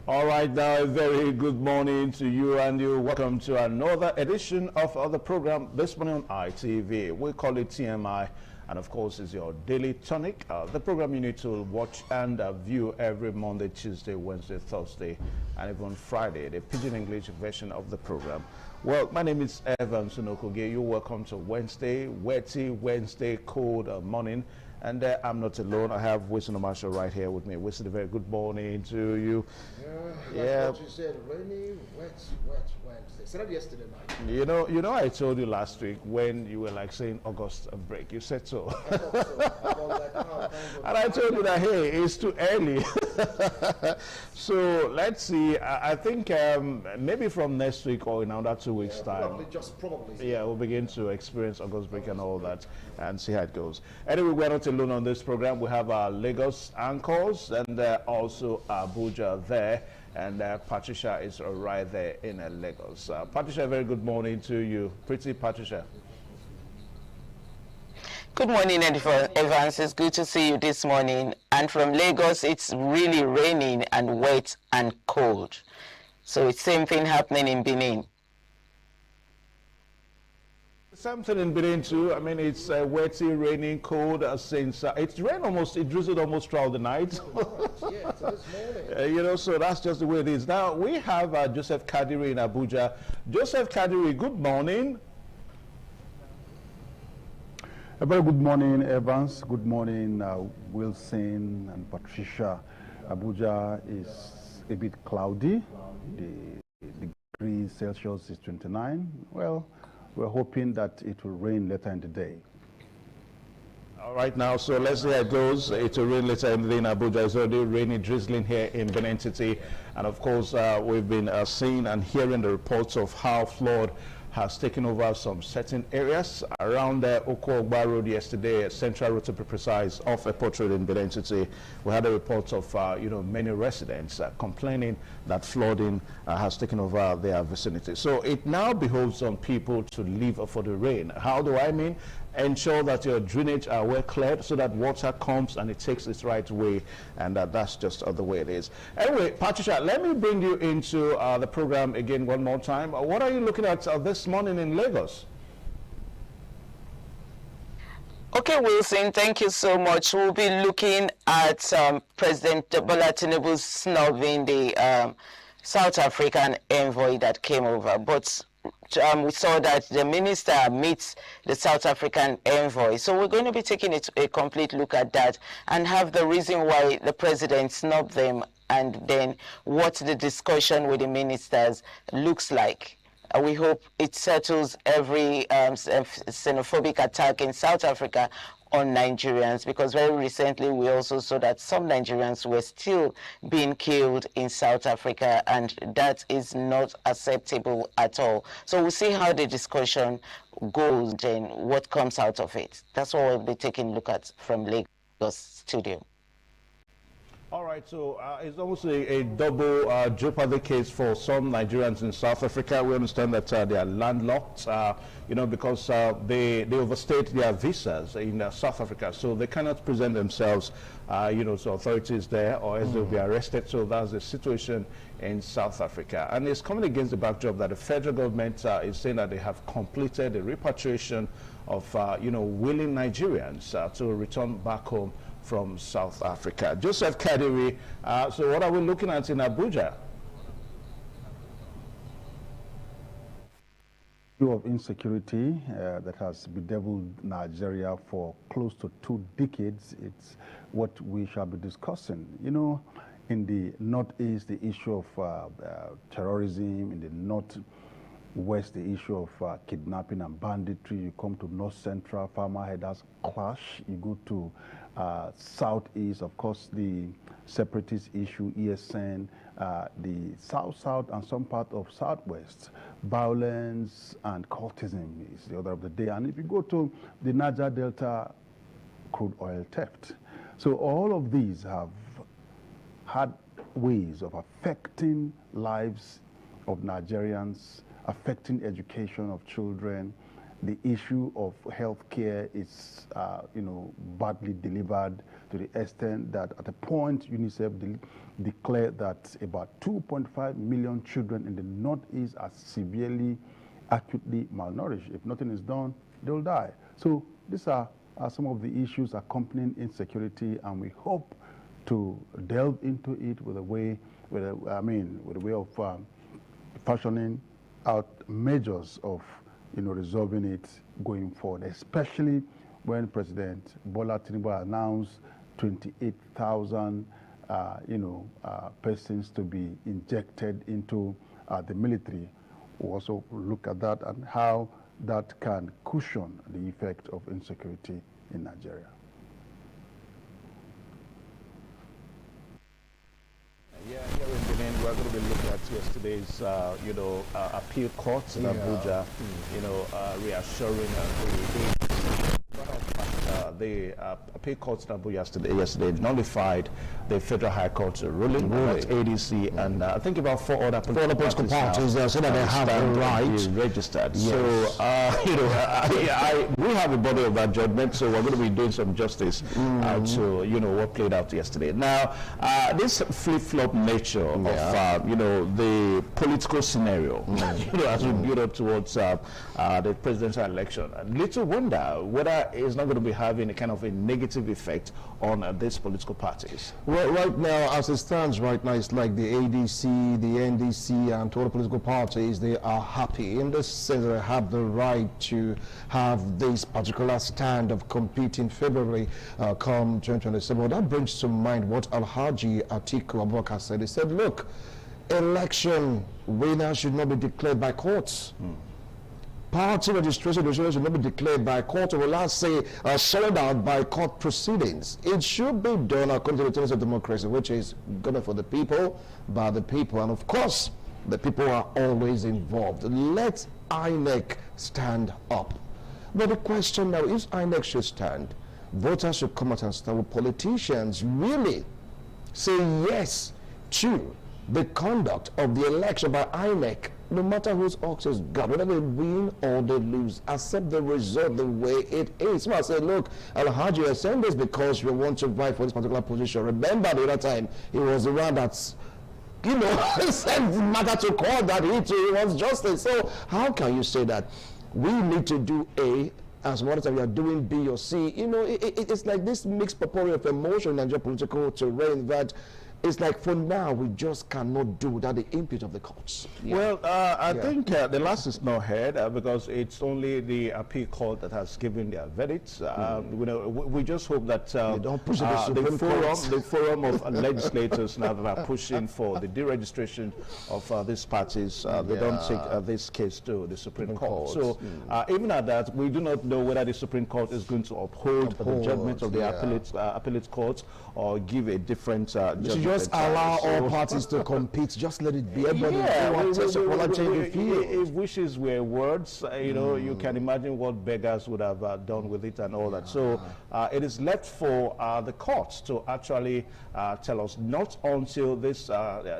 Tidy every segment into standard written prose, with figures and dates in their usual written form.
All right, now a very good morning to you and you. Welcome to another edition of the program this morning on ITV. We call it TMI, and of course it's your daily tonic, the program you need to watch and view every Monday, Tuesday, Wednesday, Thursday, and even Friday, the Pidgin English version of the program. Well, my name is Evan Sunokoge. You're welcome to Wednesday cold morning. And I'm not alone. I have Winston Marshall right here with me. Winston, a very good morning to you. Yeah, what you said, rainy, wet Wednesday. Said that yesterday night. You know, I told you last week when you were like saying August break. You said so. I thought so. I was like, oh, and I told you that, hey, it's too early. So let's see. I think maybe from next week or in another 2 weeks' time. Probably. Yeah, we'll begin to experience August break and all that and see how it goes. Anyway, we're not alone on this program. We have our Lagos anchors and also Abuja there. And Patricia is right there in Lagos. Patricia, very good morning to you. Pretty Patricia. Good morning, Evans. It's good to see you this morning. And from Lagos, it's really raining and wet and cold. So it's same thing happening in Benin. Something in Benin too. I mean, it's wetty, raining, cold since it's rained almost, it drizzled almost throughout the night. Yeah, so this morning. So that's just the way it is. Now we have Joseph Kadiri in Abuja. Joseph Kadiri, good morning. A very good morning, Evans. Good morning, Wilson and Patricia. Abuja is a bit cloudy. The degree Celsius is 29. Well, we're hoping that it will rain later in the day. All right, now, so let's see how it goes. It will rain later in the day in Abuja. It's already raining, drizzling here in Benin City. And of course, we've been seeing and hearing the reports of how flood has taken over some certain areas around Oko-Ogba Road yesterday, Central Road to be precise, off Airport Road in Benin City. We had a report of many residents complaining that flooding has taken over their vicinity. So it now behoves on people to leave for the rain. How do I mean? Ensure that your drainage are well cleared so that water comes and it takes its right way, and that's just the way it is. Anyway, Patricia, let me bring you into the program again one more time. What are you looking at this morning in Lagos? Okay, Wilson, thank you so much. We'll be looking at President Bola Tinubu's snubbing the South African envoy that came over. But we saw that the minister meets the South African envoy. So we're going to be taking a complete look at that and have the reason why the president snubbed them and then what the discussion with the ministers looks like. We hope it settles every xenophobic attack in South Africa on Nigerians, because very recently we also saw that some Nigerians were still being killed in South Africa, and that is not acceptable at all. So we'll see how the discussion goes and what comes out of it. That's what we'll be taking a look at from Lagos studio. All right, so it's almost a double jeopardy case for some Nigerians in South Africa. We understand that they are landlocked, because they overstayed their visas in South Africa, so they cannot present themselves, to authorities there, or else they'll be arrested. So that's the situation in South Africa, and it's coming against the backdrop that the federal government is saying that they have completed the repatriation of, willing Nigerians to return back home from South Africa. Joseph Kadiri, so what are we looking at in Abuja? Issue of insecurity that has bedeviled Nigeria for close to 2 decades. It's what we shall be discussing. In the Northeast, the issue of terrorism; in the Northwest, the issue of kidnapping and banditry. You come to North Central, farmer headers clash. You go to Southeast, of course, the separatist issue, ESN, the South and some part of Southwest, violence and cultism is the order of the day. And if you go to the Niger Delta, crude oil theft. So all of these have had ways of affecting lives of Nigerians, affecting education of children, the issue of healthcare is, badly delivered to the extent that at a point UNICEF declared that about 2.5 million children in the Northeast are severely, acutely malnourished. If nothing is done, they'll die. So these are some of the issues accompanying insecurity, and we hope to delve into it with a way, of fashioning out measures of, resolving it going forward, especially when President Bola Tinubu announced 28,000, persons to be injected into the military. We'll also look at that and how that can cushion the effect of insecurity in Nigeria. Yeah, here in Benin, we're going to be looking at yesterday's, appeal court in Abuja, reassuring the appeal court in Abuja yesterday nullified the Federal High Court's ruling at ADC, and I think about four other political parties so that they have the right to be registered. Yes. So, we have a body of that judgment, so we're going to be doing some justice to, what played out yesterday. Now, this flip-flop nature of, the political scenario, as we build up towards the presidential election, little wonder whether it's not going to be having a kind of a negative effect on these political parties. Well, right now, as it stands right now, it's like the ADC, the NDC, and all the political parties, they are happy in the sense that they have the right to have this particular stand of competing February come 2027. Well, that brings to mind what Alhaji Atiku Abubakar said. He said, look, election winners should not be declared by courts. Party registration should not be declared by court, or let's say sorted out by court proceedings. It should be done according to the tenets of democracy, which is government for the people, by the people, and of course, the people are always involved. Let INEC stand up. But the question now is, INEC should stand. Voters should come out and stand. With politicians really say yes to the conduct of the election by INEC, no matter whose ox is God, whether they win or they lose, accept the result the way it is. So I said, look, Alhaji, you're saying this because you want to fight for this particular position. Remember the other time, it was the one that's, sent matter to court that he wants justice. So how can you say that? We need to do A, as one time we are doing B or C. It's like this mixed potpourri of emotion in Nigerian political terrain that it's like for now we just cannot do without the input of the courts. Well, I think the last is not heard because it's only the appeal court that has given their verdicts. We just hope that the forum of legislators now that are pushing for the deregistration of these parties, they don't take this case to the Supreme Court. So even at that, we do not know whether the Supreme Court is going to uphold the judgment of the appellate court or give a different judgment. Just allow all parties to compete. Just let it be. Everybody if wishes were words, you can imagine what beggars would have done with it and all that. So it is left for the courts to actually tell us, not until this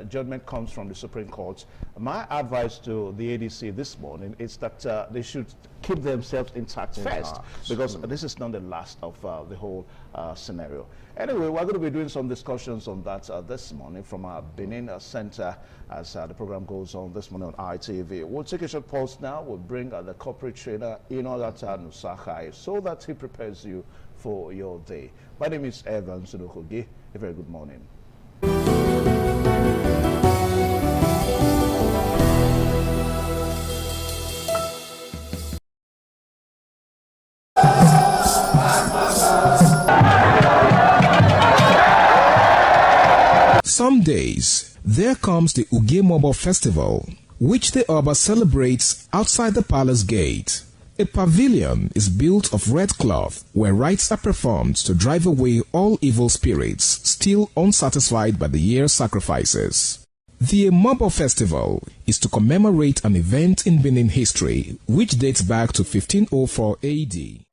judgment comes from the Supreme Court. My advice to the ADC this morning is that they should keep themselves intact first, because this is not the last of the whole scenario. Anyway, we're going to be doing some discussions on that this morning from our Benin Center as the program goes on this morning on ITV. We'll take a short pause now. We'll bring the corporate trainer, Nusakai, so that he prepares you for your day. My name is Evan Sudokogi. A very good morning. Some days, there comes the Ugemobo Festival, which the Oba celebrates outside the palace gate. A pavilion is built of red cloth where rites are performed to drive away all evil spirits still unsatisfied by the year's sacrifices. The Ugemobo Festival is to commemorate an event in Benin history which dates back to 1504 AD.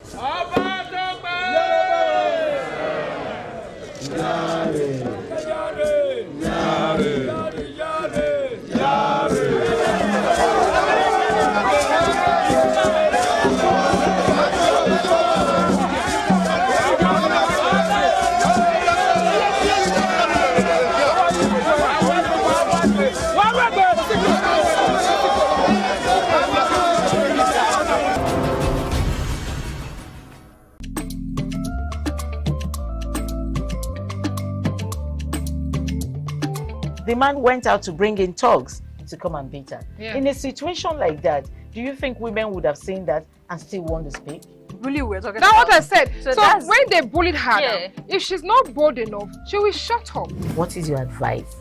the man went out to bring in thugs to come and beat her. Yeah. In a situation like that, do you think women would have seen that and still want to speak? Really, we're talking That's about what I said. So when they bullied her, Yeah. if she's not bold enough, she will shut up. What is your advice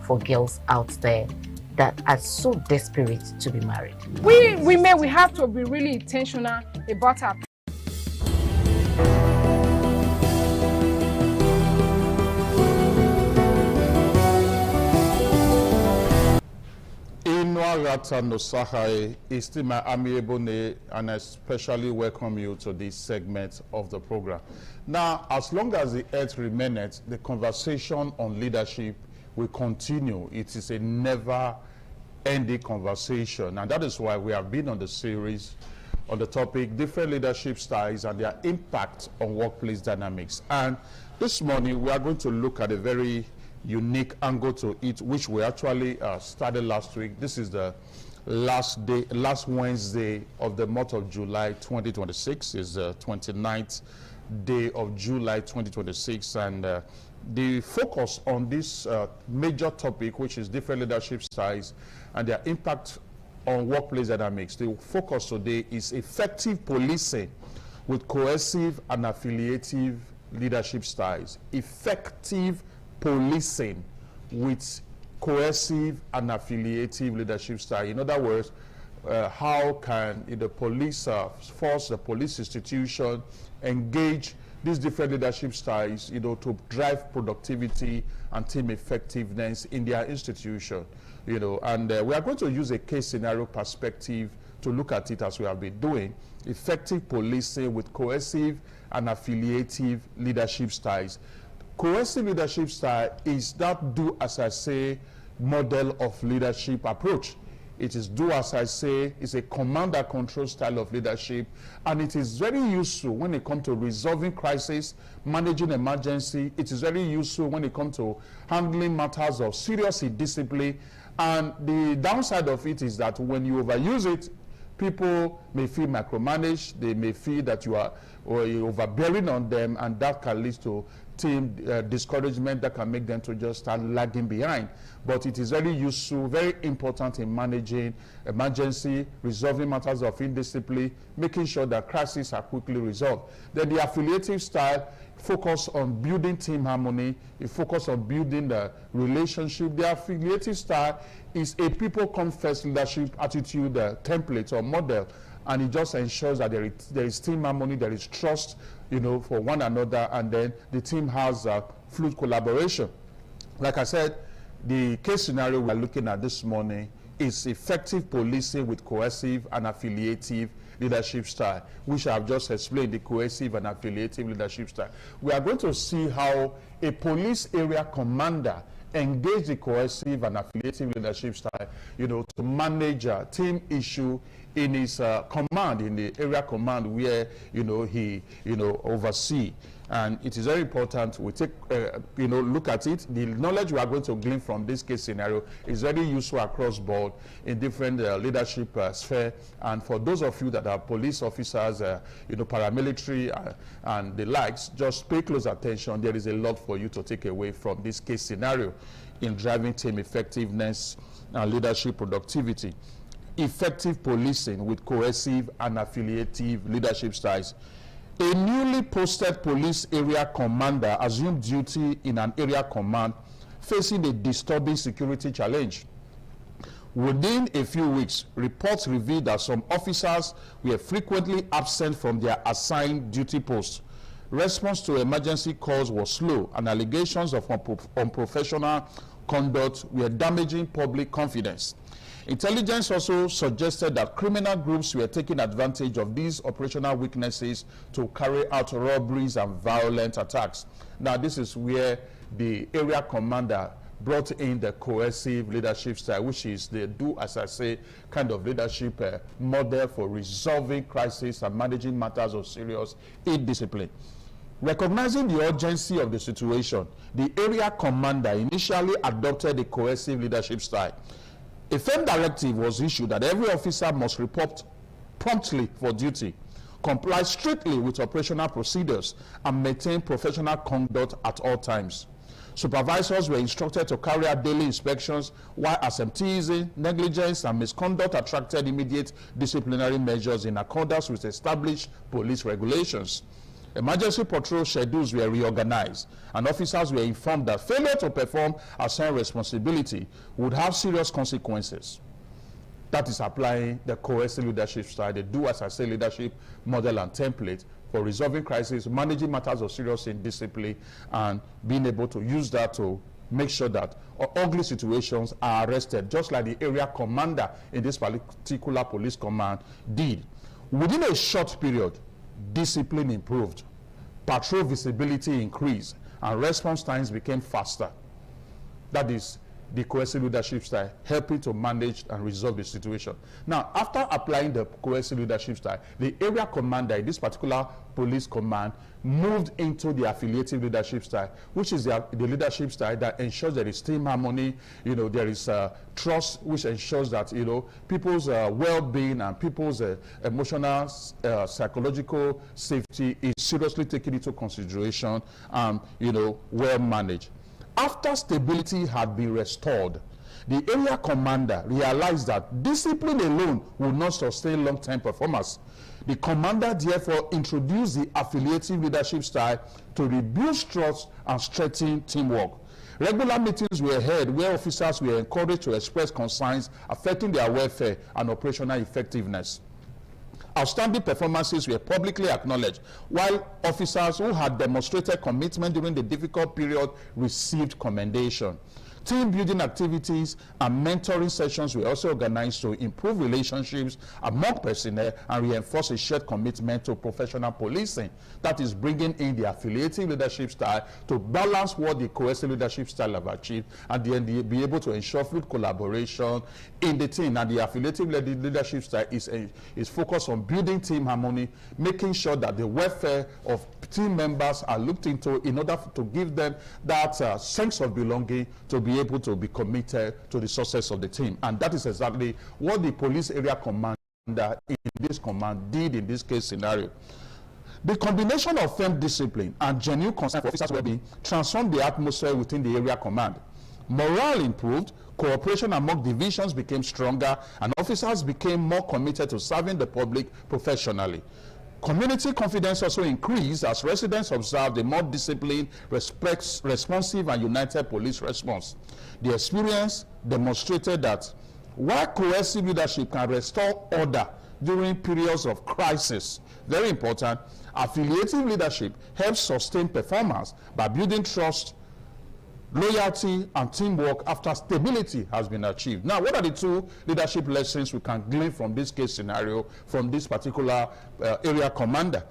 for girls out there that are so desperate to be married? We women, we have to be really intentional about our Inwarata Nosahai, Istima Amiebone, and I especially welcome you to this segment of the program. Now, as long as the earth remaineth, the conversation on leadership will continue. It is a never-ending conversation, and that is why we have been on the series on the topic, different leadership styles and their impact on workplace dynamics. And this morning, we are going to look at a very unique angle to it, which we actually started last week. This is the last Wednesday of the month of July 2026. Is the 29th day of July 2026, and the focus on this major topic, which is different leadership styles and their impact on workplace dynamics. The focus today is effective policing with cohesive and affiliative leadership styles. Effective policing with cohesive and affiliative leadership style. In other words, how can the police force, the police institution, engage these different leadership styles, to drive productivity and team effectiveness in their institution, and we are going to use a case scenario perspective to look at it as we have been doing. Effective policing with cohesive and affiliative leadership styles. Cohesive leadership style is that do as I say model of leadership approach. It is do as I say, it's a command and control style of leadership, and it is very useful when it comes to resolving crisis, managing emergency. It is very useful when it comes to handling matters of serious discipline, and the downside of it is that when you overuse it, people may feel micromanaged, they may feel that you are overbearing on them, and that can lead to team discouragement that can make them to just start lagging behind. But it is very useful, very important in managing emergency, resolving matters of indiscipline, making sure that crises are quickly resolved. Then the affiliative style focus on building team harmony, it focus on building the relationship. The affiliative style is a people come first leadership attitude template or model, and it just ensures that there is team harmony, there is trust, for one another, and then the team has fluid collaboration. Like I said, the case scenario we are looking at this morning is effective policing with cohesive and affiliative leadership style, which I have just explained, the cohesive and affiliative leadership style. We are going to see how a police area commander engage the cohesive and affiliative leadership style, to manage a team issue in his command, in the area command where, he, oversee. And it is very important we take, look at it. The knowledge we are going to glean from this case scenario is very useful across board in different leadership sphere. And for those of you that are police officers, paramilitary and the likes, just pay close attention. There is a lot for you to take away from this case scenario in driving team effectiveness and leadership productivity. Effective policing with cohesive and affiliative leadership styles. A newly posted police area commander assumed duty in an area command facing a disturbing security challenge. Within a few weeks, reports revealed that some officers were frequently absent from their assigned duty posts. Response to emergency calls was slow, and allegations of unprofessional conduct were damaging public confidence. Intelligence also suggested that criminal groups were taking advantage of these operational weaknesses to carry out robberies and violent attacks. Now, this is where the area commander brought in the cohesive leadership style, which is the do as I say kind of leadership model for resolving crises and managing matters of serious indiscipline. Recognizing the urgency of the situation, the area commander initially adopted a cohesive leadership style. A firm directive was issued that every officer must report promptly for duty, comply strictly with operational procedures, and maintain professional conduct at all times. Supervisors were instructed to carry out daily inspections, while absenteeism, negligence, and misconduct attracted immediate disciplinary measures in accordance with established police regulations. Emergency patrol schedules were reorganized, and officers were informed that failure to perform assigned responsibility would have serious consequences. That is applying the cohesive leadership style, the do-as-I-say leadership model and template for resolving crises, managing matters of serious indiscipline, and being able to use that to make sure that ugly situations are arrested, just like the area commander in this particular police command did. Within a short period, discipline improved, patrol visibility increased, and response times became faster. That is the cohesive leadership style, helping to manage and resolve the situation. Now, after applying the cohesive leadership style, the area commander in this particular police command moved into the affiliative leadership style, which is the leadership style that ensures there is team harmony, there is trust, which ensures that, people's well-being and people's emotional, psychological safety is seriously taken into consideration and, well managed. After stability had been restored, the area commander realized that discipline alone would not sustain long-term performance. The commander therefore introduced the affiliative leadership style to rebuild trust and strengthen teamwork. Regular meetings were held where officers were encouraged to express concerns affecting their welfare and operational effectiveness. Outstanding performances were publicly acknowledged, while officers who had demonstrated commitment during the difficult period received commendation. Team building activities and mentoring sessions were also organized to improve relationships among personnel and reinforce a shared commitment to professional policing. That is bringing in the affiliative leadership style to balance what the cohesive leadership style have achieved, and then be able to ensure fluid collaboration in the team. And the affiliative leadership style is focused on building team harmony, making sure that the welfare of team members are looked into in order to give them that sense of belonging to be able to be committed to the success of the team. And that is exactly what the police area commander in this command did in this case scenario. The combination of firm discipline and genuine concern for officers' well-being transformed the atmosphere within the area command. Morale improved, cooperation among divisions became stronger, and officers became more committed to serving the public professionally. Community confidence also increased as residents observed a more disciplined, responsive, and united police response. The experience demonstrated that while cohesive leadership can restore order during periods of crisis, very important, affiliative leadership helps sustain performance by building trust, loyalty, and teamwork after stability has been achieved. Now, what are the two leadership lessons we can glean from this case scenario, from this particular area commander?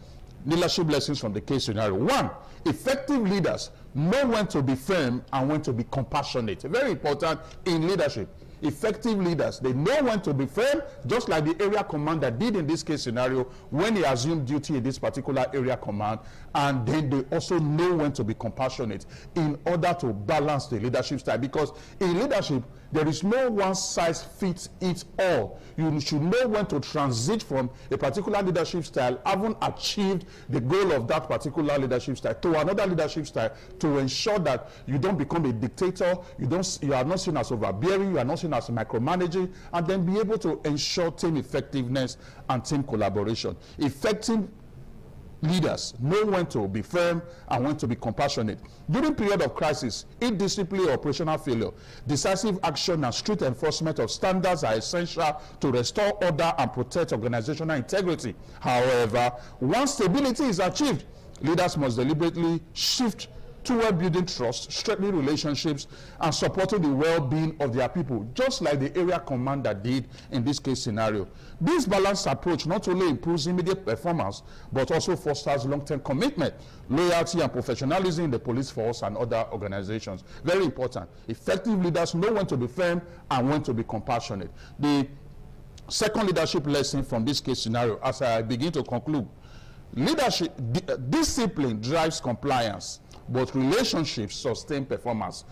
Leadership lessons from the case scenario. One, effective leaders know when to be firm and when to be compassionate. Very important in leadership. Effective leaders, they know when to be firm, just like the area commander did in this case scenario when he assumed duty in this particular area command, and then they also know when to be compassionate in order to balance the leadership style, because in leadership there is no one size fits it all. You should know when to transit from a particular leadership style, having achieved the goal of that particular leadership style, to another leadership style, to ensure that you don't become a dictator, you are not seen as overbearing, you are not seen as micromanaging, and then be able to ensure team effectiveness and team collaboration. Effective leaders know when to be firm and when to be compassionate. During period of crisis, indiscipline or operational failure, decisive action and strict enforcement of standards are essential to restore order and protect organizational integrity. However, once stability is achieved, leaders must deliberately shift toward building trust, strengthening relationships, and supporting the well-being of their people, just like the area commander did in this case scenario. This balanced approach not only improves immediate performance, but also fosters long-term commitment, loyalty, and professionalism in the police force and other organizations. Very important. Effective leaders know when to be firm and when to be compassionate. The second leadership lesson from this case scenario, as I begin to conclude, leadership discipline drives compliance, but relationships sustain performance.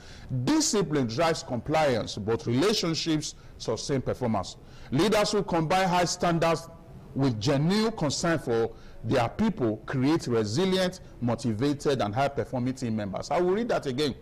Discipline drives compliance, but relationships sustain performance. Leaders who combine high standards with genuine concern for their people create resilient, motivated, and high-performing team members. I will read that again.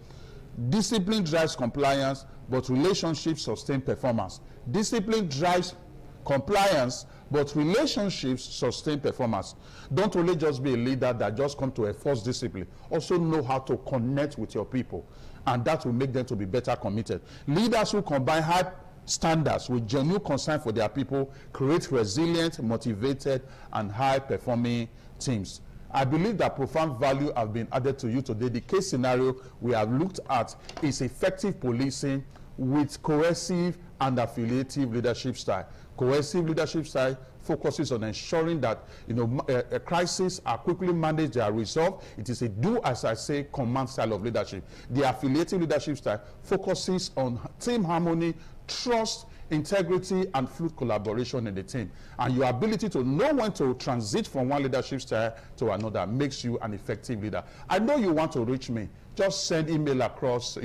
Discipline drives compliance, but relationships sustain performance. Discipline drives compliance, but relationships sustain performance. Don't only just be a leader that just come to enforce discipline. Also know how to connect with your people, and that will make them to be better committed. Leaders who combine high standards with genuine concern for their people create resilient, motivated, and high-performing teams. I believe that profound value has been added to you today. The case scenario we have looked at is effective policing with cohesive and affiliative leadership style. Cohesive leadership style focuses on ensuring that a crisis are quickly managed, they are resolved. It is a do as I say command style of leadership. The affiliative leadership style focuses on team harmony, trust, integrity, and fluid collaboration in the team. And your ability to know when to transit from one leadership style to another makes you an effective leader. I know you want to reach me. Just send email across,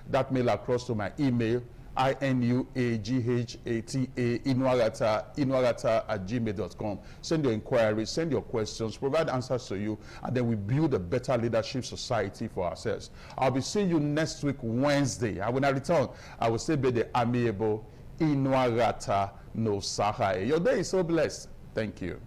that mail across to my email, inuagata@gmail.com. Send your inquiries, send your questions, provide answers to you, and then we build a better leadership society for ourselves. I'll be seeing you next week, Wednesday. And when I return, I will still be the amiable Inuagata no Sahai. Your day is so blessed. Thank you.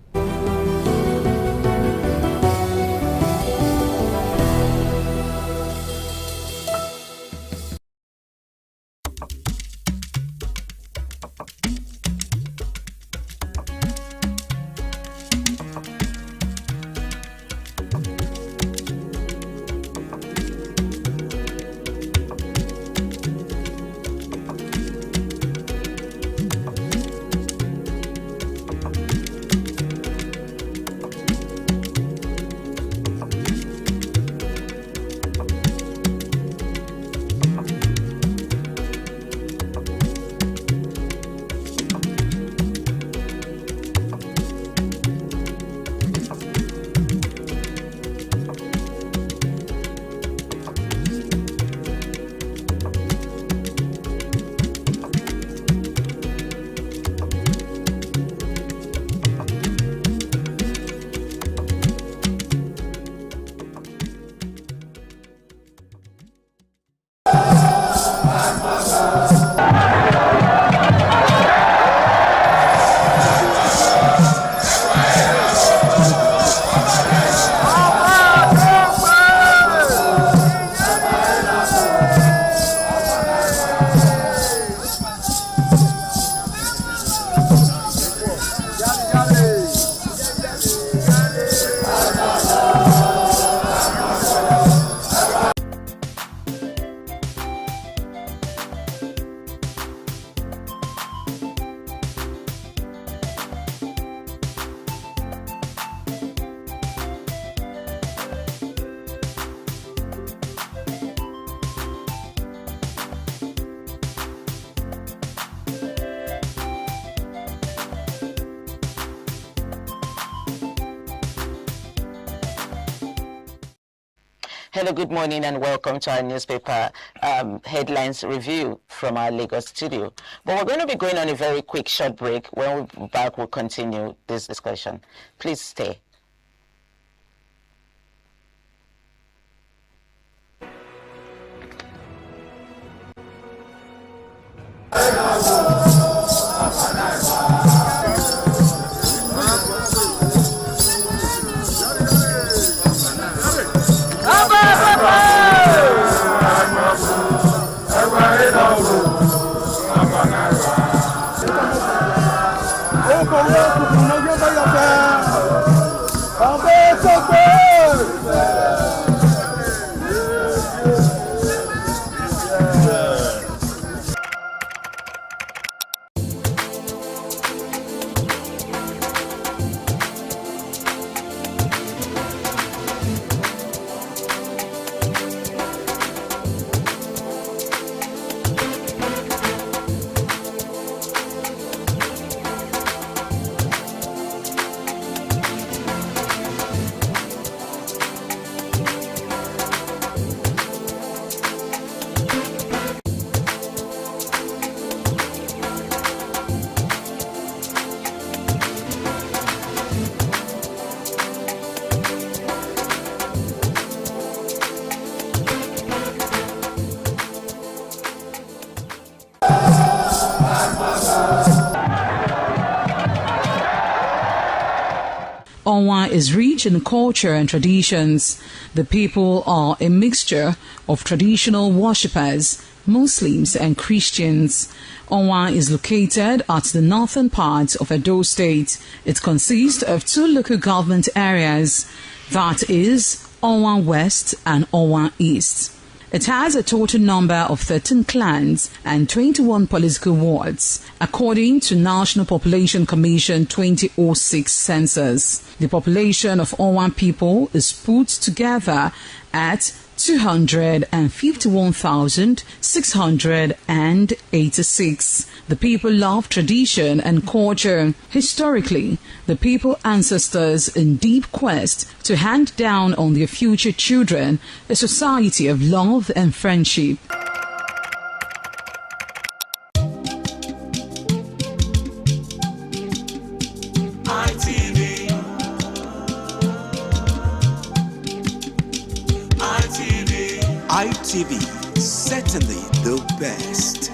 Hello, good morning, and welcome to our newspaper headlines review from our Lagos studio. But we're going to be going on a very quick short break. When we're back, we'll continue this discussion. Please stay. Onwa is rich in culture and traditions. The people are a mixture of traditional worshippers, Muslims and Christians. Onwa is located at the northern part of Edo State. It consists of 2 local government areas, that is Onwa West and Onwa East. It has a total number of 13 clans and 21 political wards, according to National Population Commission 2006 census. The population of Onwa people is put together at 251,686. The people love tradition and culture. Historically, the people ancestors in deep quest to hand down on their future children a society of love and friendship. ITV, certainly the best.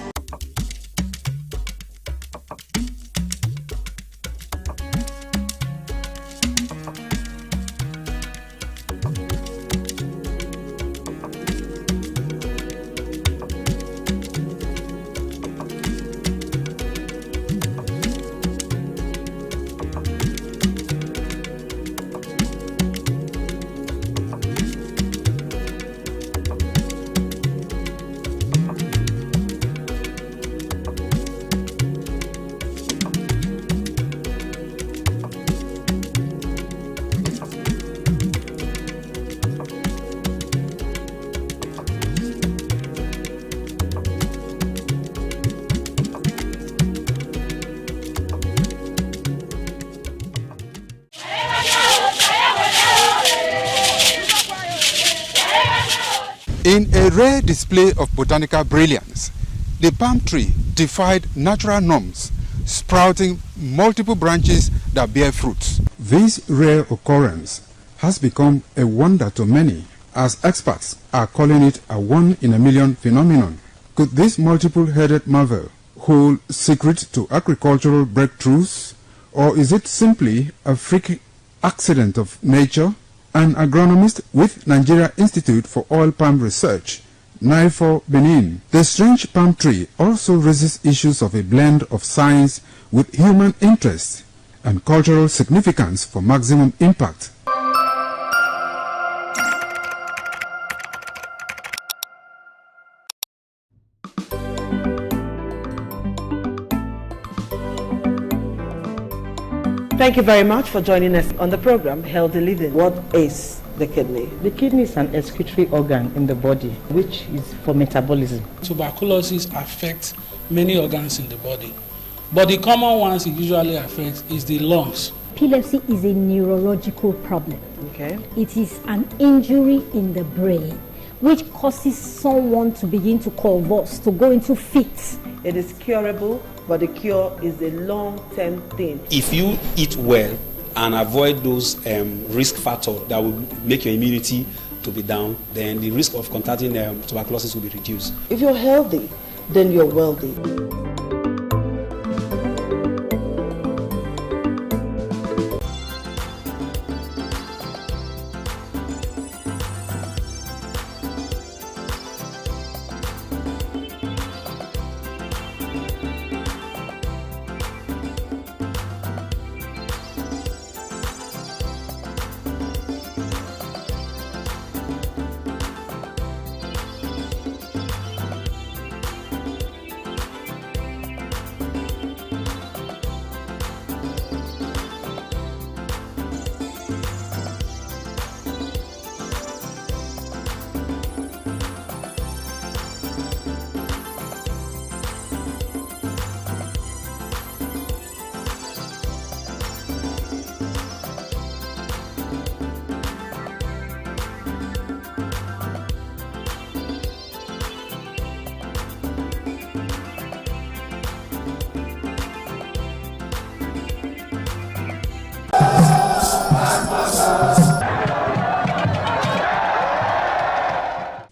In a rare display of botanical brilliance, the palm tree defied natural norms, sprouting multiple branches that bear fruits. This rare occurrence has become a wonder to many, as experts are calling it a one-in-a-million phenomenon. Could this multiple-headed marvel hold secrets to agricultural breakthroughs, or is it simply a freak accident of nature? An agronomist with Nigeria Institute for Oil Palm Research, NIFO Benin. The strange palm tree also raises issues of a blend of science with human interest and cultural significance for maximum impact. Thank you very much for joining us on the program Healthy Living. What is the kidney? The kidney is an excretory organ in the body, which is for metabolism. Tuberculosis affects many organs in the body, but the common ones it usually affects is the lungs. Epilepsy is a neurological problem. Okay. It is an injury in the brain which causes someone to begin to convulse, to go into fits. It is curable, but the cure is a long-term thing. If you eat well and avoid those risk factors that will make your immunity to be down, then the risk of contracting tuberculosis will be reduced. If you're healthy, then you're wealthy.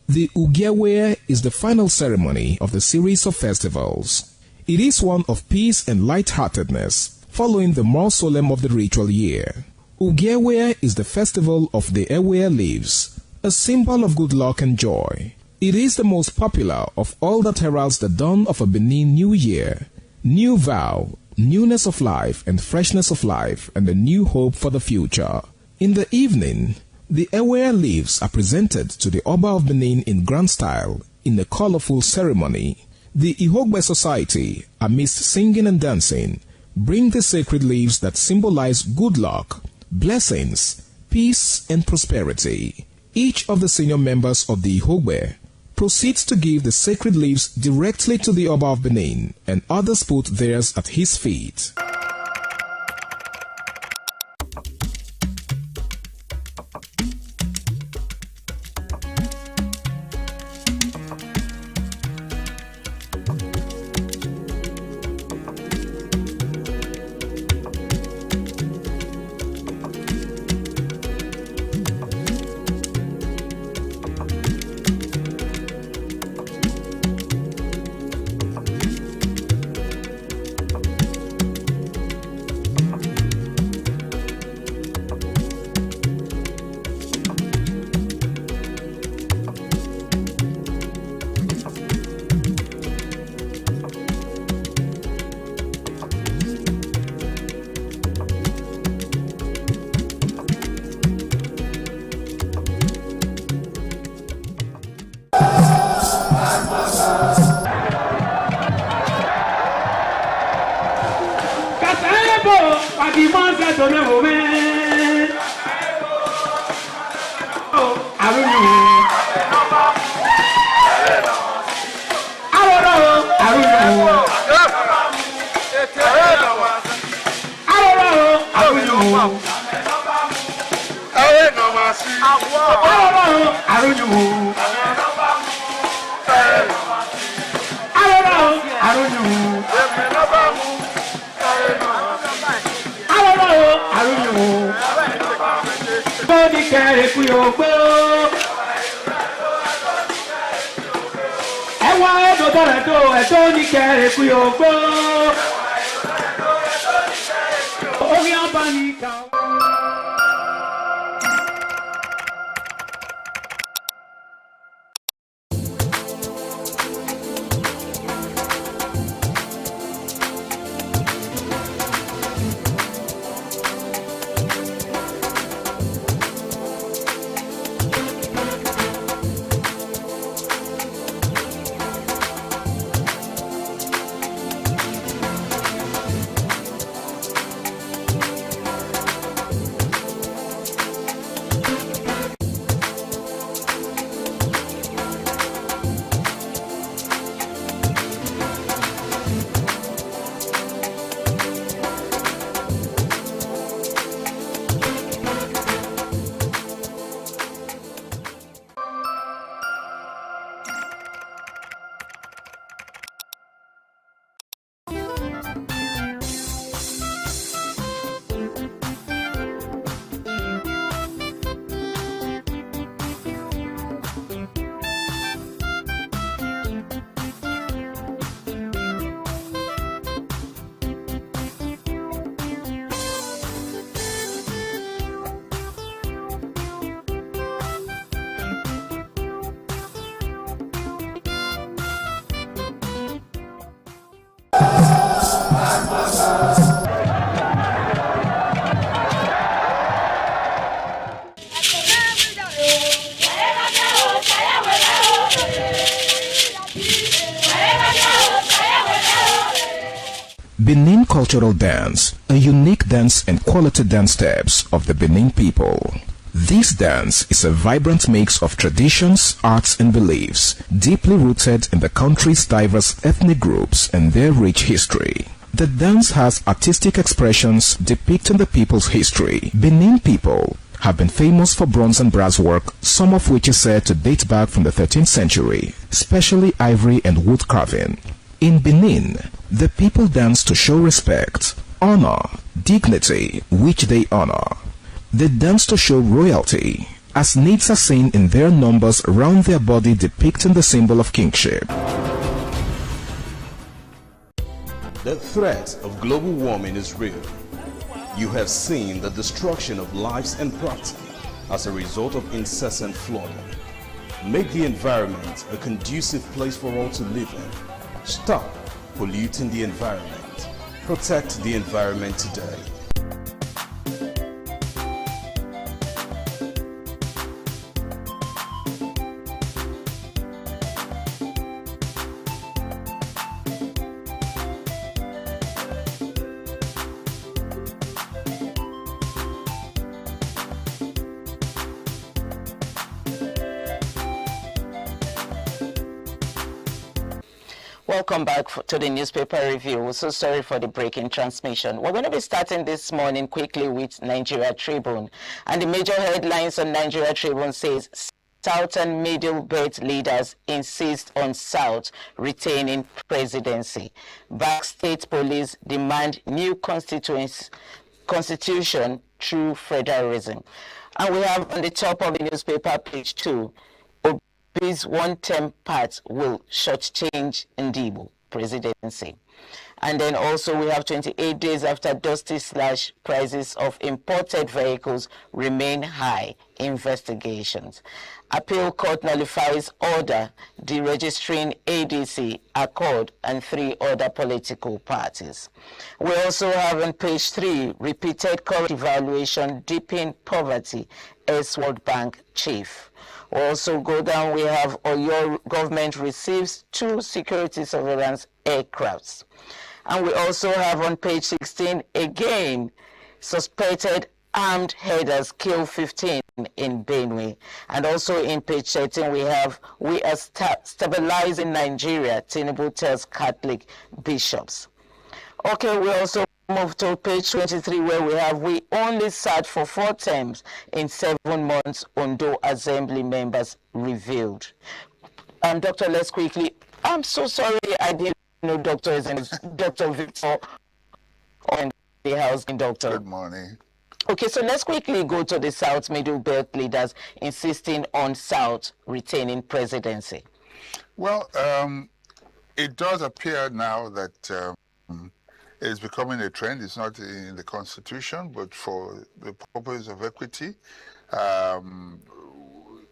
The Ugewe is the final ceremony of the series of festivals. It is one of peace and lightheartedness, following the more solemn of the ritual year. Ugewe is the festival of the Ewe leaves, a symbol of good luck and joy. It is the most popular of all that heralds the dawn of a Benin New Year, new vow, newness of life and freshness of life, and a new hope for the future. In the evening, the Ewe leaves are presented to the Oba of Benin in grand style in a colorful ceremony. The Ihogbe Society, amidst singing and dancing, bring the sacred leaves that symbolize good luck, blessings, peace, and prosperity. Each of the senior members of the Ihogbe proceeds to give the sacred leaves directly to the Oba of Benin, and others put theirs at his feet. Benin Cultural Dance, a unique dance and quality dance steps of the Benin people. This dance is a vibrant mix of traditions, arts and beliefs, deeply rooted in the country's diverse ethnic groups and their rich history. The dance has artistic expressions depicting the people's history. Benin people have been famous for bronze and brass work, some of which is said to date back from the 13th century, especially ivory and wood carving. In Benin, the people dance to show respect, honor, dignity, which they honor. They dance to show royalty, as naids are seen in their numbers around their body depicting the symbol of kingship. The threat of global warming is real. You have seen the destruction of lives and property as a result of incessant flooding. Make the environment a conducive place for all to live in. Stop polluting the environment. Protect the environment today. Welcome back to the newspaper review. We're so sorry for the breaking transmission. We're going to be starting this morning quickly with Nigeria Tribune. And the major headlines on Nigeria Tribune says, South and Middle Belt leaders insist on South retaining presidency. Back state police demand new constitution through federalism. And we have on the top of the newspaper, page 2, Obi's one-term path will shortchange Ndibo presidency. And then also we have 28 days after dusty slash prices of imported vehicles remain high, investigations. Appeal court nullifies order deregistering ADC, Accord, and 3 other political parties. We also have on page 3, repeated currency devaluation deepen poverty as World Bank chief. We also go down, we have Oyo government receives 2 security surveillance aircrafts. And we also have on page 16, again, suspected armed headers kill 15 in Benue. And also in page 13, we have, we are stabilizing Nigeria, Tinubu tells Catholic bishops. Okay, we also move to page 23, where we have, we only sat for 4 terms in 7 months, Ondo Assembly members revealed. Doctor, let's quickly, I'm so sorry I didn't know Doctor is in Dr. Victor on the housing doctor. Good morning. Okay, so let's quickly go to the South Middle Belt leaders insisting on South retaining presidency. Well, it does appear now that it's becoming a trend. It's not in the Constitution, but for the purpose of equity,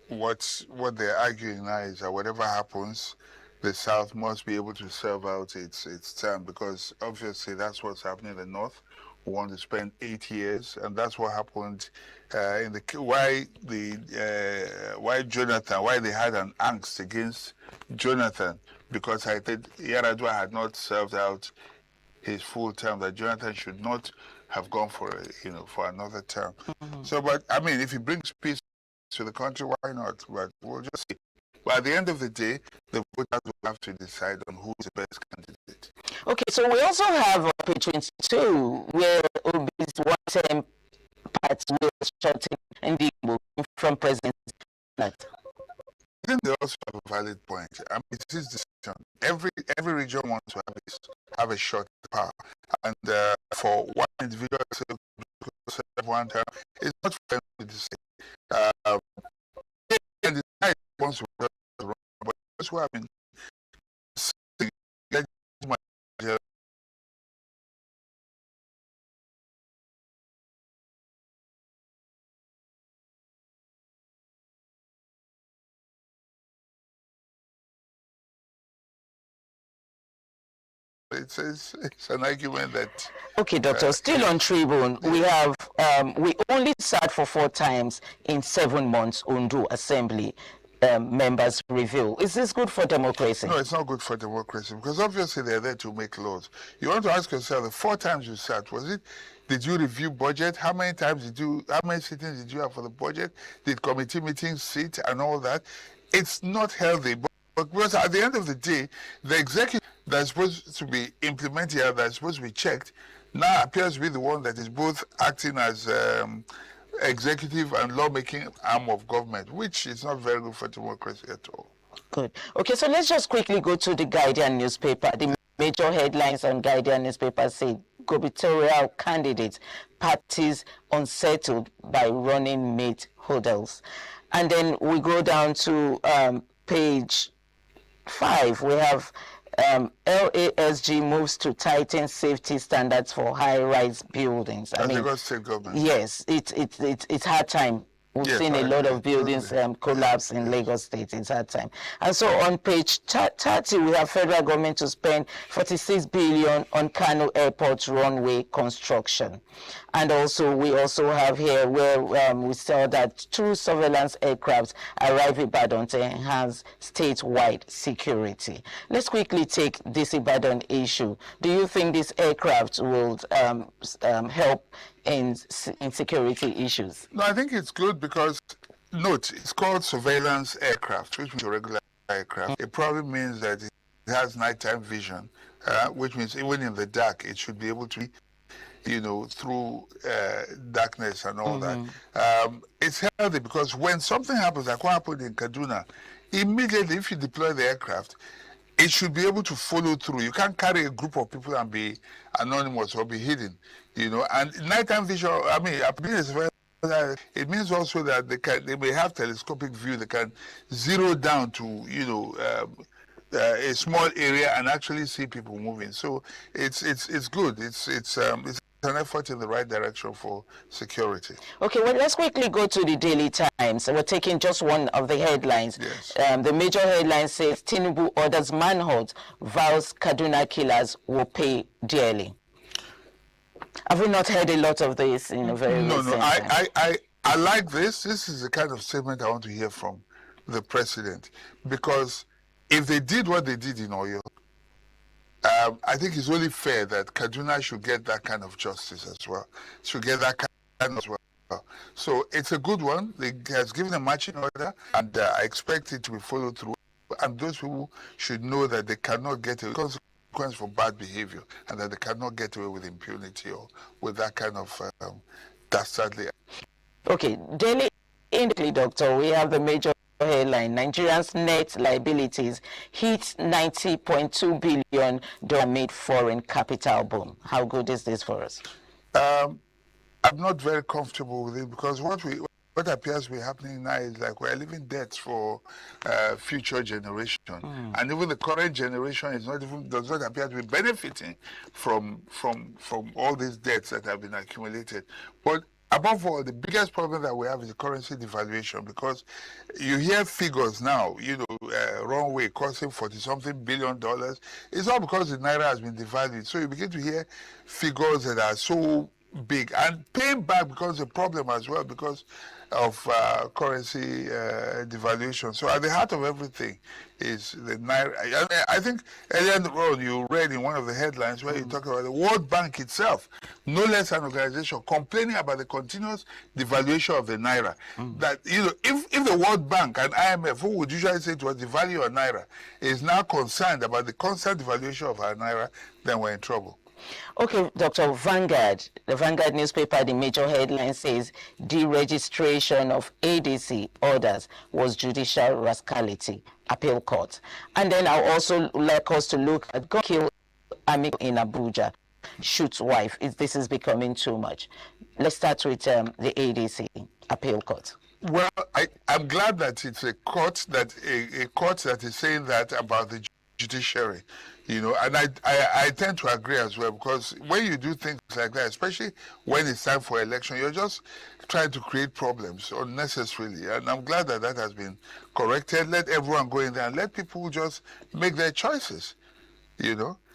what they're arguing now is that whatever happens, the South must be able to serve out its term, because obviously that's what's happening in the North. We want to spend 8 years, and that's what happened in the why they had an angst against Jonathan, because I think Yar'Adua had not served out his full term, that Jonathan should not have gone for another term. So, but I mean, if he brings peace to the country, why not? But we'll just see. But at the end of the day, the voters will have to decide on who is the best candidate. Okay, so we also have page 22, where Obi's one-term path will shorten Ndibo from president. I think they also have a valid point. I mean, it's his decision. Every region wants to have a short power, and for one individual to serve one term, it's not fair to say. And the guy wants to run, but that's what I mean. It's an argument that... Okay, Doctor, still on Tribune, we have, we only sat for 4 times in 7 months, Ondo Assembly members review. Is this good for democracy? No, it's not good for democracy, because obviously they're there to make laws. You want to ask yourself, the 4 times you sat, did you review budget? How many sittings did you have for the budget? Did committee meetings sit and all that? It's not healthy, but because at the end of the day, the executive that's supposed to be implemented, that's supposed to be checked, now appears to be the one that is both acting as executive and lawmaking arm of government, which is not very good for democracy at all. Good. Okay, so let's just quickly go to the Guardian newspaper. The major headlines on Guardian newspaper say gubernatorial candidates, parties unsettled by running mate hurdles. And then we go down to page 5. We have LASG moves to tighten safety standards for high-rise buildings. I mean, state government. Yes, it's hard time. We've seen a lot of buildings collapse in Lagos State. It's hard time. And so on page 30, we have federal government to spend 46 billion on Kano Airport runway construction. And also, we also have here where we saw that 2 surveillance aircrafts arrive in Ibadan to enhance statewide security. Let's quickly take this Ibadan issue. Do you think this aircraft will help in security issues? No, I think it's good because, note, it's called surveillance aircraft, which means a regular aircraft. It probably means that it has nighttime vision, which means even in the dark, it should be able to, through darkness and all that. It's healthy because when something happens, like what happened in Kaduna, immediately if you deploy the aircraft, it should be able to follow through. You can't carry a group of people and be anonymous or be hidden, And nighttime vision, it means also that they may have telescopic view. They can zero down to, a small area and actually see people moving. So it's good. It's an effort in the right direction for security. Okay, well, let's quickly go to the Daily Times. We're taking just one of the headlines. Yes. The major headline says, Tinubu orders manhunt, vows Kaduna killers will pay dearly. Have we not heard a lot of this in a very recent time? I like this. This is the kind of statement I want to hear from the president. Because if they did what they did in Oyo, I think it's only fair that Kaduna should get that kind of justice as well. Should get that kind as well. So it's a good one. They has given a marching order, and I expect it to be followed through. And those people should know that they cannot get a consequence for bad behavior, and that they cannot get away with impunity or with that kind of dastardly. Okay, daily indically, Doctor, we have the major headline: Nigerians' net liabilities hit $90.2 billion amid foreign capital boom. How good is this for us? I'm not very comfortable with it because what appears to be happening now is like we're leaving debts for future generation, and even the current generation does not appear to be benefiting from all these debts that have been accumulated. But above all, the biggest problem that we have is the currency devaluation, because you hear figures now, runway costing $40-something billion. It's all because the Naira has been devalued. So you begin to hear figures that are so big and paying back becomes a problem as well because of currency devaluation. So at the heart of everything is the Naira. I think earlier in the road you read in one of the headlines where you talk about the World Bank itself, no less an organization, complaining about the continuous devaluation of the Naira. That if the World Bank and IMF, who would usually say to us the value of Naira, is now concerned about the constant devaluation of our Naira, then we're in trouble. Okay, Dr. Vanguard, the Vanguard newspaper, the major headline says deregistration of ADC orders was judicial rascality, appeal court. And then I'll also like us to look at kill amigo in Abuja, shoots wife. This is becoming too much. Let's start with the ADC, appeal court. Well, I'm glad that it's a court that is saying that about the judiciary. And I tend to agree as well, because when you do things like that, especially when it's time for election, you're just trying to create problems unnecessarily. And I'm glad that has been corrected. Let everyone go in there and let people just make their choices,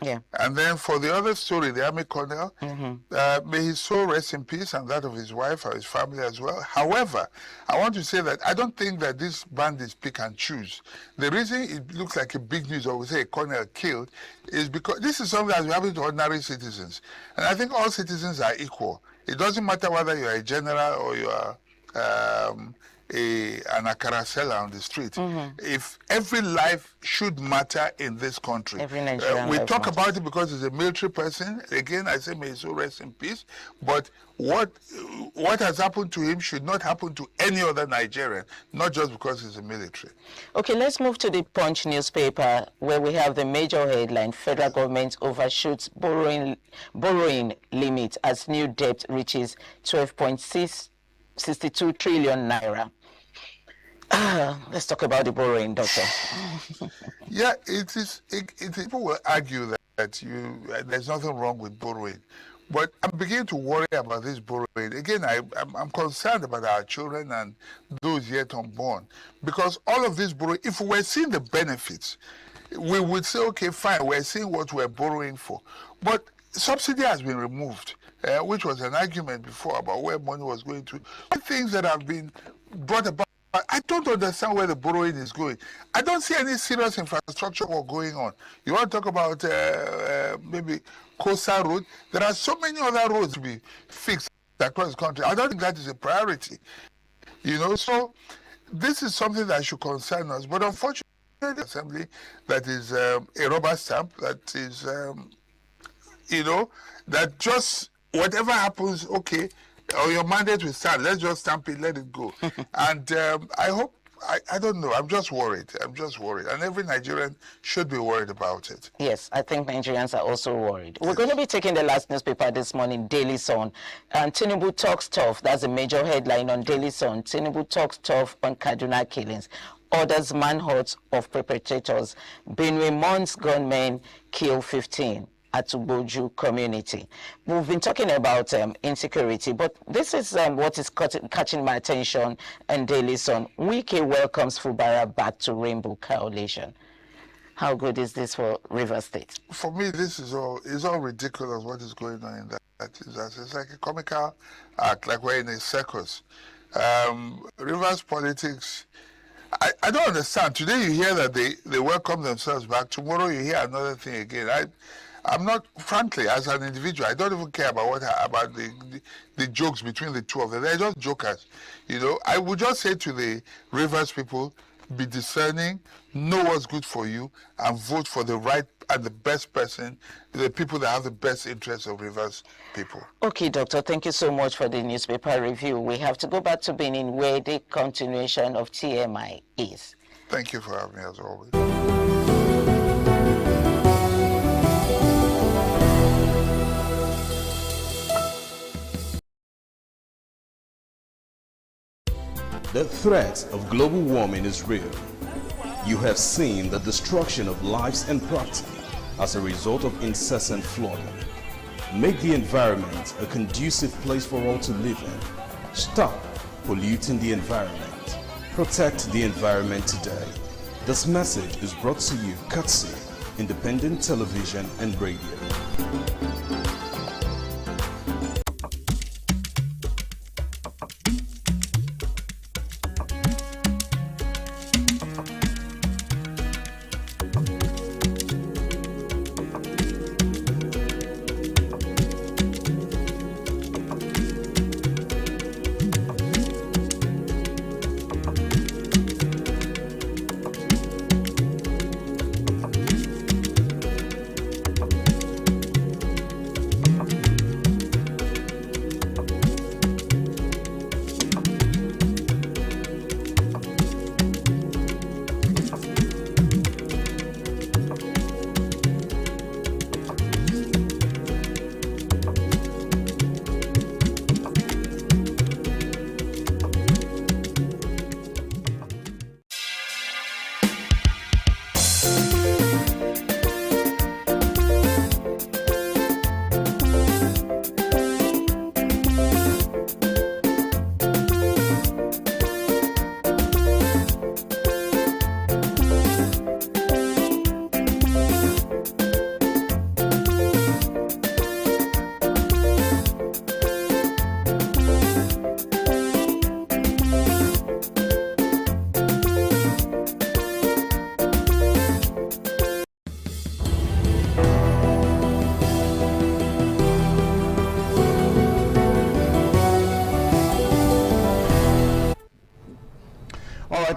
Yeah. And then for the other story, the Army Colonel, may his soul rest in peace, and that of his wife or his family as well. However, I want to say that I don't think that this bandits pick and choose. The reason it looks like a big news, or we say a colonel killed, is because this is something that's happening to ordinary citizens. And I think all citizens are equal. It doesn't matter whether you're a general or you are an akara seller on the street. If every life should matter in this country. We talk about it because he's a military person. Again, I say may his soul rest in peace. But what has happened to him should not happen to any other Nigerian, not just because he's a military. Okay, let's move to the Punch newspaper, where we have the major headline: federal government overshoots borrowing limit as new debt reaches 12.62 trillion naira. Let's talk about the borrowing, Doctor. Yeah, people will argue that there's nothing wrong with borrowing. But I'm beginning to worry about this borrowing. Again, I'm concerned about our children and those yet unborn. Because all of this borrowing, if we're seeing the benefits, we would say, okay, fine, we're seeing what we're borrowing for. But subsidy has been removed, which was an argument before about where money was going to. Things that have been brought about. I don't understand where the borrowing is going. I don't see any serious infrastructure work going on. You want to talk about maybe coastal road? There are so many other roads to be fixed across the country. I don't think that is a priority. You know, so this is something that should concern us. But unfortunately, the assembly that is a rubber stamp, that is, you know, that just whatever happens, okay, or your mandate will stand. Let's just stamp it, let it go. And I hope, I don't know, I'm just worried. I'm just worried. And every Nigerian should be worried about it. Yes, I think Nigerians are also worried. We're going to be taking the last newspaper this morning, Daily Sun. And Tinubu talks tough. That's a major headline on Daily Sun. Tinubu talks tough on Kaduna killings. Orders manhunt of perpetrators. Benue Mons gunmen kill 15. At Ugboju community. We've been talking about insecurity, but this is what is catching my attention in Daily Sun. Wike welcomes Fubara back to Rainbow Coalition. How good is this for Rivers State? For me, this is all ridiculous what is going on in that. It's like a comical act, like we're in a circus. Rivers politics, I don't understand. Today you hear that they welcome themselves back. Tomorrow you hear another thing again. I'm not, frankly, as an individual, I don't even care about the jokes between the two of them. They're just jokers. You know, I would just say to the Rivers people, be discerning, know what's good for you, and vote for the right and the best person, the people that have the best interests of Rivers people. Okay, Doctor, thank you so much for the newspaper review. We have to go back to Benin, where the continuation of TMI is. Thank you for having me, as always. The threat of global warming is real. You have seen the destruction of lives and property as a result of incessant flooding. Make the environment a conducive place for all to live in. Stop polluting the environment. Protect the environment today. This message is brought to you courtesy Independent Television and Radio.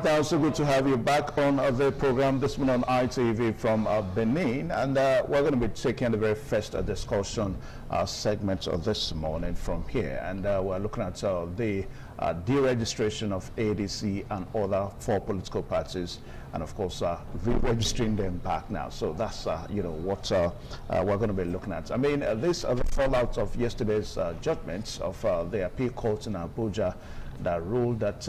Now, so good to have you back on the program this morning on ITV from Benin, and we're going to be taking the very first discussion segment of this morning from here, and we're looking at the deregistration of ADC and other 4 political parties, and of course re-registering them back now. So that's you know what we're going to be looking at. I mean, this the fallout of yesterday's judgment of the appeal court in Abuja that ruled that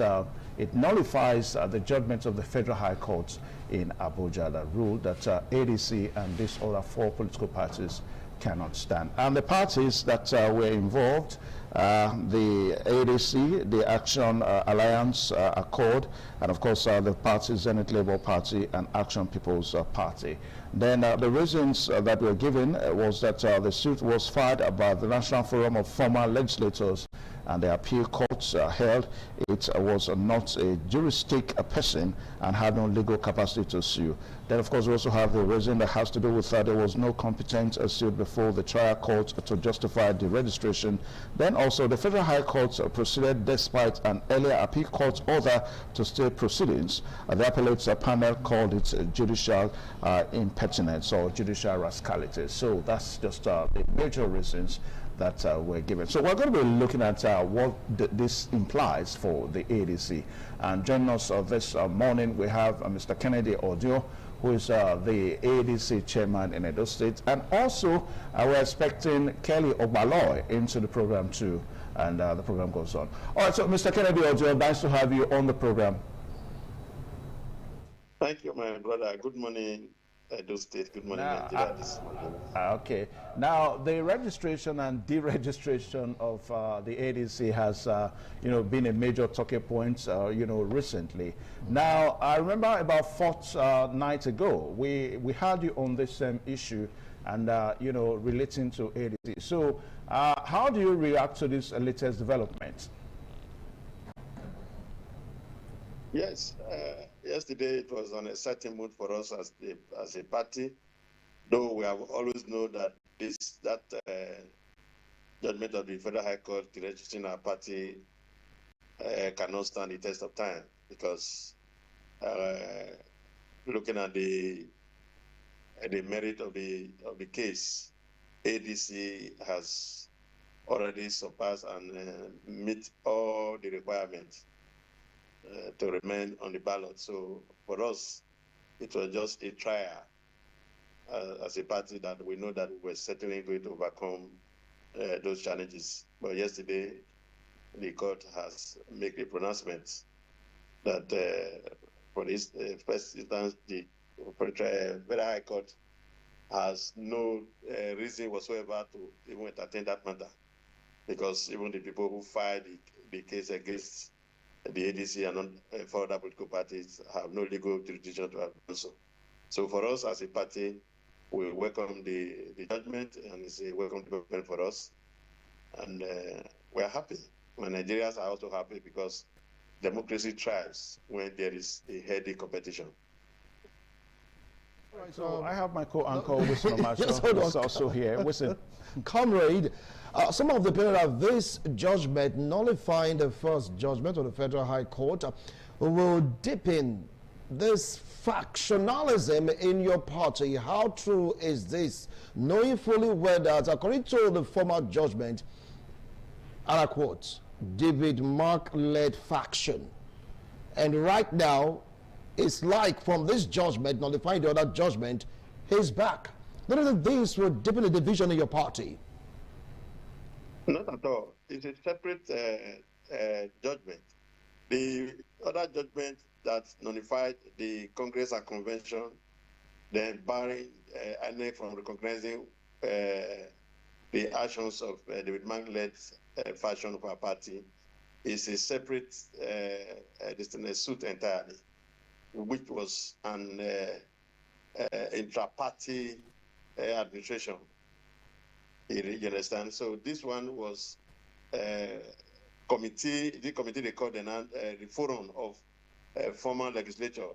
it nullifies the judgment of the Federal High Court in Abuja that ruled that ADC and these other 4 political parties cannot stand. And the parties that were involved, the ADC, the Action Alliance Accord, and of course the party Zenith Labour Party and Action People's Party. Then the reasons that were given was that the suit was filed by the National Forum of Former Legislators, and the appeal courts held it was not a juristic person and had no legal capacity to sue. Then of course we also have the reason that has to do with that there was no competent suit before the trial court to justify the registration. Then also the Federal High Court proceeded despite an earlier appeal court order to stay proceedings. The appellate panel called it judicial impertinence or judicial rascality. So that's just the major reasons that were given. So we're going to be looking at what this implies for the ADC. And joining us this morning, we have Mr. Kennedy Odio, who is the ADC chairman in Edo State. And also, we're expecting Kelly Obaloy into the program too. And the program goes on. All right, so Mr. Kennedy Odio, nice to have you on the program. Thank you, my brother. Good morning, Edo State. Good morning, Nigeria. This morning. Okay. Now, the registration and deregistration of the ADC has, been a major talking point, recently. Now, I remember about fortnight ago, we had you on this same issue and, relating to ADC. So, how do you react to this latest development? Yes. Yesterday it was on a certain mood for us as a party, though we have always known that that judgment of the Federal High Court registering our party cannot stand the test of time, because looking at the merit of the case, ADC has already surpassed and meet all the requirements to remain on the ballot. So for us, it was just a trial as a party that we know that we were certainly going to overcome those challenges. But yesterday, the court has made a pronouncement that for this first instance, the Federal High Court has no reason whatsoever to even entertain that matter, because even the people who filed the case against the ADC and four other political parties have no legal jurisdiction to have done so. So for us as a party, we welcome the judgment, and it's a welcome development for us. And we're happy. And Nigerians are also happy, because democracy thrives when there is a healthy competition. Right, so I have my co-anchor, Wilson Omasho, who's also here. Wilson. Comrade, some of the people of this judgment nullifying the first judgment of the Federal High Court will deepen this factionalism in your party. How true is this, knowing fully well that according to the former judgment, and I quote, David Mark-led faction, and right now it's like from this judgment nullifying the other judgment, he's back. None of these will deepen the division in your party. Not at all. It's a separate judgment. The other judgment that nullified the Congress and Convention, then barring INEC from recognizing the actions of David Mark-led faction of our party, is a separate suit entirely, which was an intra-party administration. You understand? So this one was the committee they called the forum of former legislature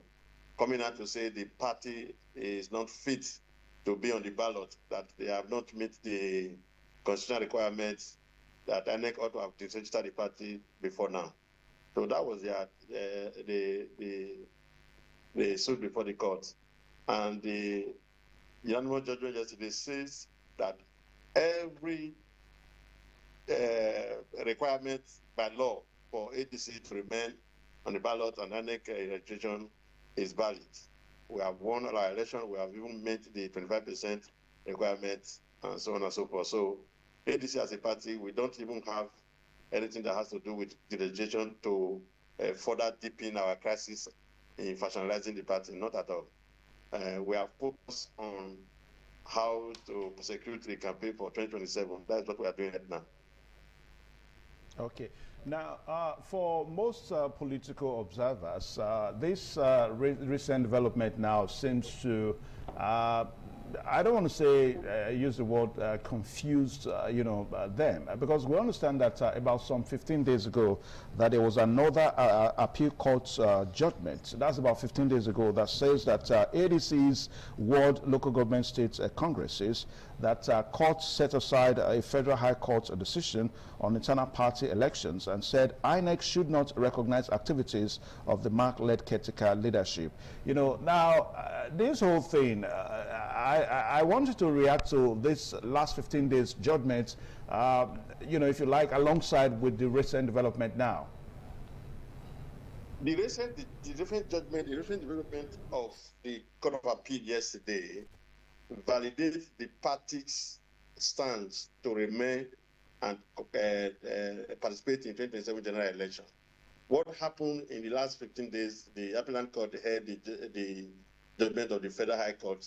coming out to say the party is not fit to be on the ballot, that they have not met the constitutional requirements, that INEC ought to have registered the party before now. So that was the suit before the court. And the unanimous judgment yesterday says that every requirement by law for ADC to remain on the ballot and INEC registration is valid. We have won our election. We have even met the 25% requirement, and so on and so forth. So ADC as a party, we don't even have anything that has to do with the legislation to further deepen our crisis in factionalizing the party, not at all. We are focused on how to prosecute the campaign for 2027. That's what we are doing right now. Okay. Now, for most political observers, this recent development now seems to, I don't want to say, use the word confused, them, because we understand that about some 15 days ago that there was another appeal court judgment. That's about 15 days ago that says that ADC's ward local government state congresses, that court set aside a federal high court decision on internal party elections and said INEC should not recognize activities of the Mark-led caretaker leadership. Now this whole thing, I wanted to react to this last 15 days judgment, if you like, alongside with the recent development now. The recent development of the Court of Appeal yesterday validates the party's stance to remain and participate in 2027 general election. What happened in the last 15 days, the appellant court heard the judgment of the Federal High Court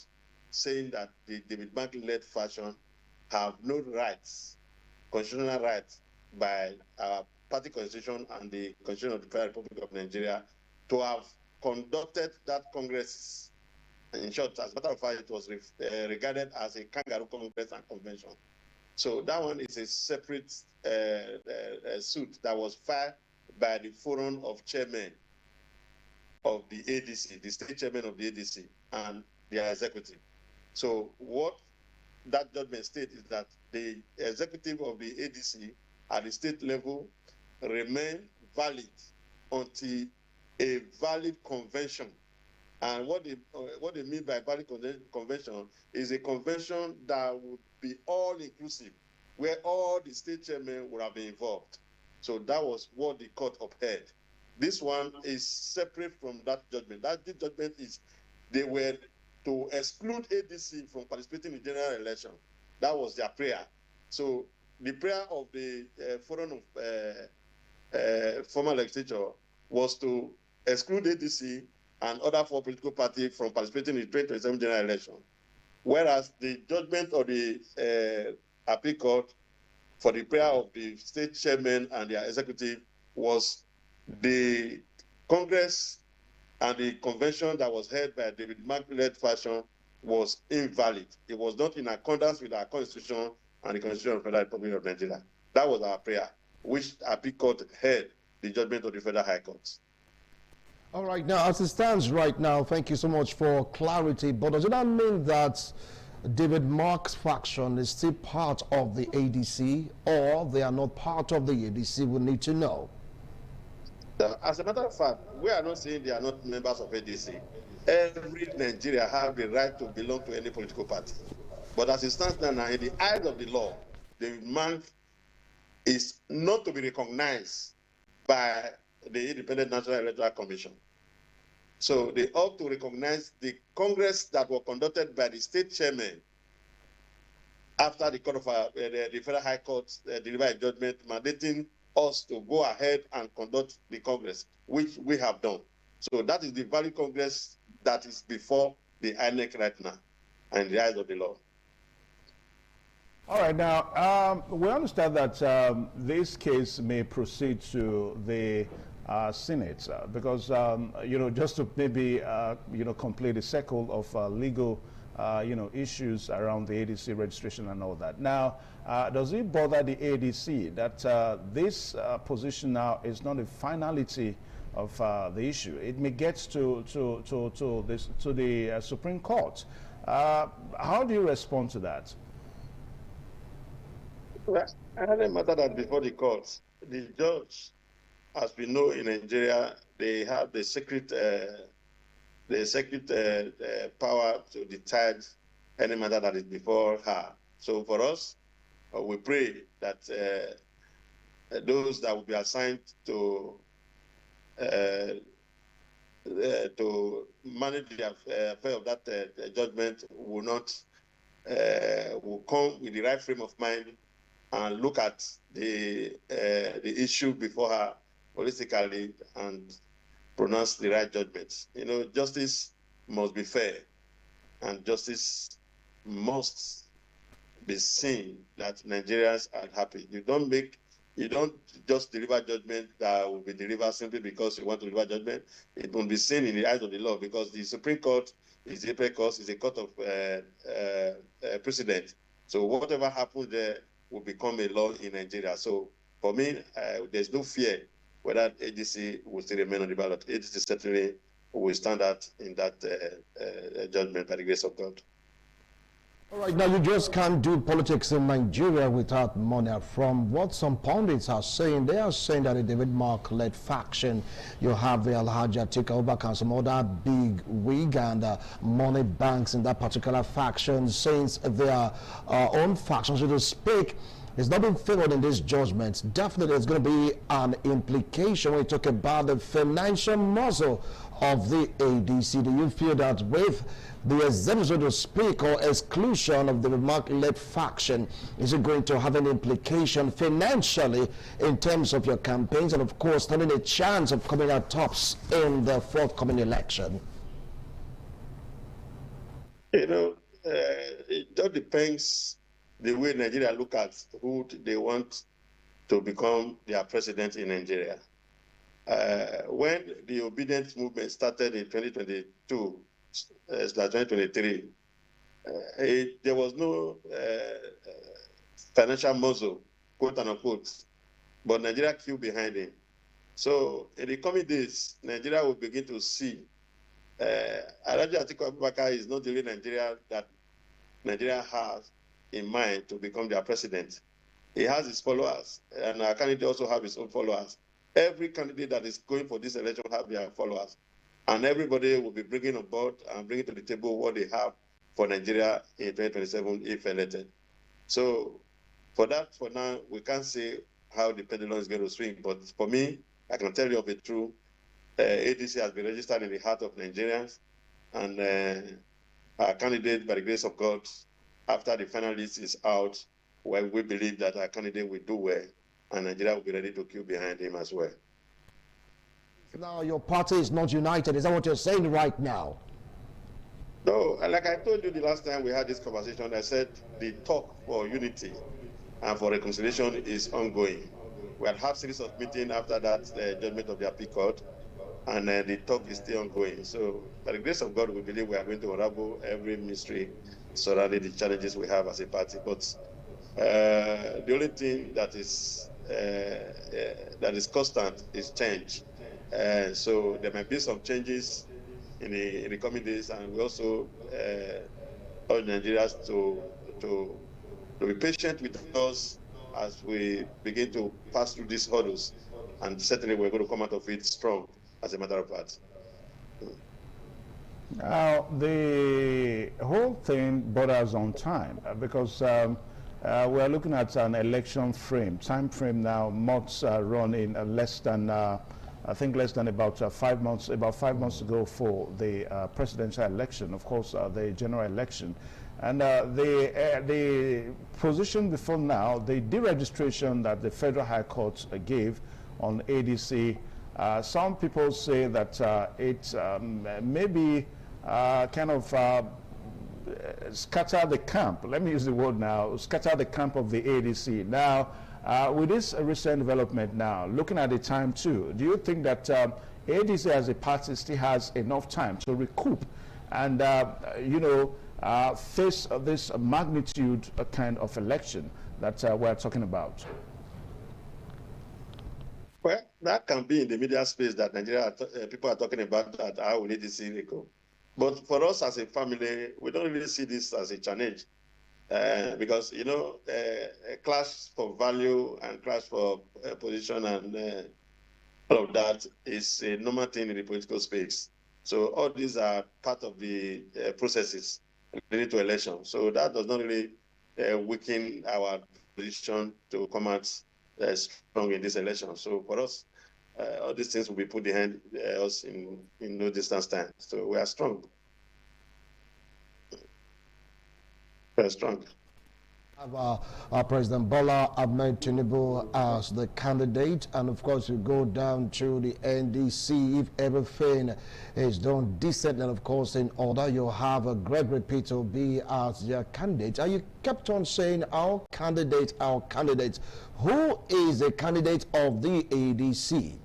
saying that the David Mark-led faction have no rights, constitutional rights, by our party constitution and the Constitution of the Federal Republic of Nigeria to have conducted that Congress. In short, as a matter of fact, it was regarded as a kangaroo Congress and convention. So that one is a separate suit that was filed by the Forum of Chairmen of the ADC, the state chairman of the ADC, and their executive. So what that judgment states is that the executive of the ADC at the state level remain valid until a valid convention. And what they mean by valid convention is a convention that would be all-inclusive, where all the state chairmen would have been involved. So that was what the court upheld. This one is separate from that judgment. That judgment is they were to exclude ADC from participating in general election. That was their prayer. So the prayer of the Forum of former legislature was to exclude ADC and other four political parties from participating in the 2027 general election. Whereas the judgment of the appeal court for the prayer of the state chairman and their executive was the Congress and the convention that was held by David Mark-led faction was invalid. It was not in accordance with our constitution and the Constitution of the Federal Republic of Nigeria. That was our prayer, which appeal court heard the judgment of the Federal High Court. All right, now as it stands right now, thank you so much for clarity, but does that mean that David Mark's faction is still part of the ADC, or they are not part of the ADC? We need to know. As a matter of fact, we are not saying they are not members of ADC. Every Nigeria have the right to belong to any political party. But as it stands now, in the eyes of the law, David Mark is not to be recognized by the Independent National Electoral Commission. So they ought to recognize the Congress that was conducted by the state chairman after the court of the Federal High Court delivered a judgment mandating us to go ahead and conduct the Congress, which we have done. So that is the valid Congress that is before the INEC right now, and the eyes of the law. All right, now we understand that this case may proceed to the Senate because just to maybe complete the circle of legal issues around the ADC registration and all that. Now, does it bother the ADC that this position now is not a finality of the issue? It may get to the Supreme Court. How do you respond to that? Well, I had a matter that before the courts, the judge, as we know in Nigeria, they have the secret power to decide any matter that is before her. So for us, we pray that those that will be assigned to manage the affair of that judgment will come with the right frame of mind and look at the issue before her holistically and pronounce the right judgments. You know, justice must be fair, and justice must be seen that Nigerians are happy. You don't just deliver judgment that will be delivered simply because you want to deliver judgment. It will be seen in the eyes of the law, because the Supreme Court is the apex court, is a court of precedent. So whatever happens there will become a law in Nigeria. So for me, there's no fear whether ADC will still remain on the ballot. ADC certainly will stand out in that judgment by the grace of God. All right, now you just can't do politics in Nigeria without money. From what some pundits are saying, they are saying that the David Mark-led faction, you have the Alhaji Atiku Abubakar and some other big wig and money banks in that particular faction, since their own faction, so to speak, is not being favored in this judgment. Definitely there's going to be an implication when you talk about the financial muscle of the ADC. Do you feel that with the exemption, so to speak, or exclusion of the Mark-led faction, is it going to have an implication financially in terms of your campaigns and, of course, having a chance of coming out tops in the forthcoming election? You know, it just depends the way Nigeria look at who they want to become their president in Nigeria. When the obedience movement started in 2022, 2023, there was no financial muscle, quote unquote, but Nigeria queued behind him. So in the coming days, Nigeria will begin to see Alhaji Atiku Abubakar is not the only Nigeria that Nigeria has in mind to become their president. He has his followers, and our candidate also have his own followers. Every candidate that is going for this election have their followers, and everybody will be bringing on board and bringing to the table what they have for Nigeria in 2027 if elected. So for that, for now, we can't say how the pendulum is going to swing, but for me, I can tell you of it true. ADC has been registered in the heart of Nigerians, and our candidate, by the grace of God, after the final list is out, well, we believe that our candidate will do well, and Nigeria will be ready to queue behind him as well. Now your party is not united. Is that what you're saying right now? No, like I told you the last time we had this conversation, I said the talk for unity and for reconciliation is ongoing. We had a series of meetings after that judgment of the appeal court, and the talk is still ongoing. So by the grace of God, we believe we are going to unravel every mystery surrounding the challenges we have as a party. But the only thing that is constant is change. So there might be some changes in the coming days, and we also urge Nigerians to be patient with us as we begin to pass through these hurdles, and certainly we're going to come out of it strong, as a matter of fact. Now, the whole thing borders on time, because we're looking at an election time frame now, months run in less than, I think less than about 5 months, about 5 months ago for the presidential election, of course, the general election. And the position before now, the deregistration that the Federal High Court gave on ADC, some people say that it maybe kind of scatter the camp. Let me use the word now, scatter the camp of the ADC. Now, with this recent development now, looking at the time too, do you think that ADC as a party still has enough time to recoup and, you know, face this magnitude kind of election that we're talking about? Well, that can be in the media space that Nigeria people are talking about, that how we need to see it go. But for us as a family, we don't really see this as a challenge because, you know, a clash for value and clash for position and all of that is a normal thing in the political space. So all these are part of the processes leading to election. So that does not really weaken our position to come out strong in this election. So for us, all these things will be put behind us in no distance time. So we are strong. We are strong. President Bola Ahmed Tinubu as the candidate, and of course you go down to the NDC. If everything is done decent and of course in order, you have a Gregory Peter be as your candidate. And you kept on saying our candidate. Who is the candidate of the ADC?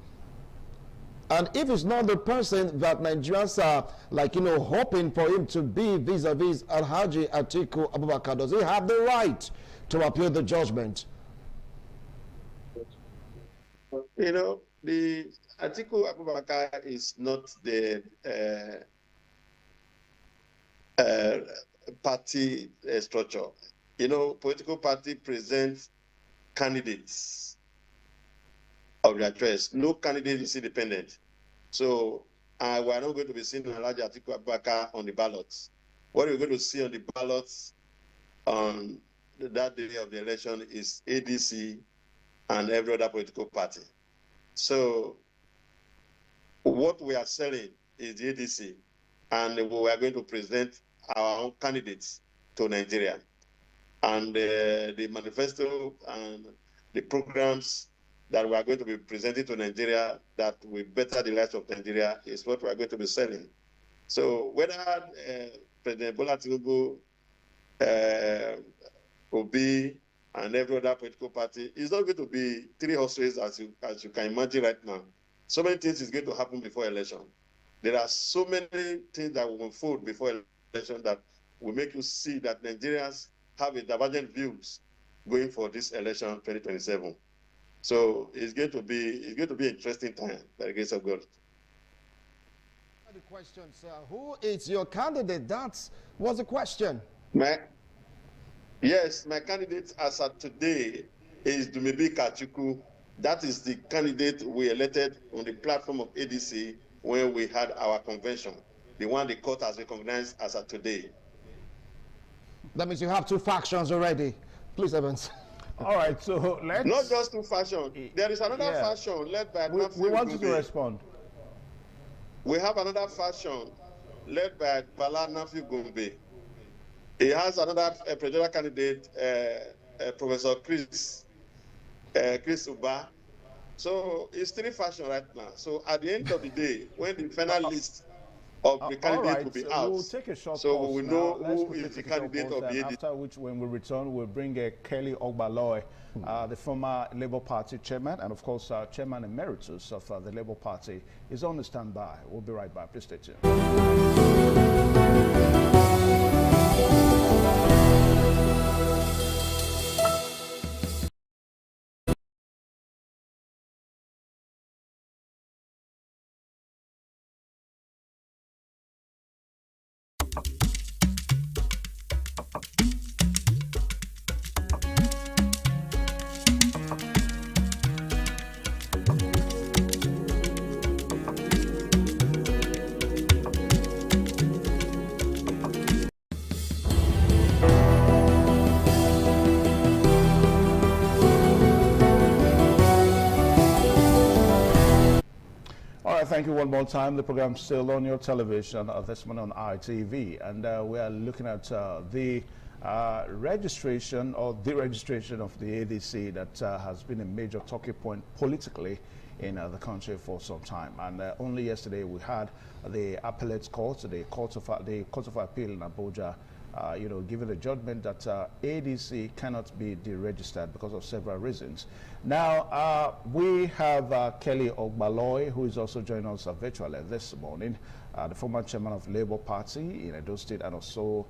And if it's not the person that Nigerians are, like, hoping for him to be vis-a-vis Alhaji Atiku Abubakar, does he have the right to appeal the judgment? The Atiku Abubakar is not the party structure. Political party presents candidates of their choice. No candidate is independent. So we are not going to be seeing Alhaji Atiku Abubakar on the ballots. What we're going to see on the ballots on that day of the election is ADC and every other political party. So what we are selling is the ADC, and we are going to present our own candidates to Nigeria. And the manifesto and the programs that we are going to be presenting to Nigeria that will better the lives of Nigeria is what we are going to be selling. So whether President Bola Tinubu, Obi, and every other political party, it's not going to be three horse race as you can imagine right now. So many things is going to happen before election. There are so many things that will unfold before election that will make you see that Nigerians have a divergent views going for this election 2027. So it's going to be an interesting time by the grace of God. The question, sir, who is your candidate? That was the question. Yes, my candidate as of today is Dumebi Kachuku. That is the candidate we elected on the platform of ADC when we had our convention, the one the court has recognized as of today. That means you have two factions already. Please, Evans. All right, so let's... Not just two factions. There is another faction led by... We want you to respond. We have another faction led by Bala Nafi Gombe. He has another presidential candidate, Professor Chris Uba. So it's three factions right now. So at the end of the day, when the final list of the candidate will be out, we'll take a short so pause we now. know who is the candidate of the ADC. After which, when we return, we'll bring Kelly Ogbaloy, the former Labour Party chairman, and of course, chairman emeritus of the Labour Party, is on the standby. We'll be right back. Please stay tuned. Thank you one more time. The program is still on your television this morning on ITV, and we are looking at the registration or deregistration of the ADC that has been a major talking point politically in the country for some time. And only yesterday we had the appellate court, the court of appeal in Abuja, given a judgment that ADC cannot be deregistered because of several reasons. Now, we have Kelly Ogbaloy, who is also joining us virtually this morning, the former chairman of Labour Party in Edo State and also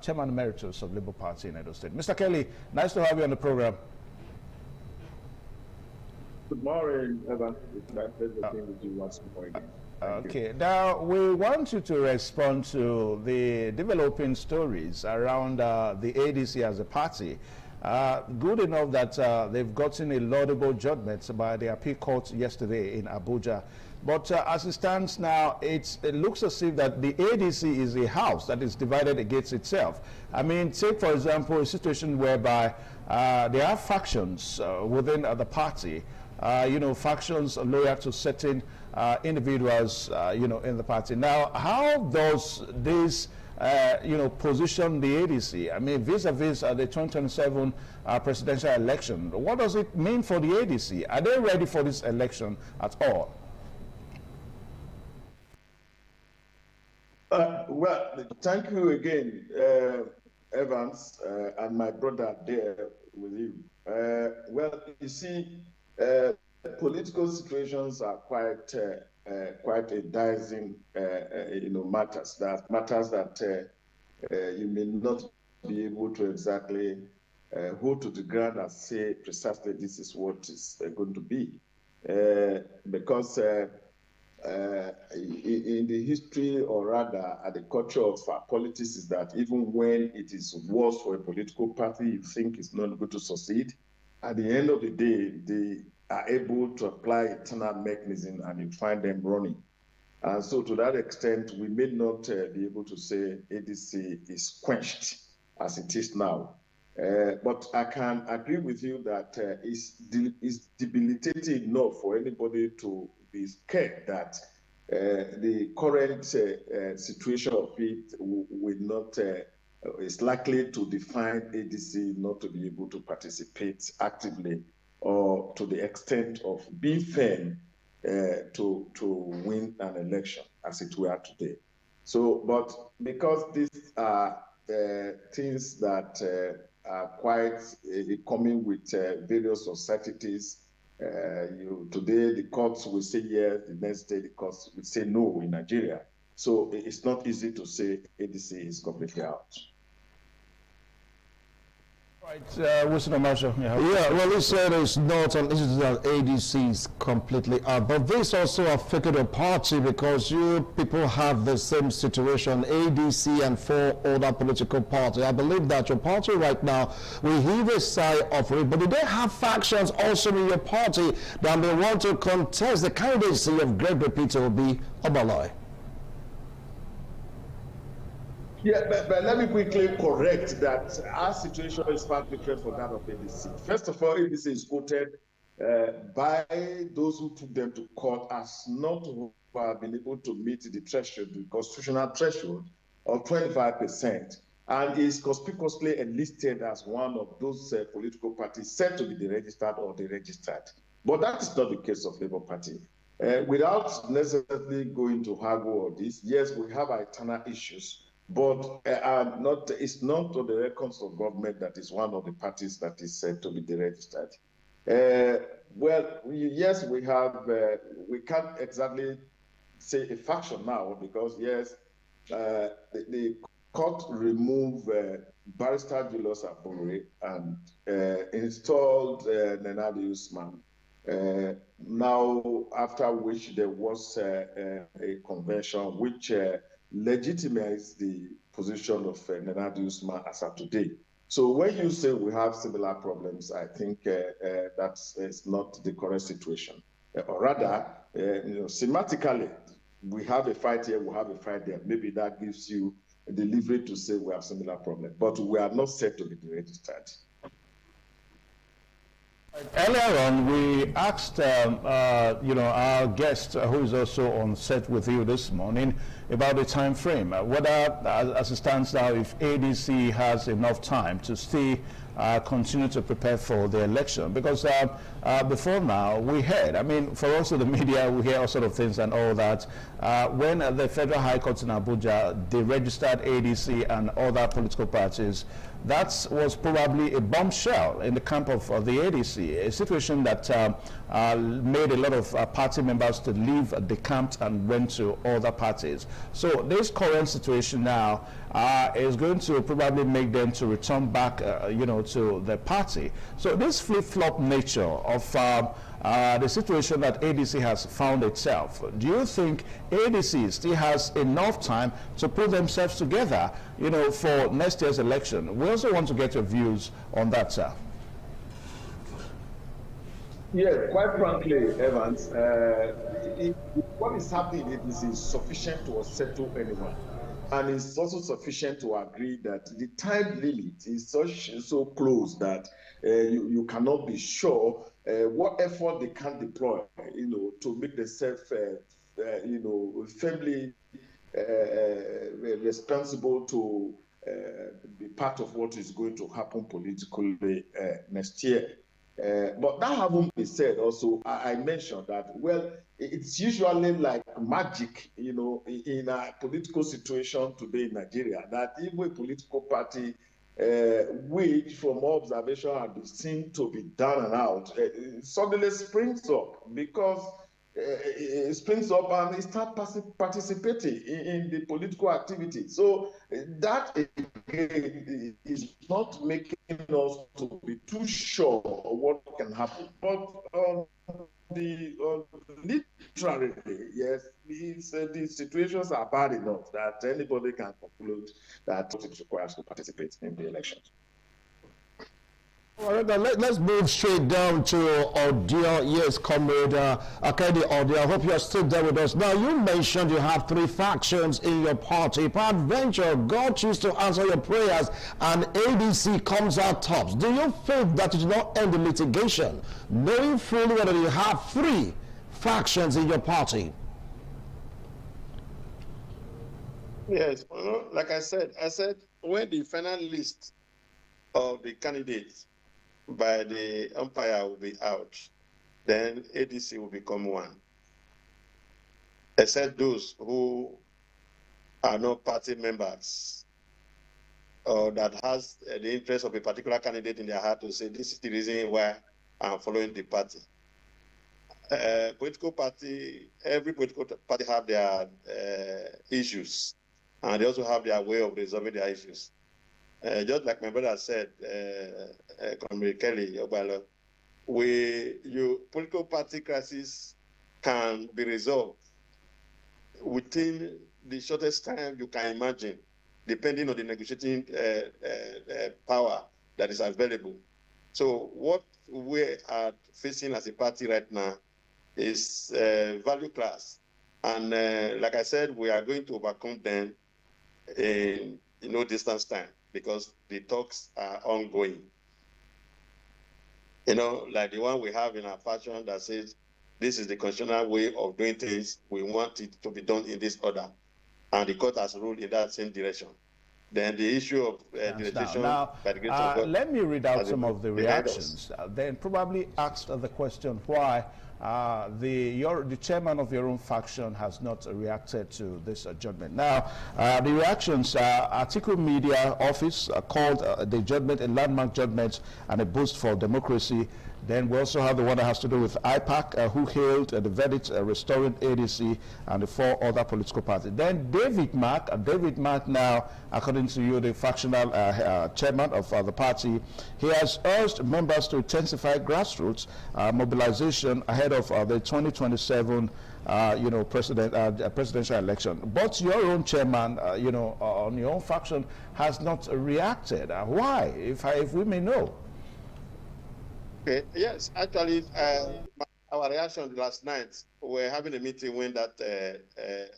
chairman emeritus of Labour Party in Edo State. Mr. Kelly, nice to have you on the program. Good morning, Evan. It's my pleasure being with you once more again. Okay, now we want you to respond to the developing stories around the ADC as a party. Good enough that they've gotten a laudable judgment by the appeal court yesterday in Abuja. But as it stands now, it looks as if that the ADC is a house that is divided against itself. I mean, take, for example, a situation whereby there are factions within the party, factions loyal to certain individuals, in the party. Now, how does this position the ADC? I mean, vis-a-vis the 2027 presidential election, what does it mean for the ADC? Are they ready for this election at all? Well, thank you again, Evans, and my brother there with you. Well, you see, political situations are quite a dicing, matters that you may not be able to exactly hold to the ground and say precisely this is what is going to be, because in the history, or rather at the culture of politics, is that even when it is worse for a political party you think it's not going to succeed, at the end of the day, they are able to apply internal mechanism and you find them running. And so to that extent, we may not be able to say ADC is quenched as it is now. But I can agree with you that it's debilitating enough for anybody to be scared that the current situation of it will not, is likely to define ADC not to be able to participate actively or to the extent of being firm to win an election as it were today. So, but because these are things that are quite coming with various uncertainties, today the courts will say yes, the next day the courts will say no in Nigeria. So it's not easy to say ADC is completely out. Right, Wilson Marshall. Yeah, well, he said it's not an issue that ADC is completely out, but this also affected the party because you people have the same situation, ADC and 4 other political parties. I believe that your party right now will heave a sigh of it, but do they have factions also in your party that may want to contest the candidacy of Gregory Peter Obi Obaloi? Yeah, but let me quickly correct that our situation is far different from that of ADC. First of all, ADC is quoted by those who took them to court as not who have been able to meet the threshold, the constitutional threshold of 25%, and is conspicuously enlisted as one of those political parties said to be deregistered or deregistered. But that is not the case of Labour Party. Without necessarily going to haggle on this, yes, we have internal issues, but it's not on the records of government that is one of the parties that is said to be deregistered. Well, yes, we have, we can't exactly say a faction now because, yes, the court removed Barrister Julius Abure and installed Nenadi Usman. Now, after which there was a convention which legitimized the position of Nenadi Usman as of today. So when you say we have similar problems, I think that's not the correct situation. Or rather, thematically, we have a fight here, we have a fight there. Maybe that gives you a delivery to say we have similar problems, but we are not set to be deregistered. Earlier on, we asked, our guest, who is also on set with you this morning, about the time frame. Whether, as it stands now, if ADC has enough time to still continue to prepare for the election. Because before now, we heard, I mean, for also the media, we hear all sort of things and all that. When the Federal High Court in Abuja, they registered ADC and other political parties, that was probably a bombshell in the camp of the ADC, a situation that made a lot of party members to leave the camp and went to other parties. So this current situation now is going to probably make them to return back, to the party. So this flip-flop nature of the situation that ADC has found itself, do you think ADC still has enough time to put themselves together, for next year's election? We also want to get your views on that, sir. Yeah, quite frankly, Evans, what is happening in ADC is sufficient to unsettle anyone. And it's also sufficient to agree that the time limit is so close that you cannot be sure what effort they can deploy, to make themselves, firmly responsible to be part of what is going to happen politically next year. But that having been said, also, I mentioned that, well, it's usually like magic, you know, in a political situation today in Nigeria, that even a political party, which from observation had been seen to be down and out, suddenly springs up because it springs up and it starts participating in the political activity. So that again is not making us to be too sure of what can happen. But literally, yes, the situations are bad enough that anybody can conclude that it requires to participate in the elections. All right, now let's move straight down to Odia. Yes, Comrade Akedi Odia, I hope you're still there with us. Now, you mentioned you have 3 factions in your party. Peradventure, God chooses to answer your prayers and ADC comes out tops. Do you think that it will not end the litigation, knowing fully that you have 3 factions in your party? Yes, like I said when the final list of the candidates by the umpire will be out, then ADC will become one. Except those who are not party members or that has the interest of a particular candidate in their heart to say, this is the reason why I'm following the party. Political party, every political party have their issues, and they also have their way of resolving their issues. Just like my brother said, Comrade Kelly Obalo, political party crisis can be resolved within the shortest time you can imagine, depending on the negotiating power that is available. So what we are facing as a party right now is value class. And like I said, we are going to overcome them in no distance time because the talks are ongoing. You know, like the one we have in our faction that says, this is the constitutional way of doing things. We want it to be done in this order. And the court has ruled in that same direction. Then the issue of legislation by the grace of God. Let me read out some of the reactions. Then probably asked the question why the chairman of your own faction has not reacted to this judgment. Now, the reactions, Article Media Office called the judgment a landmark judgment and a boost for democracy. Then we also have the one that has to do with IPAC, who hailed the verdict restoring ADC and the 4 other political parties. Then David Mark now, according to you, the factional chairman of the party, he has urged members to intensify grassroots mobilization ahead of the 2027 presidential election. But your own chairman, on your own faction, has not reacted. Why, if we may know? Okay. Yes, actually, our reaction last night, we're having a meeting when that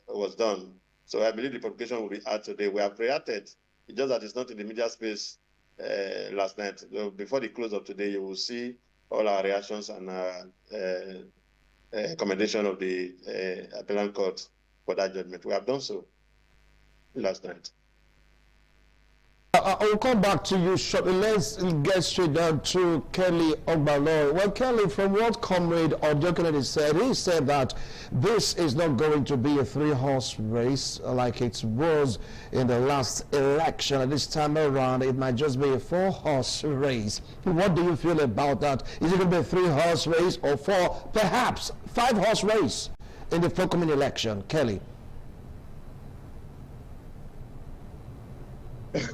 was done. So I believe the publication will be out today. We have reacted. It's just that it's not in the media space last night. So before the close of today, you will see all our reactions and commendation of the appellant court for that judgment. We have done so last night. I'll come back to you shortly. Let's get straight down to Kelly Ogbalo. Well, Kelly, from what Comrade Odio said, he said that this is not going to be a 3-horse race like it was in the last election. At this time around, it might just be a 4-horse race. What do you feel about that? Is it going to be a 3-horse race or perhaps 5-horse race in the forthcoming election? Kelly.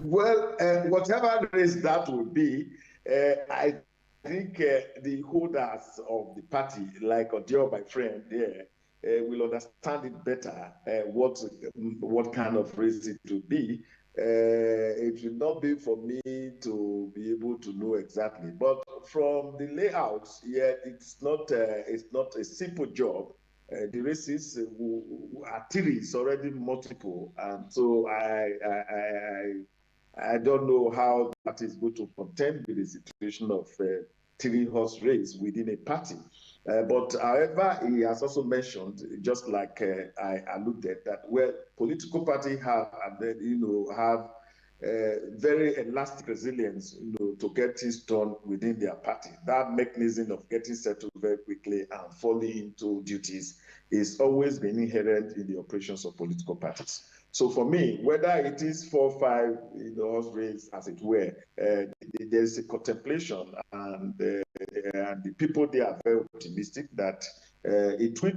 Well, whatever race that will be, I think the holders of the party, like Odio, my friend there, will understand it better, what kind of race it will be. It will not be for me to be able to know exactly. But from the layouts, yeah, it's not a simple job. The races are 3, it's already multiple, and so I don't know how that is going to contend with the situation of 3-horse race within a party. But however, he has also mentioned, just like I alluded, that where political party have, have very elastic resilience, to get things done within their party. That mechanism of getting settled very quickly and falling into duties is always been inherent in the operations of political parties. So for me, whether it is 4 or 5, horse race, as it were, there's a contemplation, and the people there are very optimistic that it will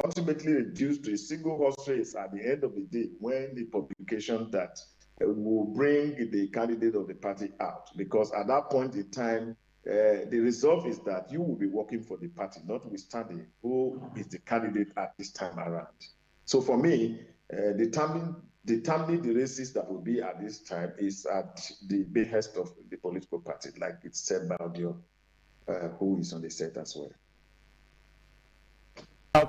ultimately reduce to a single horse race at the end of the day, when the publication that will bring the candidate of the party out. Because at that point in time, the result is that you will be working for the party, notwithstanding who is the candidate at this time around. So for me, determining the races that will be at this time is at the behest of the political party, like it's said by Audio, who is on the set as well.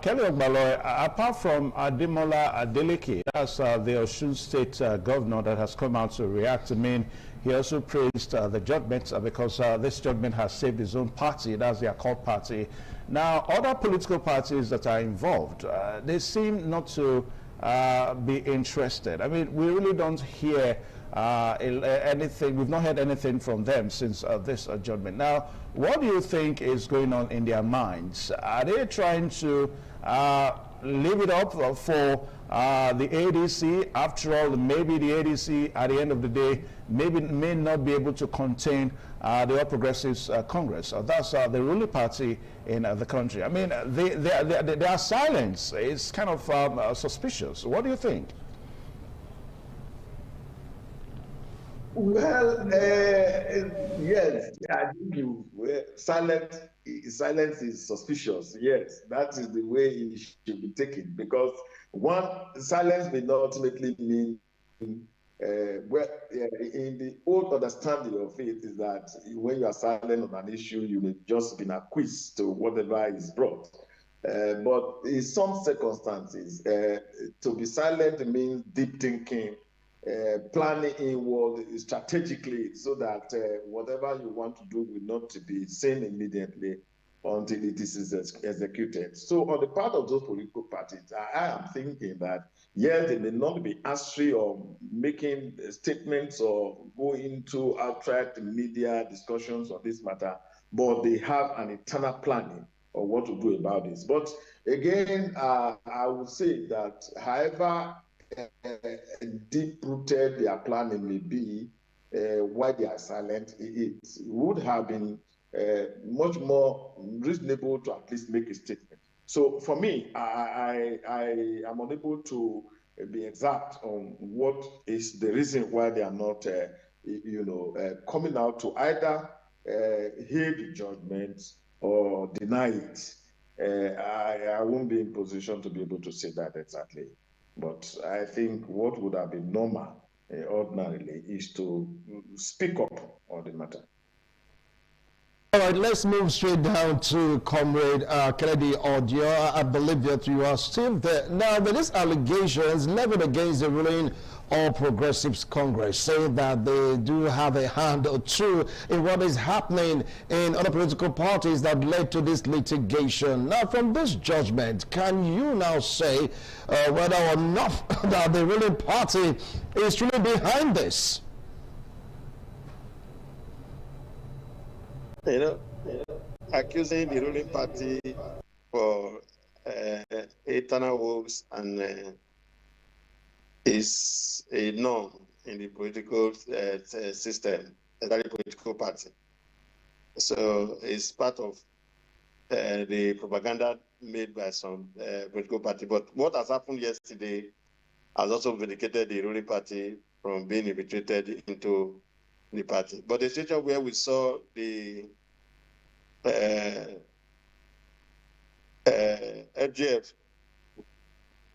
Kelly Ogbaloy, apart from Ademola Adeleke, that's the Osun State governor that has come out to react, I mean, he also praised the judgment because this judgment has saved his own party, that's their core party. Now, other political parties that are involved, they seem not to be interested. I mean, we really don't hear anything, we've not heard anything from them since this judgment. Now, what do you think is going on in their minds? Are they trying to leave it up for the ADC? After all, maybe the ADC at the end of the day may not be able to contain the All Progressives Congress. That's the ruling party in the country. I mean, their silence is kind of suspicious. What do you think? Well, yes, I think silence is suspicious. Yes, that is the way it should be taken, because one, silence may not ultimately mean, in the old understanding of it is that when you are silent on an issue, you may just been acquiesced to whatever is brought. But in some circumstances, to be silent means deep thinking, planning inward strategically, so that whatever you want to do will not be seen immediately until it is executed. So on the part of those political parties, I am thinking that, yes, they may not be answering or making statements or go into outright media discussions on this matter, but they have an internal planning of what to do about this. But again, I would say that however deep-rooted their planning may be, why they are silent, it would have been much more reasonable to at least make a statement. So for me, I am unable to be exact on what is the reason why they are not, coming out to either hear the judgment or deny it. I won't be in position to be able to say that exactly. But I think what would have been normal, ordinarily, is to speak up on the matter. All right, let's move straight down to Comrade Kennedy Audio. I believe that you are still there. Now, there is allegations leveled against the ruling All Progressives Congress, saying that they do have a hand or two in what is happening in other political parties that led to this litigation. Now, from this judgment, can you now say whether or not that the ruling party is really behind this? Accusing the ruling party for eternal woes and is a norm in the political system, the political party. So it's part of the propaganda made by some political party. But what has happened yesterday has also vindicated the ruling party from being infiltrated into the party. But the situation where we saw the FGF,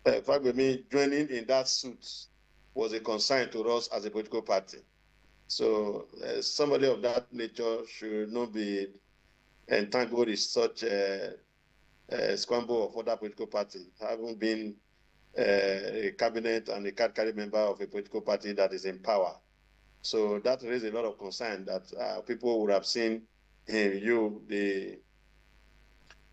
Fagbemi joining in that suit was a concern to us as a political party. So somebody of that nature should not be entangled in such a scramble of other political parties, having been a cabinet and a card-carrying member of a political party that is in power. So that raised a lot of concern that people would have seen him, the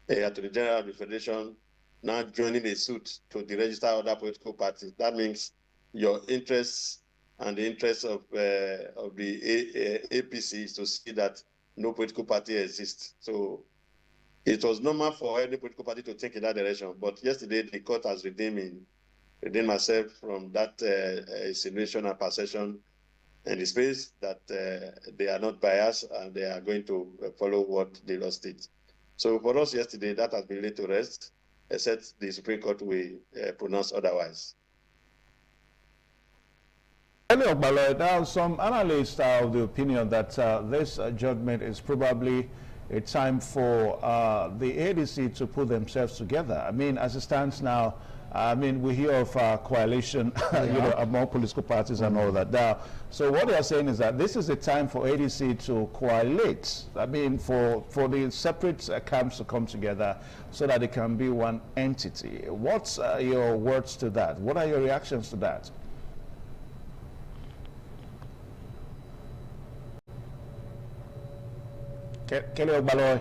to the General of the Federation now joining a suit to deregister other political parties. That means your interests and the interests of the APC is to see that no political party exists. So it was normal for any political party to take in that direction. But yesterday, the court has redeemed myself from that insinuation and perception in the space that they are not biased and they are going to follow what the law states. So for us yesterday, that has been laid to rest, except the Supreme Court will pronounce otherwise. Now, some analysts are of the opinion that this judgment is probably a time for the ADC to put themselves together. I mean, as it stands now, I mean, we hear of coalition, you know, among political parties and all that. Now, so what they are saying is that this is a time for ADC to coalesce. I mean, for the separate camps to come together so that it can be one entity. What's your words to that? What are your reactions to that? Kelly Ogbaloy.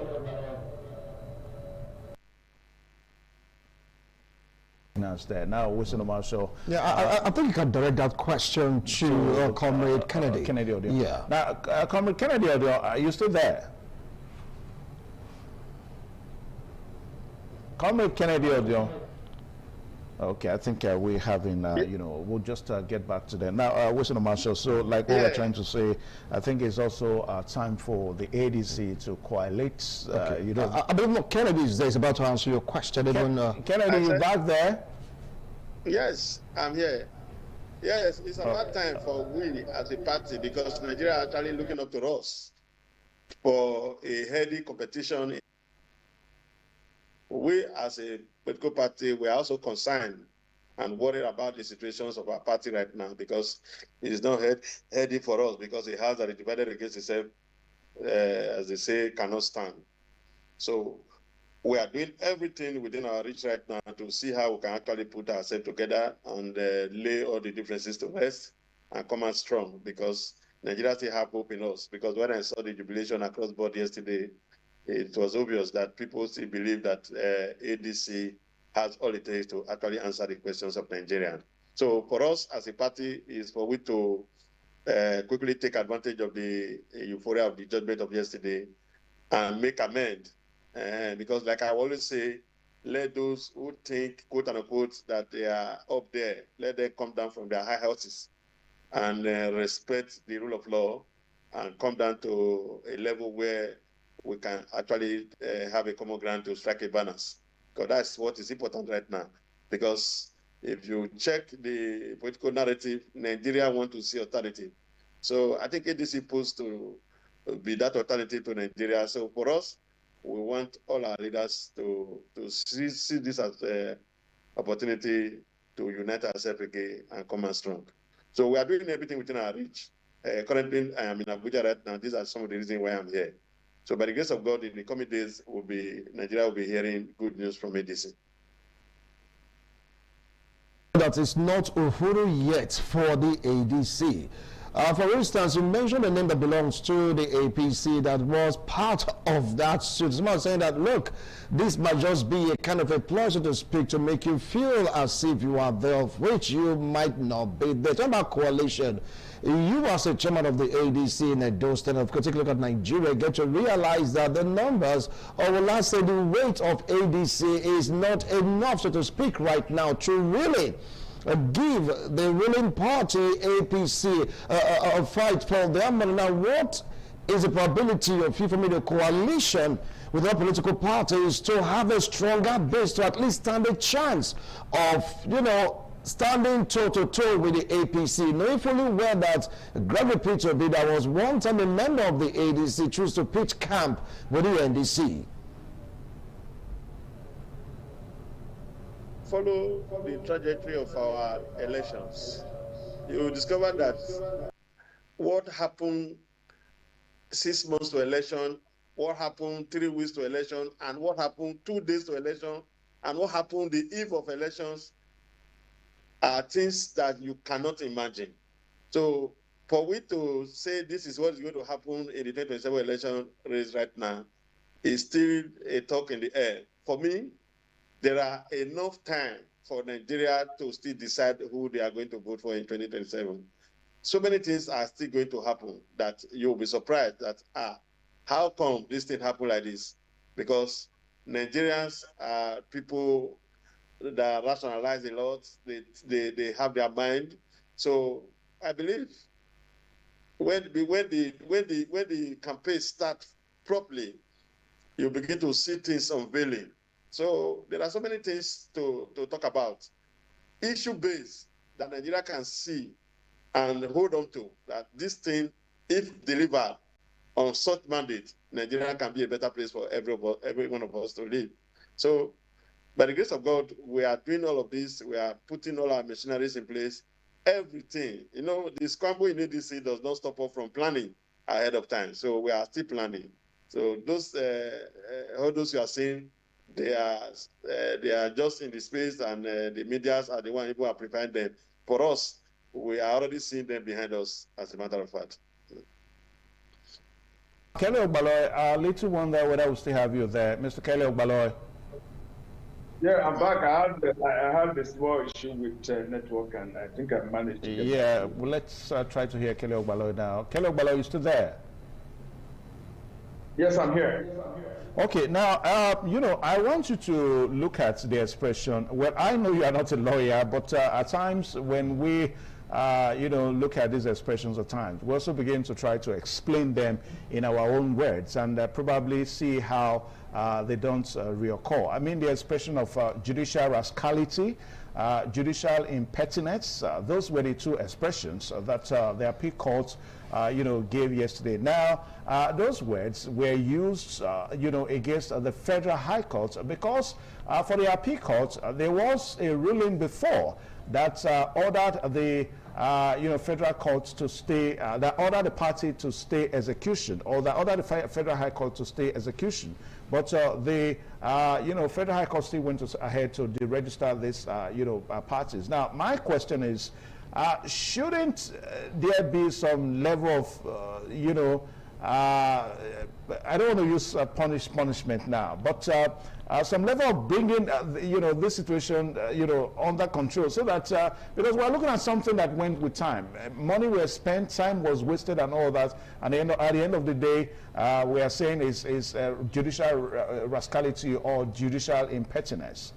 Now, Wilson Marshall. Yeah, I think you can direct that question to Comrade Kennedy. Kennedy Audio. Yeah. Now, Comrade Kennedy Audio, are you still there? Comrade Kennedy Audio. Okay, I think we having, you know, we'll just get back to that. Now, Wilson Marshall, so like what we're trying to say, I think it's also time for the ADC to coalesce. Okay. You know, I believe Kennedy is about to answer your question. Kennedy, you back there? Yes, I'm here. Yes, it's about time for we as a party, because Nigeria are actually looking up to us for a healthy competition. We as a political party, we are also concerned and worried about the situations of our party right now, because it is not healthy for us, because a house that is divided against itself, as they say, cannot stand. So we are doing everything within our reach right now to see how we can actually put ourselves together and lay all the differences to rest and come out strong, because Nigeria still have hope in us. Because when I saw the jubilation across board yesterday, it was obvious that people still believe that ADC has all it takes to actually answer the questions of Nigeria. So for us as a party is for we to quickly take advantage of the euphoria of the judgment of yesterday and make amend. Because like I always say, let those who think, quote unquote, that they are up there, let them come down from their high horses and respect the rule of law and come down to a level where we can actually have a common ground to strike a balance. Because that's what is important right now. Because if you check the political narrative, Nigeria want to see alternative. So I think ADC supposed to be that alternative to Nigeria. So for us, we want all our leaders to see this as an opportunity to unite ourselves again and come out strong. So we are doing everything within our reach. Currently, I am in Abuja right now. These are some of the reasons why I'm here. So by the grace of God, in the coming days, Nigeria will be hearing good news from ADC. That is not Uhuru yet for the ADC. For instance, you mentioned a name that belongs to the APC that was part of that suit. Someone saying that, look, this might just be a kind of a pleasure to speak to make you feel as if you are there, of which you might not be there. Talking about coalition, you as a chairman of the ADC in Edo State, of course, take a look at Nigeria, get to realize that the numbers, or will I say the weight of ADC is not enough, so to speak, right now to really give the ruling party APC a fight for their money. Now, what is the probability of you forming a coalition with other political parties to have a stronger base to at least stand a chance of, you know, standing toe-to-toe with the APC, knowing fully well that Gregory Peter Obi, that was one time a member of the ADC, chose to pitch camp with the NDC? Follow the trajectory of our elections. You will discover that what happened 6 months to election, what happened 3 weeks to election, and what happened 2 days to election, and what happened the eve of elections are things that you cannot imagine. So for we to say this is what is going to happen in the 2027 election race right now is still a talk in the air for me, there are enough time for Nigeria to still decide who they are going to vote for in 2027. So many things are still going to happen that you'll be surprised that, how come this thing happened like this? Because Nigerians are people that rationalize a lot. They have their mind. So I believe when the campaign starts properly, you begin to see things unveiling. So there are so many things to talk about. Issue based that Nigeria can see and hold on to, that this thing, if delivered on such mandate, Nigeria can be a better place for every one of us to live. So by the grace of God, we are doing all of this. We are putting all our machineries in place. Everything, the scramble in ADC does not stop us from planning ahead of time. So we are still planning. So those all those you are seeing, they are just in the space, and the medias are the one who are preparing them. For us, we are already seeing them behind us, as a matter of fact. Kelly Ogbaloy, I little wonder whether we still have you there. Mr. Kelly Ogbaloy. Yeah, I'm back. I had a small issue with network, and I think I managed to get back. Well, let's try to hear Kelly Ogbaloy now. Kelly Ogbaloy, you still there? Yes, I'm here. Okay, now, I want you to look at the expression. Well, I know you are not a lawyer, but at times when we, look at these expressions at times, we also begin to try to explain them in our own words and probably see how they don't reoccur. I mean, the expression of judicial rascality, judicial impertinence, those were the two expressions that the appeal court gave yesterday. Now, those words were used, against the Federal High Court because for the appeal court, there was a ruling before that ordered the Federal Court to stay, that ordered the party to stay execution, or that ordered the Federal High Court to stay execution. But the Federal High Court still went ahead to deregister these parties. Now, my question is, shouldn't there be some level of, I don't want to use punishment now, but some level of bringing, this situation, under control, so that, because we're looking at something that went with time. Money was spent, time was wasted and all that, and at the end of the day, we are saying is judicial rascality or judicial impertinence.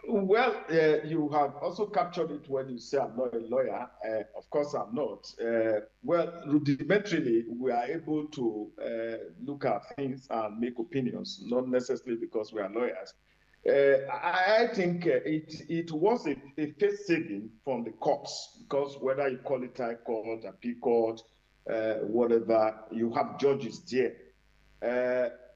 Well, you have also captured it when you say I'm not a lawyer. Of course, I'm not. Well, rudimentarily, we are able to look at things and make opinions, not necessarily because we are lawyers. I think it was a face saving from the courts, because whether you call it high court, appeal court, whatever, you have judges there.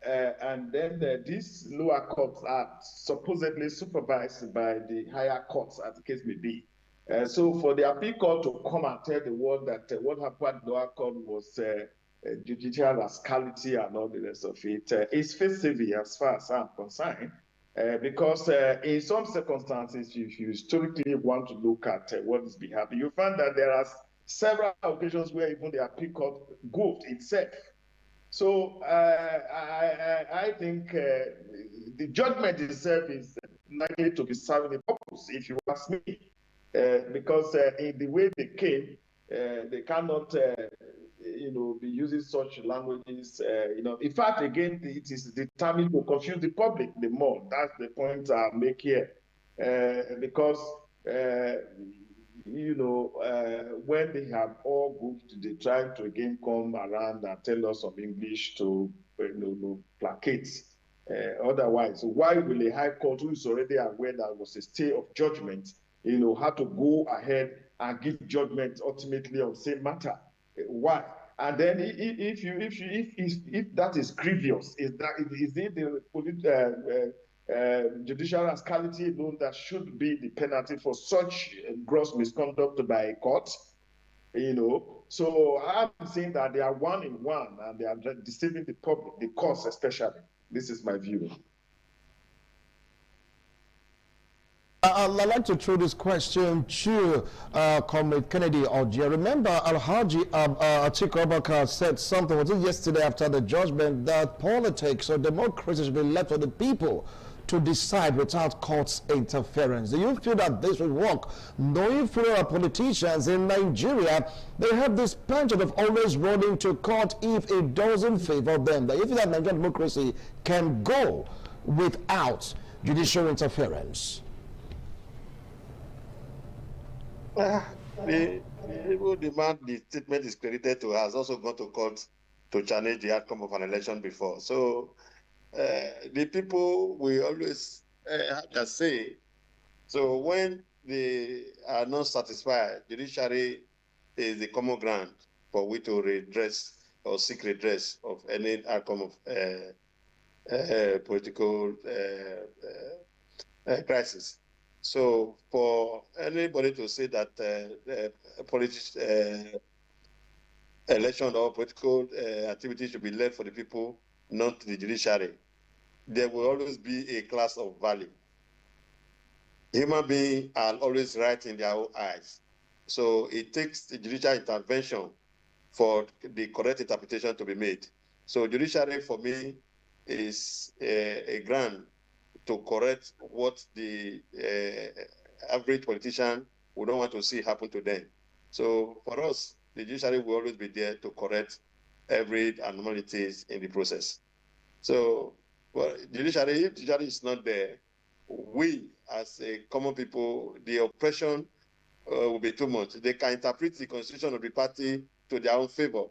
And then these lower courts are supposedly supervised by the higher courts, as the case may be. So for the appeal court to come and tell the world that what happened in lower court was judicial rascality and all the rest of it is face saving as far as I'm concerned. Because in some circumstances, if you historically want to look at what is being happening, you find that there are several occasions where even the appeal court goofed itself. So I think the judgment itself is likely to be serving a purpose, if you ask me, because in the way they came, they cannot, be using such languages. In fact, again, it is determined to confuse the public the more. That's the point I make here, because. When they have all goofed, they try to again come around and tell us some English to placate. Otherwise, why will a high court, who is already aware that was a stay of judgment, have to go ahead and give judgment ultimately on the same matter? Why? And then if that is grievous, is it the judicial rascality alone that should be the penalty for such gross misconduct by a court? So I'm saying that they are one in one, and they are deceiving the public, the courts especially. This is my view. I'd like to throw this question to Comrade Kennedy Ojia. Remember, Alhaji Atiku Abubakar said something, was it yesterday after the judgment, that politics or democracy should be left for the people to decide without court's interference. Do you feel that this will work? Knowing full of politicians in Nigeria, they have this penchant of always running to court if it doesn't favor them. Do you feel that Nigerian democracy can go without judicial interference? The people demand the statement is credited to has also gone to court to challenge the outcome of an election before. So the people will always have their say. So when they are not satisfied, judiciary is the common ground for we to redress or seek redress of any outcome of political crisis. So for anybody to say that election or political activity should be led for the people, not the judiciary, there will always be a class of value. Human beings are always right in their own eyes. So it takes the judicial intervention for the correct interpretation to be made. So judiciary for me is a grant to correct what the average politician would not want to see happen to them. So for us, the judiciary will always be there to correct every abnormalities in the process. So, well, judiciary, if judiciary is not there, we as a common people, the oppression will be too much. They can interpret the constitution of the party to their own favor.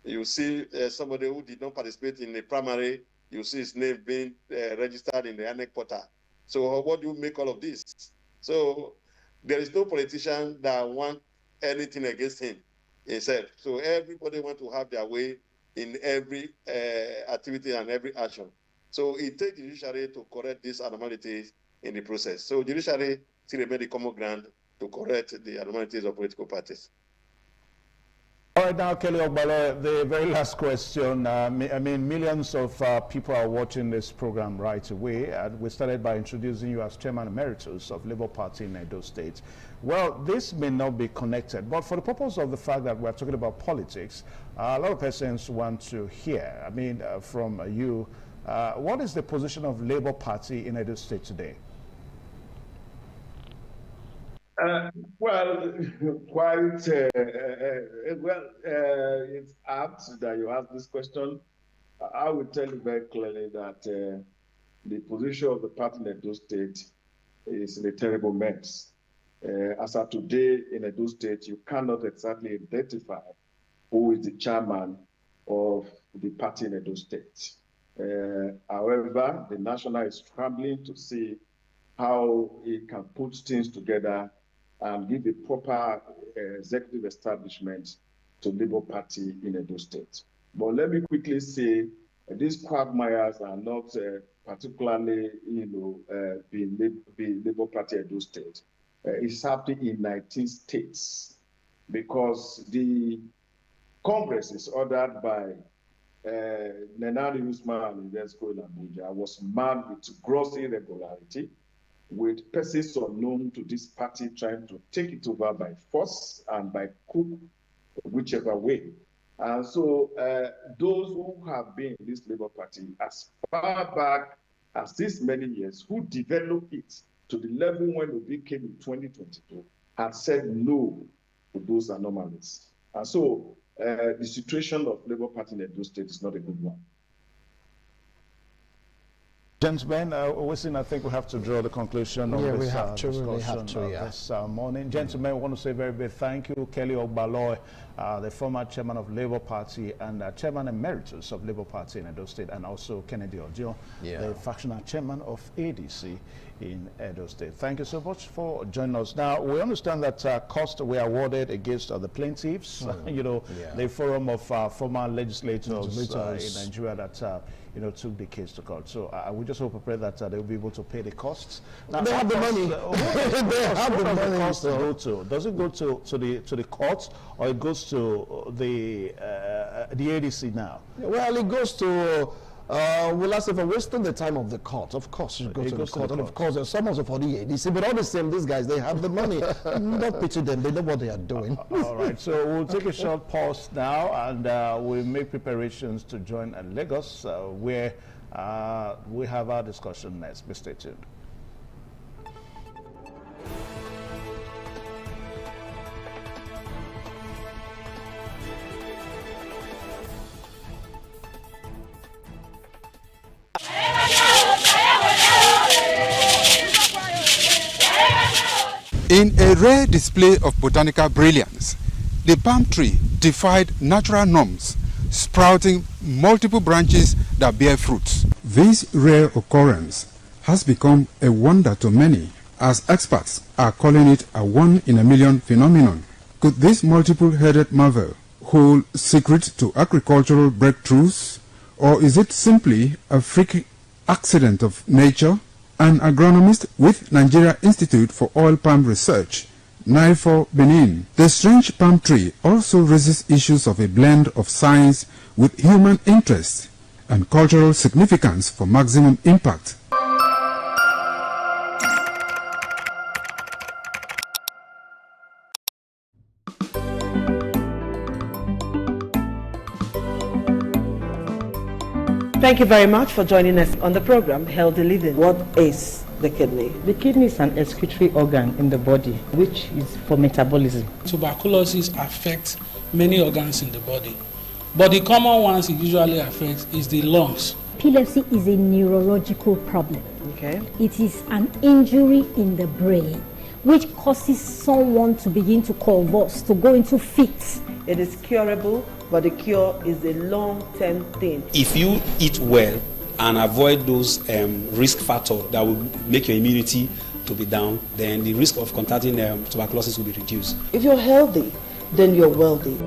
You see somebody who did not participate in the primary, you see his name being registered in the INEC portal. So what do you make all of this? So there is no politician that wants anything against him himself. So everybody wants to have their way in every activity and every action. So it takes the judiciary to correct these abnormalities in the process. So judiciary still remains the common ground to correct the abnormalities of political parties. All right, now, Kelly Ogbalo, the very last question. I mean, millions of people are watching this program right away. We started by introducing you as Chairman Emeritus of Labour Party in Edo State. Well, this may not be connected, but for the purpose of the fact that we're talking about politics, a lot of persons want to hear, I mean, from you, what is the position of Labour Party in Edo State today? Well, quite it's apt that you ask this question. I will tell you very clearly that the position of the party in Edo State is in a terrible mess. As of today in Edo State, you cannot exactly identify who is the chairman of the party in Edo State. However, the national is scrambling to see how it can put things together and give a proper executive establishment to Labour Party in Edo State. But let me quickly say, these quagmires are not particularly, being Labour Party Edo State. It's happening in 19 states because the Congress is ordered by Nenadi Usman Invesco in Abuja was marked with gross irregularity, with persons unknown to this party trying to take it over by force and by coup, whichever way. And so those who have been in this Labour Party as far back as this many years, who developed it to the level when Obi came in 2022, had said no to those anomalies. And so the situation of Labour Party in Edo State is not a good one. Gentlemen, I think we have to draw the conclusion of this discussion this morning. Gentlemen, I want to say very big thank you. Kelly Ogbalo, the former chairman of Labour Party and chairman emeritus of Labour Party in Edo State, and also Kennedy Ojio, the factional chairman of ADC in Edo State. Thank you so much for joining us. Now, we understand that costs were awarded against the plaintiffs, the forum of former legislators in Nigeria that took the case to court. So I would just hope and pray that they'll be able to pay the costs. Now, they have the money. They have the money. Cost go to? Does it go to the courts, or it goes to the ADC now? Well, it goes to Well, as if we're wasting the time of the court. Of course, you go to the court, and of course, there's some also for the ADC, but all the same, these guys, they have the money. Don't pity them, they know what they are doing. All right, so we'll take a short pause now, and we'll make preparations to join Lagos, where we have our discussion next. Be stay tuned. In a rare display of botanical brilliance, the palm tree defied natural norms, sprouting multiple branches that bear fruits. This rare occurrence has become a wonder to many, as experts are calling it a one-in-a-million phenomenon. Could this multiple-headed marvel hold secret to agricultural breakthroughs, or is it simply a freak accident of nature? An agronomist with Nigeria Institute for Oil Palm Research, NIFOR Benin. The strange palm tree also raises issues of a blend of science with human interest and cultural significance for maximum impact. Thank you very much for joining us on the program Healthy Living. What is the kidney? The kidney is an excretory organ in the body, which is for metabolism. Tuberculosis affects many organs in the body, but the common ones it usually affects is the lungs. Epilepsy is a neurological problem. Okay. It is an injury in the brain which causes someone to begin to convulse, to go into fits. It is curable, but the cure is a long-term thing. If you eat well and avoid those risk factors that will make your immunity to be down, then the risk of contracting tuberculosis will be reduced. If you're healthy, then you're wealthy.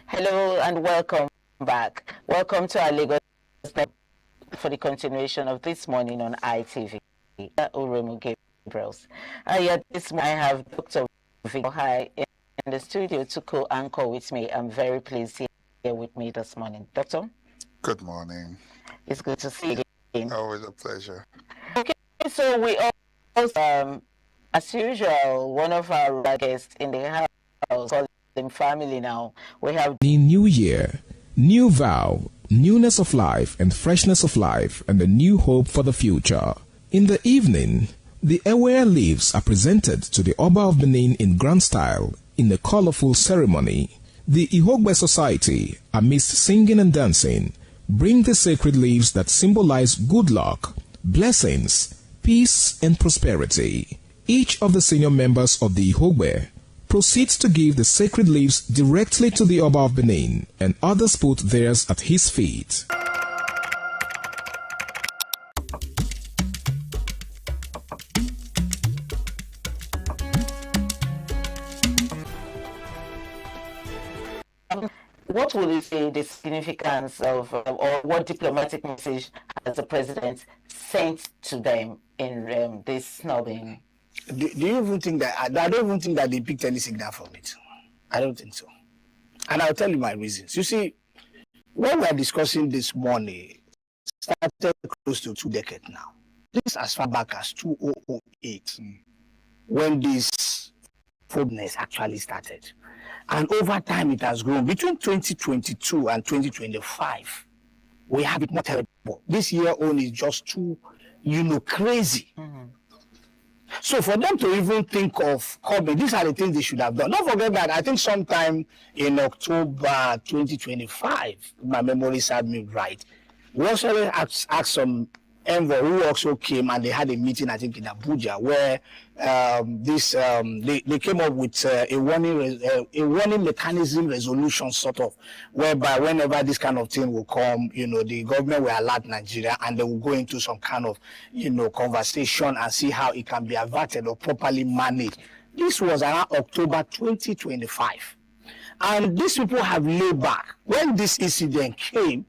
Hello and welcome back. Welcome to our Lagos for the continuation of This Morning on ITV. Uremu Gabriels. This morning I have Dr. Victor Hi in the studio to co-anchor with me. I'm very pleased here with me this morning. Doctor? Good morning. It's good to see you again. Always a pleasure. Okay, so we also, as usual, one of our guests in the house, in family now, we have the new year, new vow, newness of life and freshness of life, and a new hope for the future. In the evening, the Ewe leaves are presented to the Oba of Benin in grand style in a colorful ceremony. The Ihogbe Society, amidst singing and dancing, bring the sacred leaves that symbolize good luck, blessings, peace, and prosperity. Each of the senior members of the Ihogbe proceeds to give the sacred leaves directly to the Oba of Benin, and others put theirs at his feet. What will you say the significance of, or what diplomatic message has the president sent to them in this snubbing? Do you even think that, I don't even think that they picked any signal from it. I don't think so. And I'll tell you my reasons. You see, when we are discussing this money, started close to 2 decades now. This as far back as 2008, when this xenophobia actually started. And over time, it has grown. Between 2022 and 2025, we have it more terrible. This year only is just too, crazy. So for them to even think of coming, these are the things they should have done. Don't forget that I think sometime in October 2025, my memory serves me right, we also asked some envoy who also came, and they had a meeting, I think, in Abuja, where they came up with a warning mechanism resolution, sort of, whereby whenever this kind of thing will come, the government will alert Nigeria, and they will go into some kind of, conversation and see how it can be averted or properly managed. This was around October 2025. And these people have laid back. When this incident came,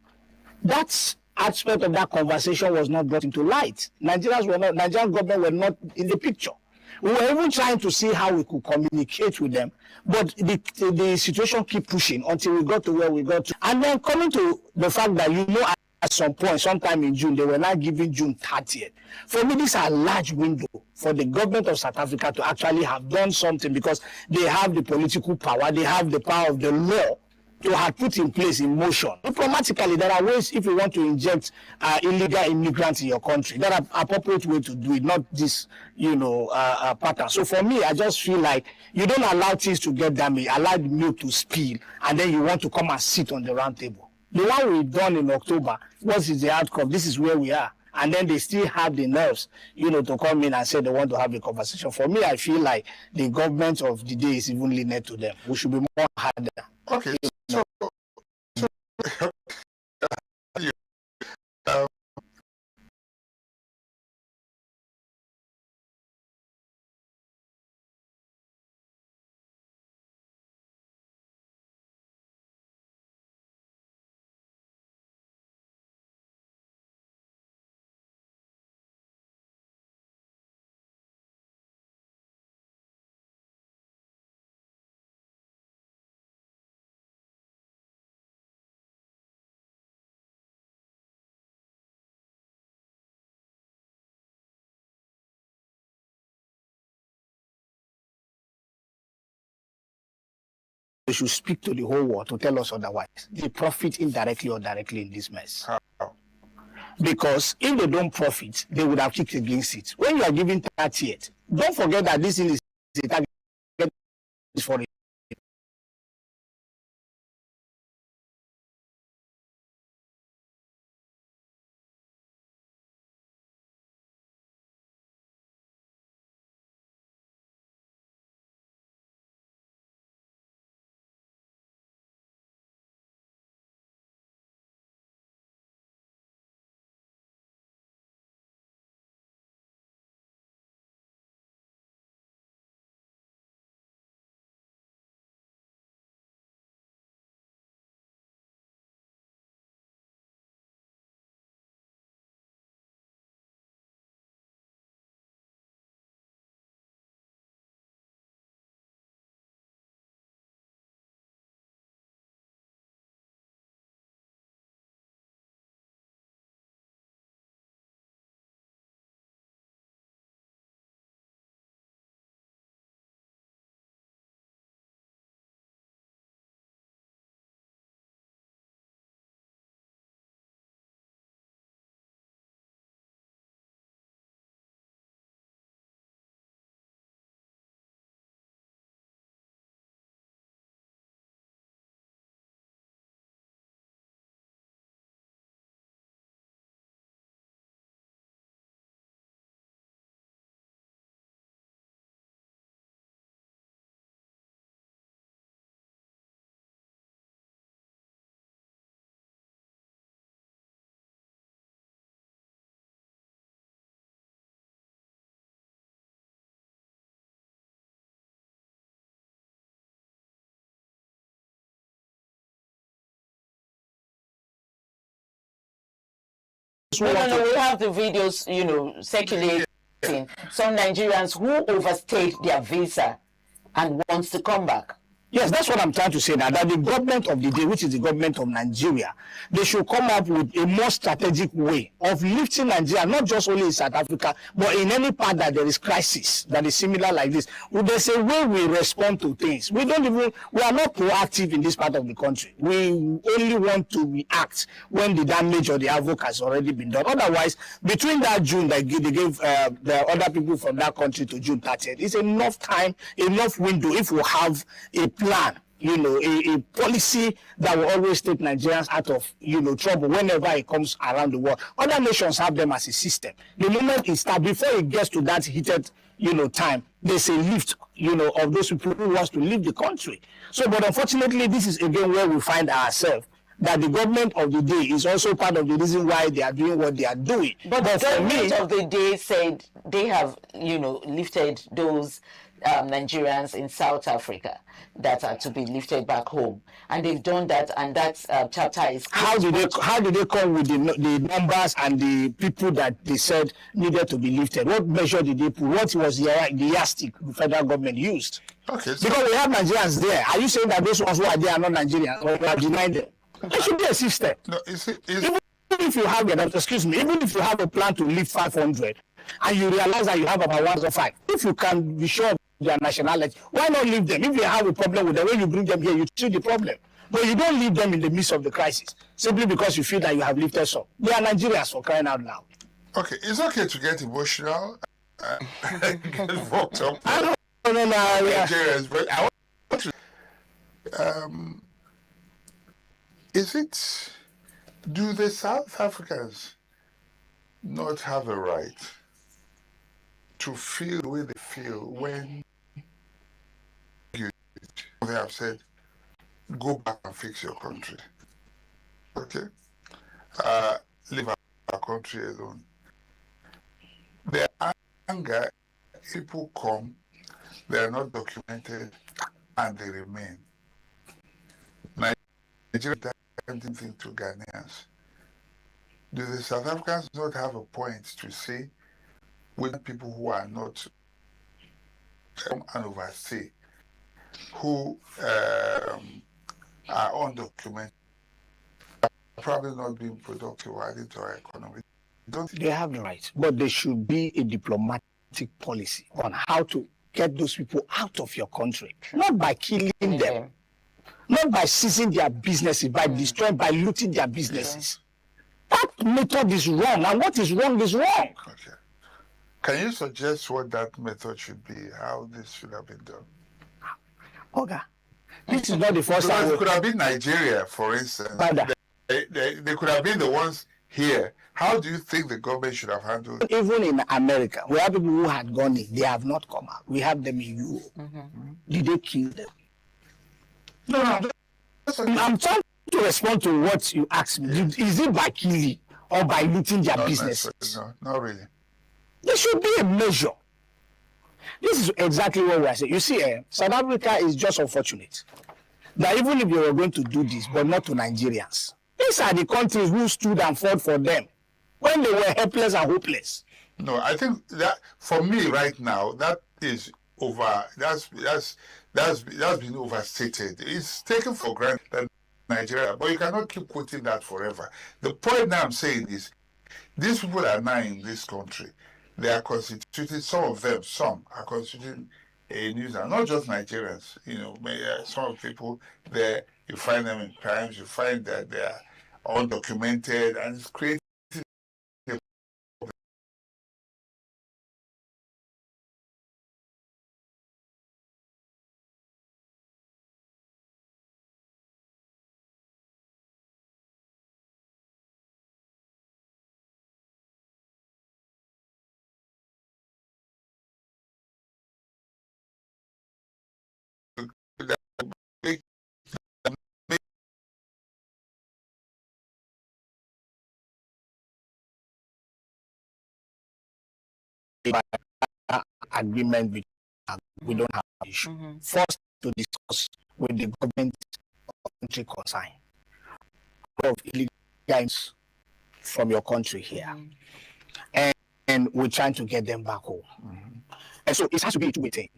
that aspect of that conversation was not brought into light. Nigerian government were not in the picture. We were even trying to see how we could communicate with them, but the situation kept pushing until we got to where we got to. And then coming to the fact that, at some point, sometime in June, they were now giving June 30th. For me, this is a large window for the government of South Africa to actually have done something, because they have the political power, they have the power of the law to have put in place in motion. Diplomatically, there are ways, if you want to inject illegal immigrants in your country, there are appropriate way to do it, not this, pattern. So for me, I just feel like you don't allow things to get damaged, allow the milk to spill, and then you want to come and sit on the round table. The one we've done in October, what is the outcome? This is where we are. And then they still have the nerves, to come in and say they want to have a conversation. For me, I feel like the government of the day is even lenient to them. We should be more harder. Okay. So they should speak to the whole world to tell us otherwise. They profit indirectly or directly in this mess. How? Because if they don't profit, they would have kicked against it. When you are giving 30th, don't forget that this thing is a target for it. No, we have the videos, circulating. Some Nigerians who overstayed their visa and wants to come back. Yes, that's what I'm trying to say now, that the government of the day, which is the government of Nigeria, they should come up with a more strategic way of lifting Nigeria, not just only in South Africa, but in any part that there is crisis that is similar like this. Well, there's a way we respond to things. We are not proactive in this part of the country. We only want to react when the damage or the havoc has already been done. Otherwise, between that June that they gave the other people from that country to June 30th, it's enough time, enough window if we have a plan, a policy that will always take Nigerians out of, trouble whenever it comes around the world. Other nations have them as a system. The moment it starts, before it gets to that heated, time, there's a lift, of those people who wants to leave the country. So, but unfortunately, this is again where we find ourselves, that the government of the day is also part of the reason why they are doing what they are doing. But the government of the day said they have, lifted those Nigerians in South Africa that are to be lifted back home, and they've done that, and that chapter is how did they come with the numbers and the people that they said needed to be lifted? What measure did they put? What was the yardstick the federal government used? Okay, so because we have Nigerians there. Are you saying that those ones who are there are not Nigerians, or we have denied them? There should be a system. No, even if you have even if you have a plan to lift 500 and you realize that you have about 105, if you can be sure of their nationality, why not leave them? If you have a problem with them, when you bring them here, you treat the problem. But you don't leave them in the midst of the crisis simply because you feel that you have lifted some. They are Nigerians, for crying out loud. Okay, it's okay to get emotional and get worked up. I don't know. Nigerians, but I want to. Do the South Africans not have a right to feel the way they feel when they have said, go back and fix your country? Okay? Leave our country alone. Their anger, people come, they are not documented, and they remain. Nigeria doesn't think to Ghanaians. Do the South Africans not have a point to say with people who are not come and oversee, who are undocumented, probably not being productive or adding to our economy? They have the right, but there should be a diplomatic policy on how to get those people out of your country, not by killing them, not by seizing their businesses, by destroying, by looting their businesses. That method is wrong, and what is wrong is wrong. Okay. Can you suggest what that method should be, how this should have been done? Okay. This is not the first time. It could have been Nigeria, for instance. They could have been the ones here. How do you think the government should have handled it? Even in America, we have people who had gone in, they have not come out. We have them in Europe. Did they kill them? No. I'm trying to respond to what you asked me. Is it by killing or by looting their businesses? No, not really. There should be a measure. This is exactly what we are saying. You see, South Africa is just unfortunate that even if they were going to do this, but not to Nigerians, these are the countries who stood and fought for them when they were helpless and hopeless. No, I think that for me right now, that is over. That's been overstated. It's taken for granted that Nigeria, but you cannot keep quoting that forever. The point that I'm saying is, these people are now in this country. They are constituting, some are constituting a nuisance, not just Nigerians. Some people there, you find them in crimes, you find that they are undocumented, and it's creating agreement with we don't have an issue. First, to discuss with the government of the country concerned of illegal gangs from your country here, and we're trying to get them back home. And so it has to be a two-way thing.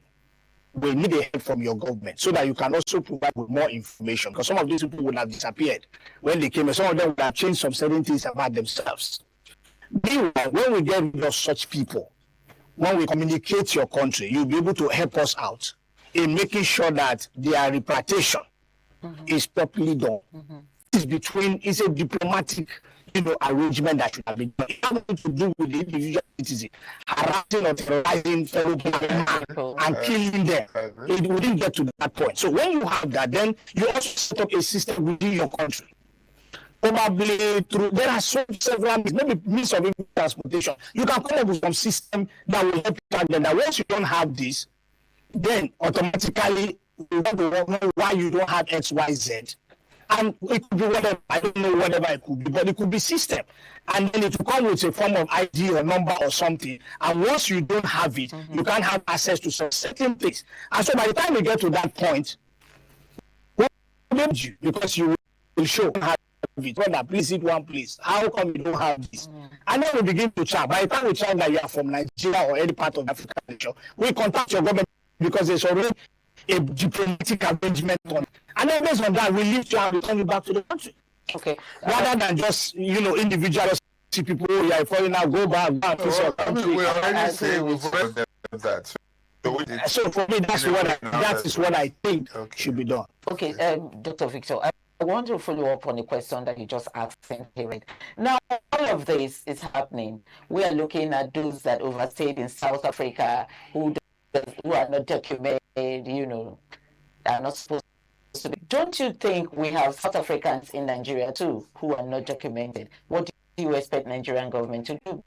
we need a help from your government so that you can also provide with more information, because some of these people would have disappeared when they came, and some of them would have changed some certain things about themselves. Meanwhile, when we get rid of such people, when we communicate your country, you'll be able to help us out in making sure that their repatriation is properly done. It's a diplomatic, arrangement that should have been done. It has nothing to do with the individual citizen harassing or terrorizing fellow people and killing them. It wouldn't get to that point. So when you have that, then you also set up a system within your country. Probably through, there are several means, maybe means of transportation. You can come up with some system that will help you track them. That once you don't have this, then automatically you want to know why you don't have X, Y, Z. And it could be whatever, I don't know whatever it could be, but it could be system. And then it will come with a form of ID or number or something. And once you don't have it, you can't have access to some certain things. And so by the time you get to that point, because you will show have it, brother, please hit one place. How come you don't have this? And then we begin to chat. By the time we chat that you are from Nigeria or any part of the African nation, we contact your government because there's already a diplomatic arrangement on it. And then based on that, we lift you and return you back to the country. Okay. Rather than just, individual see people who are foreign now, go back and face your country. We already say we've already done that. So for me, that is what I think should be done. Okay, Dr. Victor, I want to follow up on the question that you just asked here. Now, all of this is happening. We are looking at those that overstayed in South Africa who are not documented, are not supposed to be. Don't you think we have South Africans in Nigeria too who are not documented? What do you expect Nigerian government to do?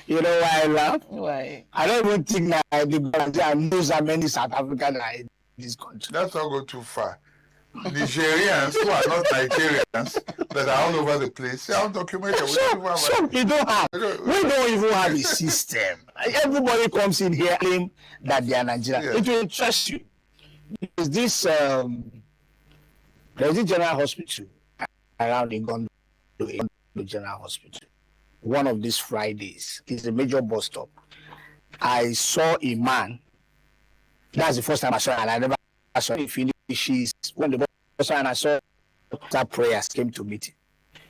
You know why I laugh? Why? I don't even think that there knows how many South Africans are in this country. That's not go too far. Nigerians who are not Nigerians that are all over the place, they are undocumented. So we don't have. We don't even have a system. Everybody comes in here claim that they are Nigerian. Yeah. It will interest you. There's this general hospital around in Gondo General Hospital. One of these Fridays, it's a major bus stop. I saw a man. That's the first time I saw him, and I never saw him finish. When the bus and I saw that prayers came to meet him.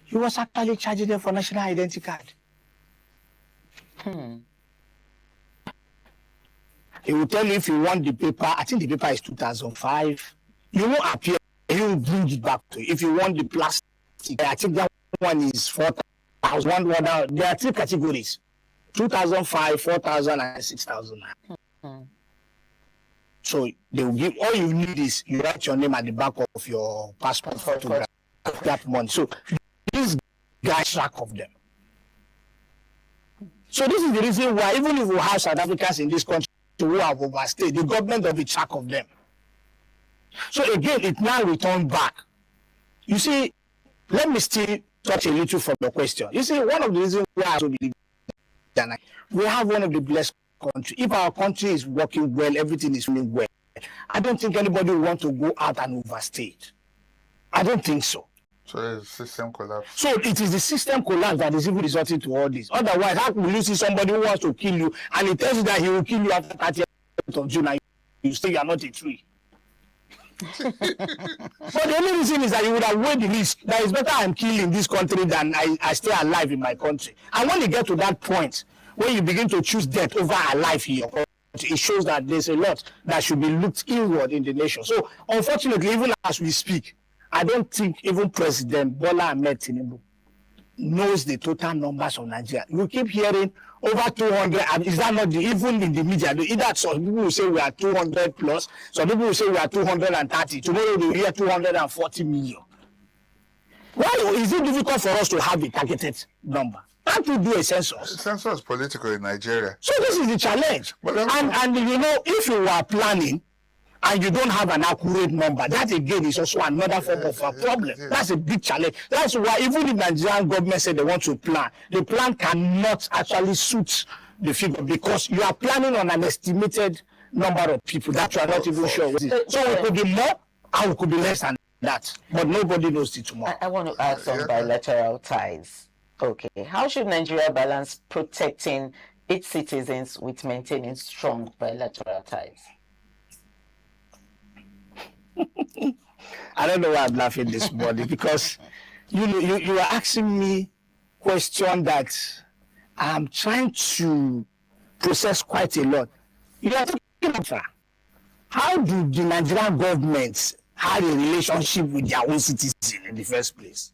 He was actually charging them for national identity card. He will tell you if you want the paper. I think the paper is 2005. You won't appear. He will bring it back to you. If you want the plastic, I think that one is 4,000. There are three categories: 2005, 4,000, and 6,000. So they will give. All you need is you write your name at the back of your passport photograph that month. So these guys track of them. So this is the reason why even if we have South Africans in this country who have overstayed, the government will be track of them. So again, it now returned back. You see, let me still touch a little from your question. You see, one of the reasons why I believe that we have one of the blessed countries. If our country is working well, everything is running well, I don't think anybody will want to go out and overstay it. I don't think so. So the system collapse. So it is the system collapse that is even resulting to all this. Otherwise, how will you see somebody who wants to kill you and he tells you that he will kill you after 30th of June and you say you are not a tree? But the only reason is that you would have weighed the risk. That it's better I'm killing this country than I stay alive in my country. And when you get to that point, when you begin to choose death over a life in your country, it shows that there's a lot that should be looked inward in the nation. So unfortunately, even as we speak, I don't think even President Bola Ahmed Tinubu knows the total numbers of Nigeria. You keep hearing over 200, and is that not even in the media? Either some people will say we are 200 plus, some people will say we are 230. Tomorrow they will hear 240 million. Why is it difficult for us to have a targeted number? Can't we do a census? The census is political in Nigeria. So this is the challenge. And if you are planning and you don't have an accurate number, that again is also another form of a problem. That's a big challenge. That's why even the Nigerian government said they want to plan, the plan cannot actually suit the figure because you are planning on an estimated number of people that you are not even sure what is. So it could be more and it could be less than that. But nobody knows it tomorrow. I want to add some bilateral ties. Okay. How should Nigeria balance protecting its citizens with maintaining strong bilateral ties? I don't know why I'm laughing this morning because you are asking me question that I'm trying to process quite a lot. You are talking about how do the Nigerian government have a relationship with their own citizens in the first place?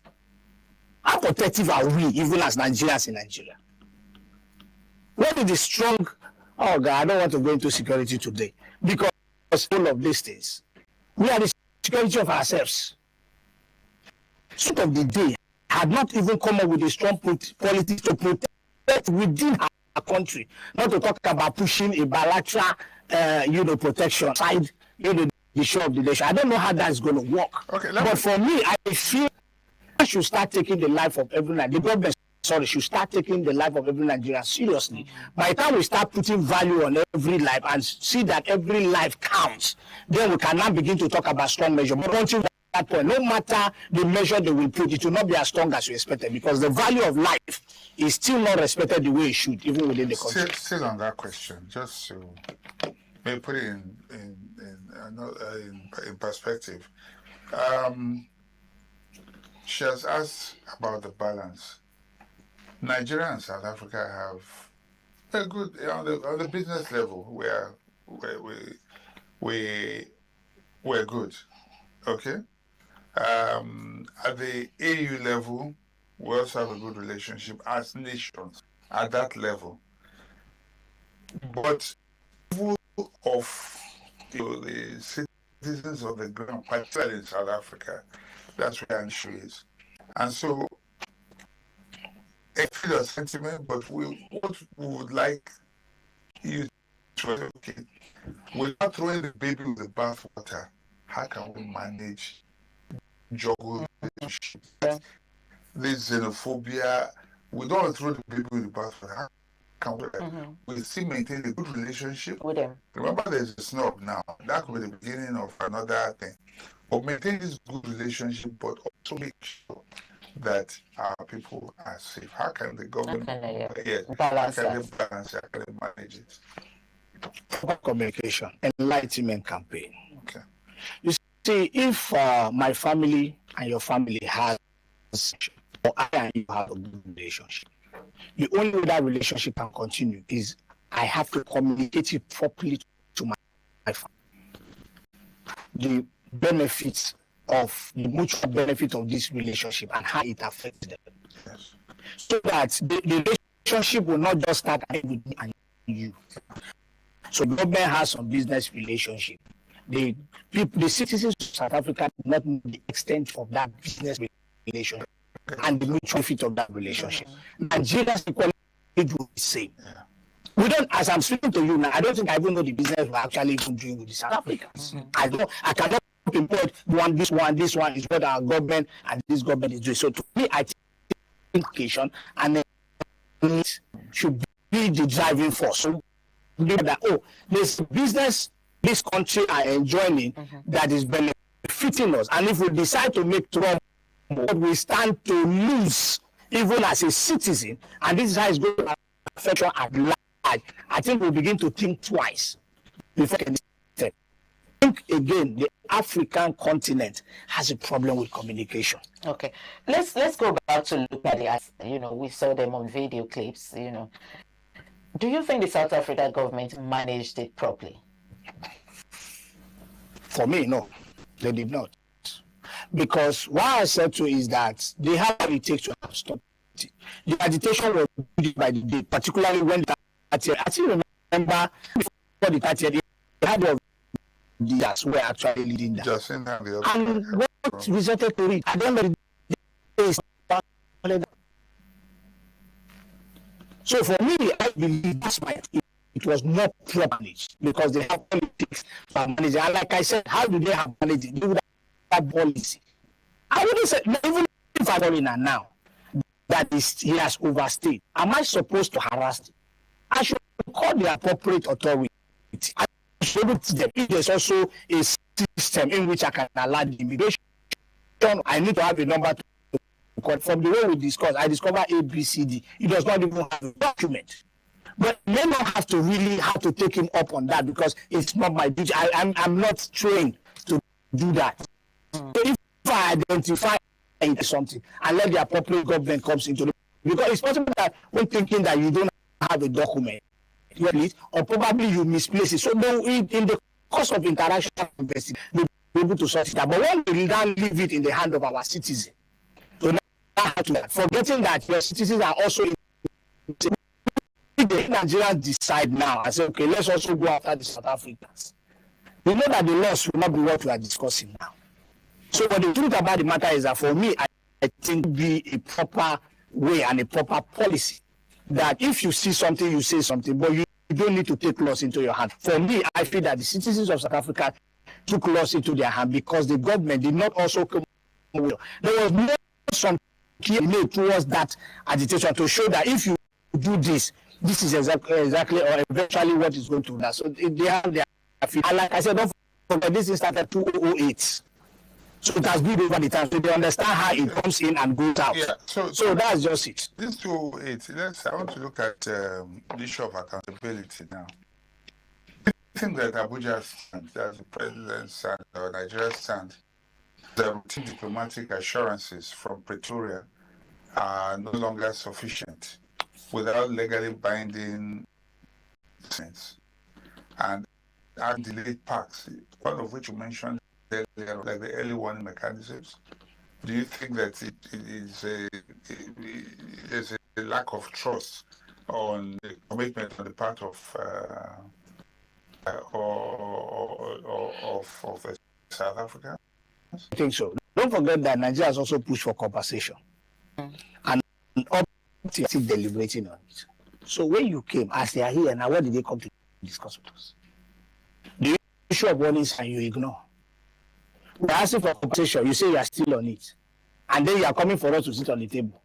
How protective are we, even as Nigerians in Nigeria? What is the strong? Oh God, I don't want to go into security today because all of these things, we are the security of ourselves. Sort of the day had not even come up with a strong politics to protect within our country, not to talk about pushing a bilateral, protection side, the issue of the nation. I don't know how that's going to work. Okay, but for me, I feel I should start taking the life of every Nigerian. The government, should start taking the life of every Nigerian seriously. By the time we start putting value on every life and see that every life counts, then we can now begin to talk about strong measure. But until that point, no matter the measure they will put, it will not be as strong as we expected because the value of life is still not respected the way it should, even within the country. Still on that question, just to maybe put it in perspective. She has asked about the balance. Nigeria and South Africa have a good on the business level where we're good, okay. At the AU level, we also have a good relationship as nations at that level. But of the citizens of the ground, particularly in South Africa, that's where an issue is. And so I feel your sentiment, but what we would like you to okay, without throwing the baby with the bathwater, how can we manage juggle this xenophobia? We don't want to throw the baby with the bathwater. How can we still maintain a good relationship with them? Remember, there's a snub now. That could be the beginning of another thing. But maintain this good relationship, but also make sure that our people are safe. How can the government balance it? How can they manage it? Communication, enlightenment campaign. Okay. You see, if my family and your family has, or I and you have a good relationship, the only way that relationship can continue is I have to communicate it properly to my family. The benefits of the mutual benefit of this relationship and how it affects them. Yes. So that the relationship will not just start with me and you. So the government has some business relationship. The citizens of South Africa do not know the extent of that business relationship and the mutual benefit of that relationship. Nigerians equally do the same. Yeah. We don't, as I'm speaking to you now, I don't think I even know the business we're actually even doing with the South Africans. I cannot import this one is what our government and this government is doing. So to me, I think education and it should be the driving force. So that this business this country are enjoying that is benefiting us, and if we decide to make trouble, we stand to lose even as a citizen, and this is how it's going to affect us at large. I think we'll begin to think twice before we step. I think again, the African continent has a problem with communication. Okay, let's go back to look at it. We saw them on video clips. Do you think the South African government managed it properly? For me, no, they did not. Because what I said to is that they have what it takes to stop it. The agitation was built by the day, particularly when I still remember before the 30th, they had of leaders were actually leading that. And what resulted to it at the end of the day is so for me, I believe that's why it was not properly managed, because they have politics for managing. And like I said, how do they have managed it? They would have policy. I wouldn't say, even if I'm foreigner now, that he has overstayed, am I supposed to harass him? I should call the appropriate authority. I should able to them. If there's also a system in which I can allow the immigration, I need to have a number to call. From the way we discussed, I discovered ABCD. It does not even have a document. But they don't have to really have to take him up on that because it's not my duty. I'm not trained to do that. So if I identify something and let the appropriate government comes into it, because it's possible that when thinking that you don't have a document, or probably you misplace it. So in the course of interaction, they'll be able to sort it out. But when we now leave it in the hand of our citizens, so now forgetting that your citizens are also in the Nigerians decide now and say, okay, let's also go after the South Africans. You know that the loss will not be what we are discussing now. So what the truth about the matter is that for me, I think it will be a proper way and a proper policy that if you see something, you say something, but you don't need to take laws into your hand. For me, I feel that the citizens of South Africa took laws into their hand because the government did not also come with. There was no some key made towards that agitation to show that if you do this, this is exactly or eventually what is going to do. So they have their feel. And like I said, don't forget this started 2008. So it has been over the time, so they understand how it comes in and goes out. Yeah, so that's just it. This 2008, I want to look at the issue of accountability now. I think that Abuja stands, as the president's stand, or Nigeria's stand, the diplomatic assurances from Pretoria are no longer sufficient without legally binding things. And delayed pacts, one of which you mentioned, like the early warning mechanisms. Do you think that it is a lack of trust on the commitment on the part of South Africa? I think so. Don't forget that Nigeria has also pushed for compensation, and up to still deliberating on it. So when you came, as they are here now, what did they come to discuss with us? The issue of warnings and you ignore. We're asking for compensation. You say you are still on it. And then you are coming for us to sit on the table.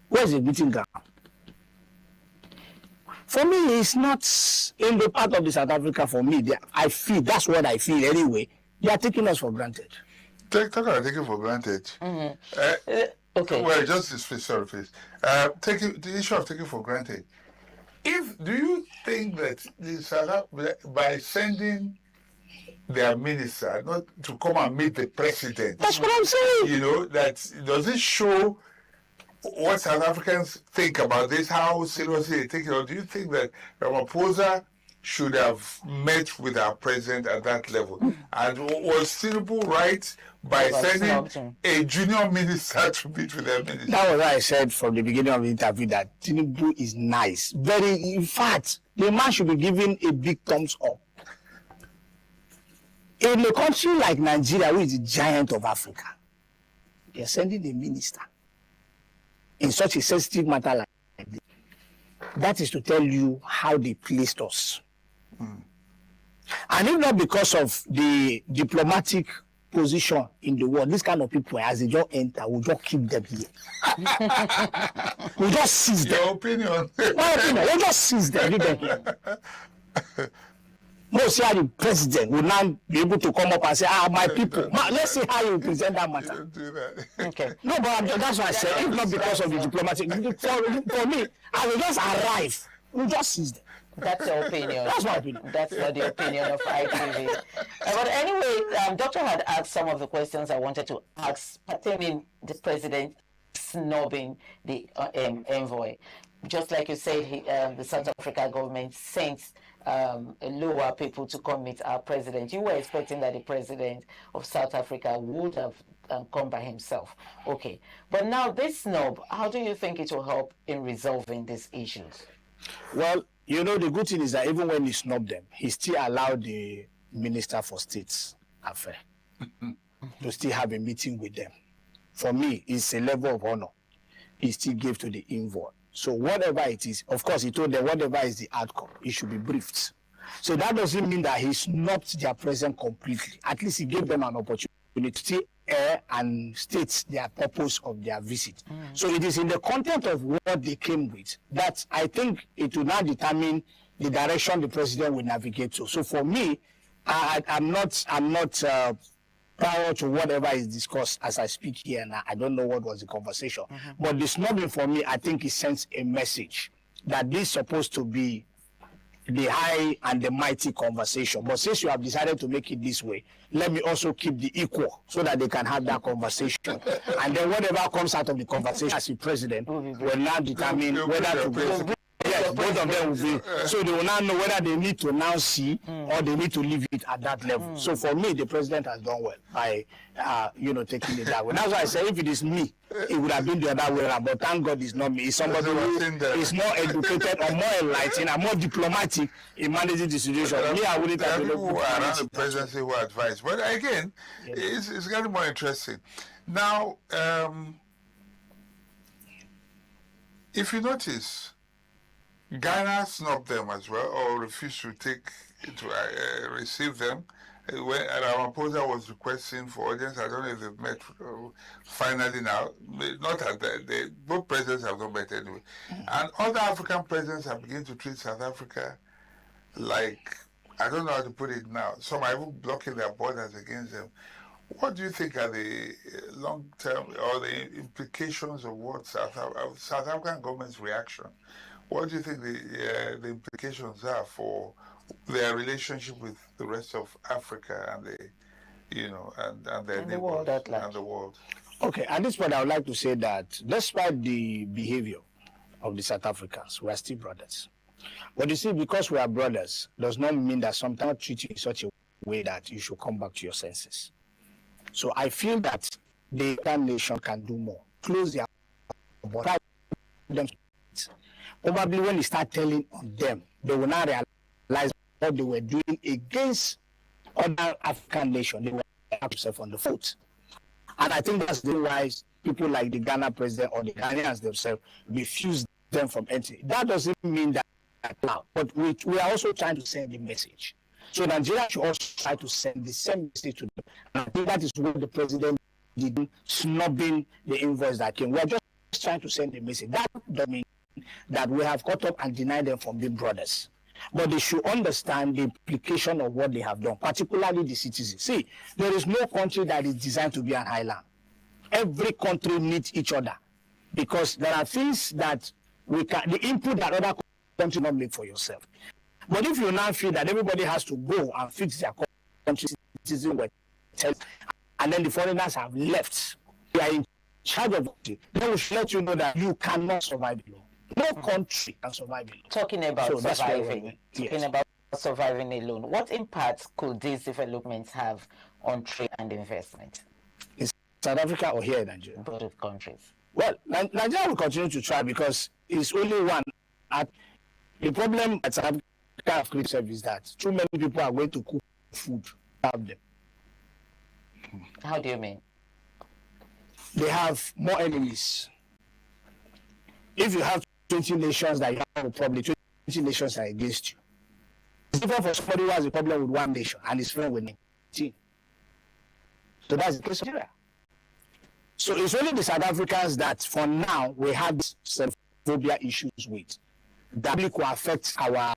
Where's the meeting ground? For me, it's not in the part of the South Africa for me. I feel, that's what I feel anyway. They are taking us for granted. Talk about taking for granted. Okay. Well, just this, sorry, please. The issue of taking for granted. Do you think that by sending their minister not to come and meet the president? That's what I'm saying. You know, does it show what South Africans think about this, how seriously they take it? Or do you think that Ramaphosa should have met with our president at that level? And was Tinubu right by sending a junior minister to meet with their minister? That was what I said from the beginning of the interview, that Tinubu is nice. In fact, the man should be given a big thumbs up. In a country like Nigeria, which is the giant of Africa, they are sending a minister in such a sensitive matter like this. That is to tell you how they placed us. And if not because of the diplomatic position in the world, this kind of people, as they just enter, we'll just keep them here. We'll just seize them. Your opinion. My opinion, we'll just seize them. Leave them here. Most the president will now be able to come up and say, my people. Let's see how you present that matter. Don't do that. Okay. No, but that's what I said. If not because of the diplomatic, for me, I will just arrive. We'll just seize them. That's your opinion. That's my opinion. That's not the opinion of ITV. But anyway, Doctor had asked some of the questions I wanted to ask pertaining the president snubbing the envoy. Just like you said, the South Africa government sent lower people to come meet our president. You were expecting that the president of South Africa would have come by himself. Okay. But now this snub, how do you think it will help in resolving these issues? Well, you know, the good thing is that even when he snubbed them, he still allowed the Minister for State's Affairs to still have a meeting with them. For me, it's a level of honor he still gave to the envoy. So whatever it is, of course, he told them whatever is the outcome, it should be briefed. So that doesn't mean that he snubbed their president completely. At least he gave them an opportunity to air and state their purpose of their visit. So it is in the content of what they came with that I think it will now determine the direction the president will navigate to. So for me, I'm not prior to whatever is discussed as I speak here now. I don't know what was the conversation. But the snubbing for me, I think it sends a message that this is supposed to be the high and the mighty conversation. But since you have decided to make it this way, let me also keep the equal so that they can have that conversation. And then whatever comes out of the conversation as the president will now determine whether to go. Yes, both of them will be. So they will now know whether they need to now see or they need to leave it at that level. So for me, the president has done well by, taking it that way. That's why I say if it is me, it would have been the other way around. But thank God it's not me. It's somebody who is more educated or more enlightened and more diplomatic in managing the situation. Me, I wouldn't have been able to around the presidency who advise. But again, it's getting more interesting. Now, if you notice, Ghana snubbed them as well, or refused to receive them. When Ramaphosa was requesting for audience, I don't know if they've met finally now. Not that both presidents have not met anyway. And other African presidents have begun to treat South Africa like, I don't know how to put it now. Some are even blocking their borders against them. What do you think are the long-term or the implications of what South African government's reaction? What do you think the implications are for their relationship with the rest of Africa and their neighbors and the world? Okay, at this point, I would like to say that despite the behavior of the South Africans, we are still brothers. But you see, because we are brothers, does not mean that sometimes treat you in such a way that you should come back to your senses. So I feel that the African nation can do more. Close their borders. Probably when you start telling on them, they will not realize what they were doing against other African nations. They were themselves on the foot. And I think that's the why people like the Ghana president or the Ghanaians themselves refuse them from entering. That doesn't mean that now, but we are also trying to send a message. So Nigeria should also try to send the same message to them. And I think that is what the president did, snubbing the invoice that came. We are just trying to send a message. That doesn't mean that we have caught up and denied them from being brothers. But they should understand the implication of what they have done, particularly the citizens. See, there is no country that is designed to be an island. Every country needs each other because there are things that the input that other countries not make for yourself. But if you now feel that everybody has to go and fix their country citizens, and then the foreigners have left, they are in charge of it, they will let you know that you cannot survive alone. No country can survive alone. Talking about surviving alone, what impact could these developments have on trade and investment? In South Africa or here in Nigeria? Both countries. Well, Nigeria will continue to try because it's only one. The problem at South Africa have created is that too many people are going to cook food to have them. How do you mean? They have more enemies. If you have 20 nations that you have probably 20 nations are against you. It's different for somebody who has a problem with one nation and is friend with 19. So that's the case of Nigeria. So it's only the South Africans that for now we have this xenophobia issues with. That will affect our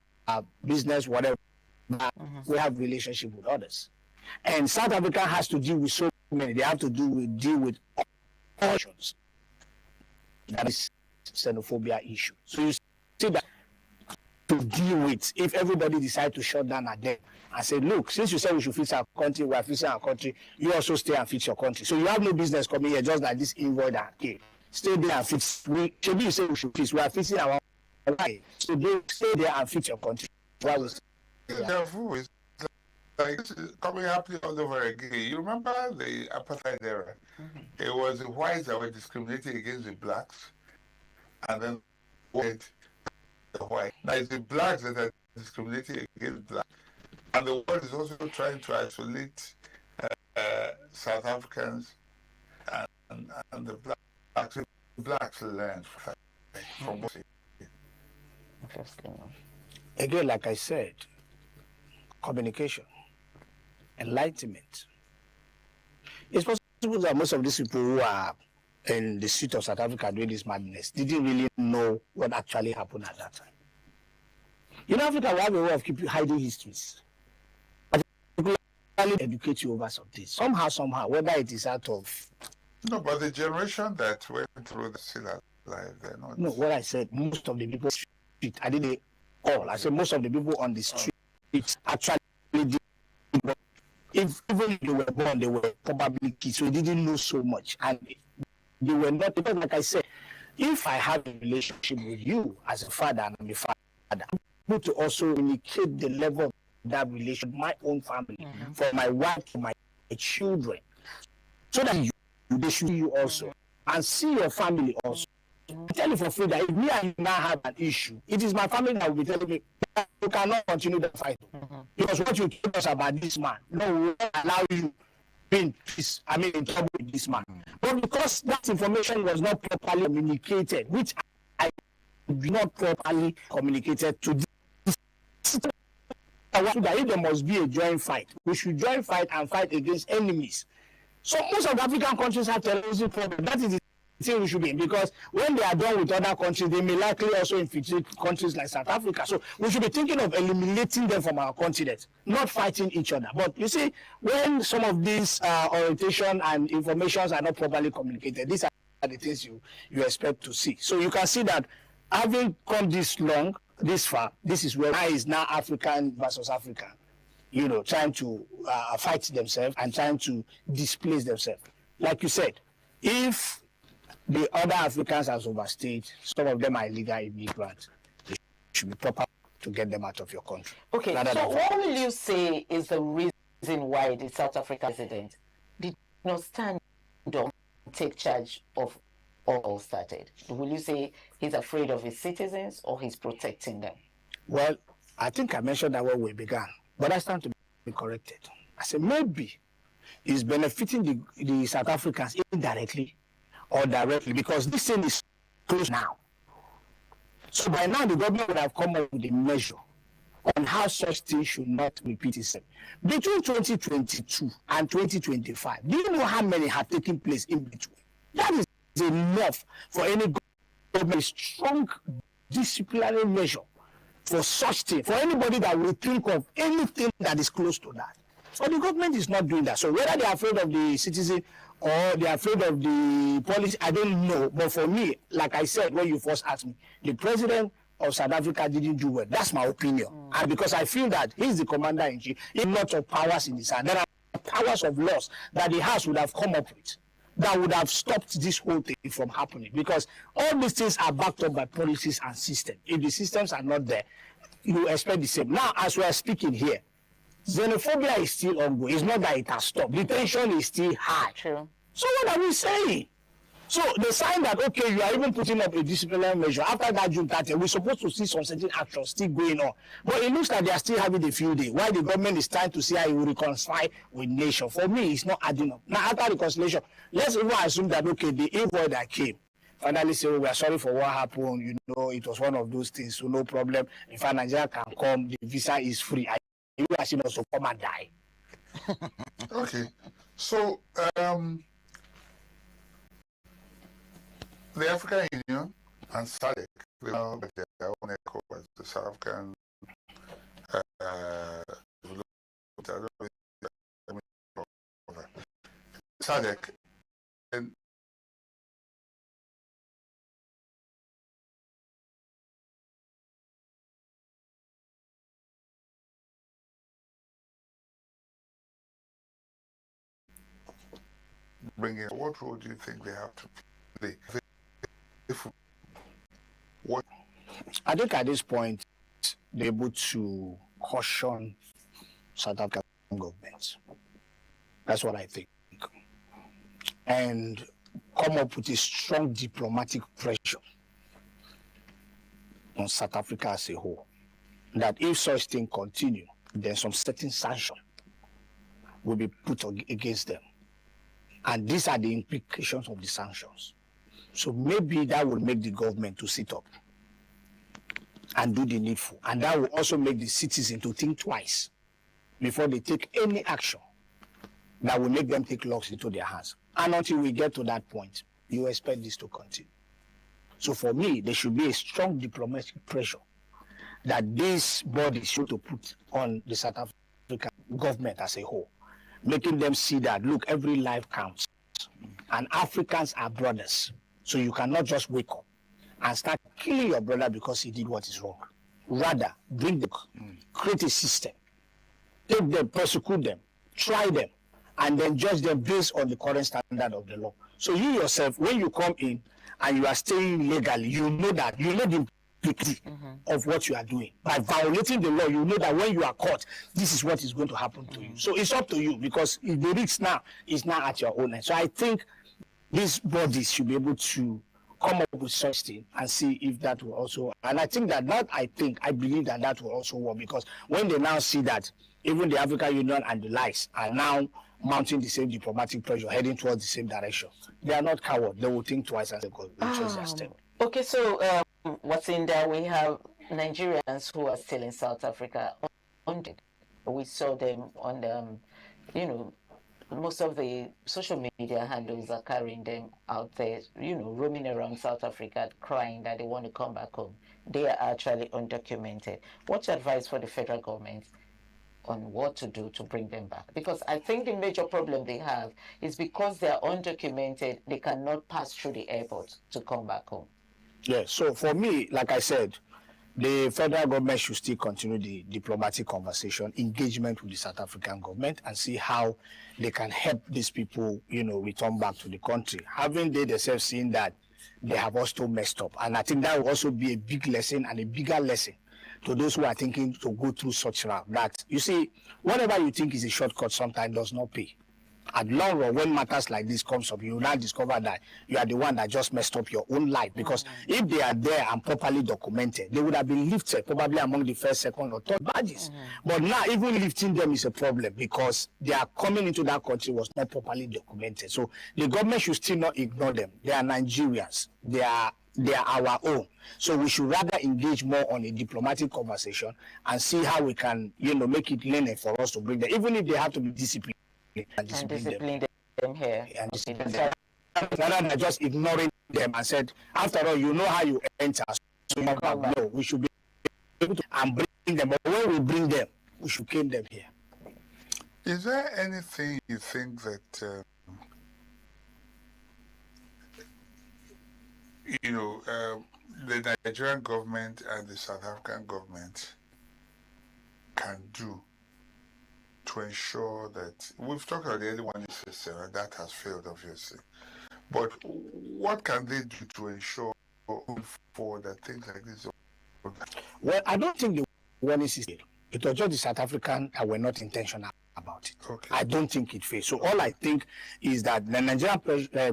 business, whatever. We have relationship with others. And South Africa has to deal with so many. They have to deal with options. That is xenophobia issue. So you see that to deal with, if everybody decide to shut down at them and say, look, since you said we should fix our country, we are fixing our country, you also stay and fix your country. So you have no business coming here just like this invoice that came. Stay there and fix. Should you say we should fix? We are fixing our country. So they stay there and fix your country. It's like coming happening all over again. You remember the apartheid era? It was the whites that were discriminating against the blacks, and then the white. Now it's the blacks that are discriminating against blacks, and the world is also trying to isolate South Africans and the blacks. The blacks learn from what again, like I said, communication, enlightenment. It's possible that most of these people who are in the street of South Africa doing this madness didn't really know what actually happened at that time. In Africa, we have a way of keeping hiding histories. Particularly educate you over something. Somehow, whether it is out of... No, but the generation that went through the still alive, they're not... No, what I said, most of the people street. I didn't all. I said most of the people on the street actually did. If even they were born, they were probably kids, so they didn't know so much. And they were not, because like I said, if I have a relationship with you as a father and I'm a father, I'm able to also communicate the level of that relationship, my own family, for my wife, for my children, so that they should see you also and see your family also. I tell you for free that if me and you now have an issue, it is my family that will be telling me that you cannot continue the fight. Because what you told us about this man, no, we won't allow you to be in peace, in trouble with this man. But because that information was not properly communicated, which I did not properly communicated to this, that if there must be a joint fight, we should join fight and fight against enemies. So most of the African countries have terrorism problem. That is the thing we should be in, because when they are done with other countries, they may likely also infiltrate countries like South Africa. So we should be thinking of eliminating them from our continent, not fighting each other. But you see, when some of these orientation and informations are not properly communicated, these are the things you expect to see. So you can see that having come this long, this far, this is where is now African versus African, trying to fight themselves and trying to displace themselves. Like you said, if the other Africans has overstayed, some of them are illegal immigrants, it should be proper to get them out of your country. Okay, so what will you say is the reason why the South African president did not stand up and take charge of all started? Will you say he's afraid of his citizens or he's protecting them? Well, I think I mentioned that when we began, but I stand to be corrected. I said maybe he's benefiting the South Africans indirectly or directly, because this thing is close now. So by now the government would have come up with a measure on how such things should not repeat itself. Between 2022 and 2025, do you know how many have taken place in between? That is enough for any government, strong disciplinary measure for such thing, for anybody that will think of anything that is close to that. So the government is not doing that. So whether they are afraid of the citizen or they are afraid of the policy, I don't know. But for me, like I said when you first asked me, the president of South Africa didn't do well. That's my opinion. And because I feel that he's the commander-in-chief, he has lots of powers in his hand. There are powers of laws that the House would have come up with that would have stopped this whole thing from happening. Because all these things are backed up by policies and systems. If the systems are not there, you expect the same. Now, as we are speaking here, xenophobia is still ongoing. It's not that it has stopped. The tension is still high. True. So what are we saying? So the sign that, okay, you are even putting up a disciplinary measure, after that June 30, we're supposed to see some certain actions still going on. But it looks like they are still having a few days, while the government is trying to see how it will reconcile with nation. For me, it's not adding up. Now, after reconciliation, let's even assume that, okay, the envoy that came, finally say, we are sorry for what happened, it was one of those things, so no problem. In fact, Nigeria can come, the visa is free. You asking us to come and die. Okay, so the African Union and SADC will now get their own echo as the South African SADC. And bringing, what role do you think they have to play? I think at this point, they're able to caution South African governments. That's what I think. And come up with a strong diplomatic pressure on South Africa as a whole. That if such things continue, then some certain sanction will be put against them. And these are the implications of the sanctions. So maybe that will make the government to sit up and do the needful. And that will also make the citizen to think twice before they take any action that will make them take laws into their hands. And until we get to that point, you expect this to continue. So for me, there should be a strong diplomatic pressure that this body should to put on the South African government as a whole, making them see that, look, every life counts. And Africans are brothers. So you cannot just wake up and start killing your brother because he did what is wrong. Rather, bring them, create a system, take them, prosecute them, try them, and then judge them based on the current standard of the law. So you yourself, when you come in and you are staying legally, you know that, you know the implication of what you are doing. By violating the law, you know that when you are caught, this is what is going to happen to you. So it's up to you, because if the risk now is now at your own end. So I think these bodies should be able to come up with such thing and see if that will also, and I think that I believe that that will also work, because when they now see that even the African Union and the likes are now mounting the same diplomatic pressure, heading towards the same direction, they are not cowards. They will think twice as they go choose their step. Okay, so what's in there? We have Nigerians who are still in South Africa. We saw them on the, most of the social media handles are carrying them out there, roaming around South Africa, crying that they want to come back home. They are actually undocumented. What's your advice for the federal government on what to do to bring them back? Because I think the major problem they have is because they are undocumented, they cannot pass through the airport to come back home. Yeah, so for me, like I said, the federal government should still continue the diplomatic conversation, engagement with the South African government, and see how they can help these people, return back to the country. Having they themselves seen that they have also messed up. And I think that will also be a big lesson and a bigger lesson to those who are thinking to go through such route. That, you see, whatever you think is a shortcut sometimes does not pay. At long run, when matters like this comes up, you will now discover that you are the one that just messed up your own life. Because if they are there and properly documented, they would have been lifted probably among the first, second, or third badges. But now, even lifting them is a problem, because they are coming into that country was not properly documented. So the government should still not ignore them. They are Nigerians. They are our own. So we should rather engage more on a diplomatic conversation and see how we can, make it linear for us to bring them, even if they have to be disciplined. And discipline them here. Rather than just ignoring them and said, after all, you know how you enter. So you no, we should be able to and bring them. But when we bring them, we should keep them here. Is there anything you think that the Nigerian government and the South African government can do to ensure that, we've talked about the early warning system, and that has failed, obviously. But what can they do to ensure for that things like this? Well, I don't think the warning system, it was just the South African that were not intentional about it. Okay. I don't think it failed. So all I think is that the Nigerian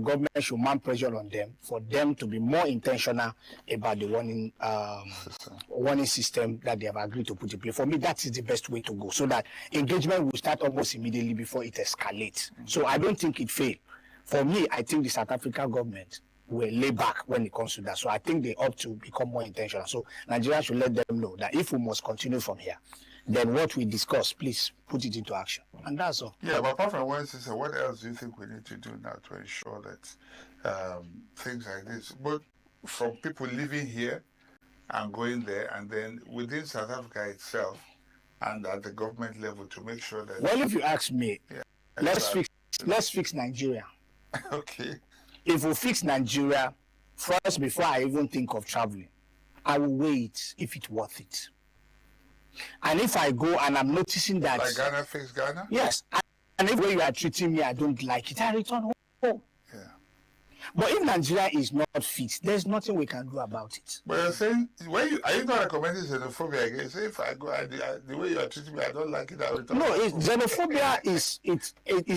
government should mount pressure on them for them to be more intentional about the warning system that they have agreed to put in place. For me, that is the best way to go, so that engagement will start almost immediately before it escalates. So I don't think it failed. For me, I think the South African government will lay back when it comes to that. So I think they ought to become more intentional. So Nigeria should let them know that if we must continue from here, then what we discuss, please put it into action. And that's all. Yeah, but apart from one system, what else do you think we need to do now to ensure that things like this, but from people living here and going there, and then within South Africa itself and at the government level, to make sure that... Well, if you ask me, let's fix Nigeria. Okay. If we fix Nigeria, first, before I even think of traveling, I will wait if it's worth it. And if I go and I'm noticing that... Like Ghana fix Ghana? Yes. And if the way you are treating me, I don't like it, I return home. Yeah. But if Nigeria is not fixed, there's nothing we can do about it. But you're saying, are you not recommending xenophobia again? Say if I go, the way you are treating me, I don't like it, I return home. No, xenophobia is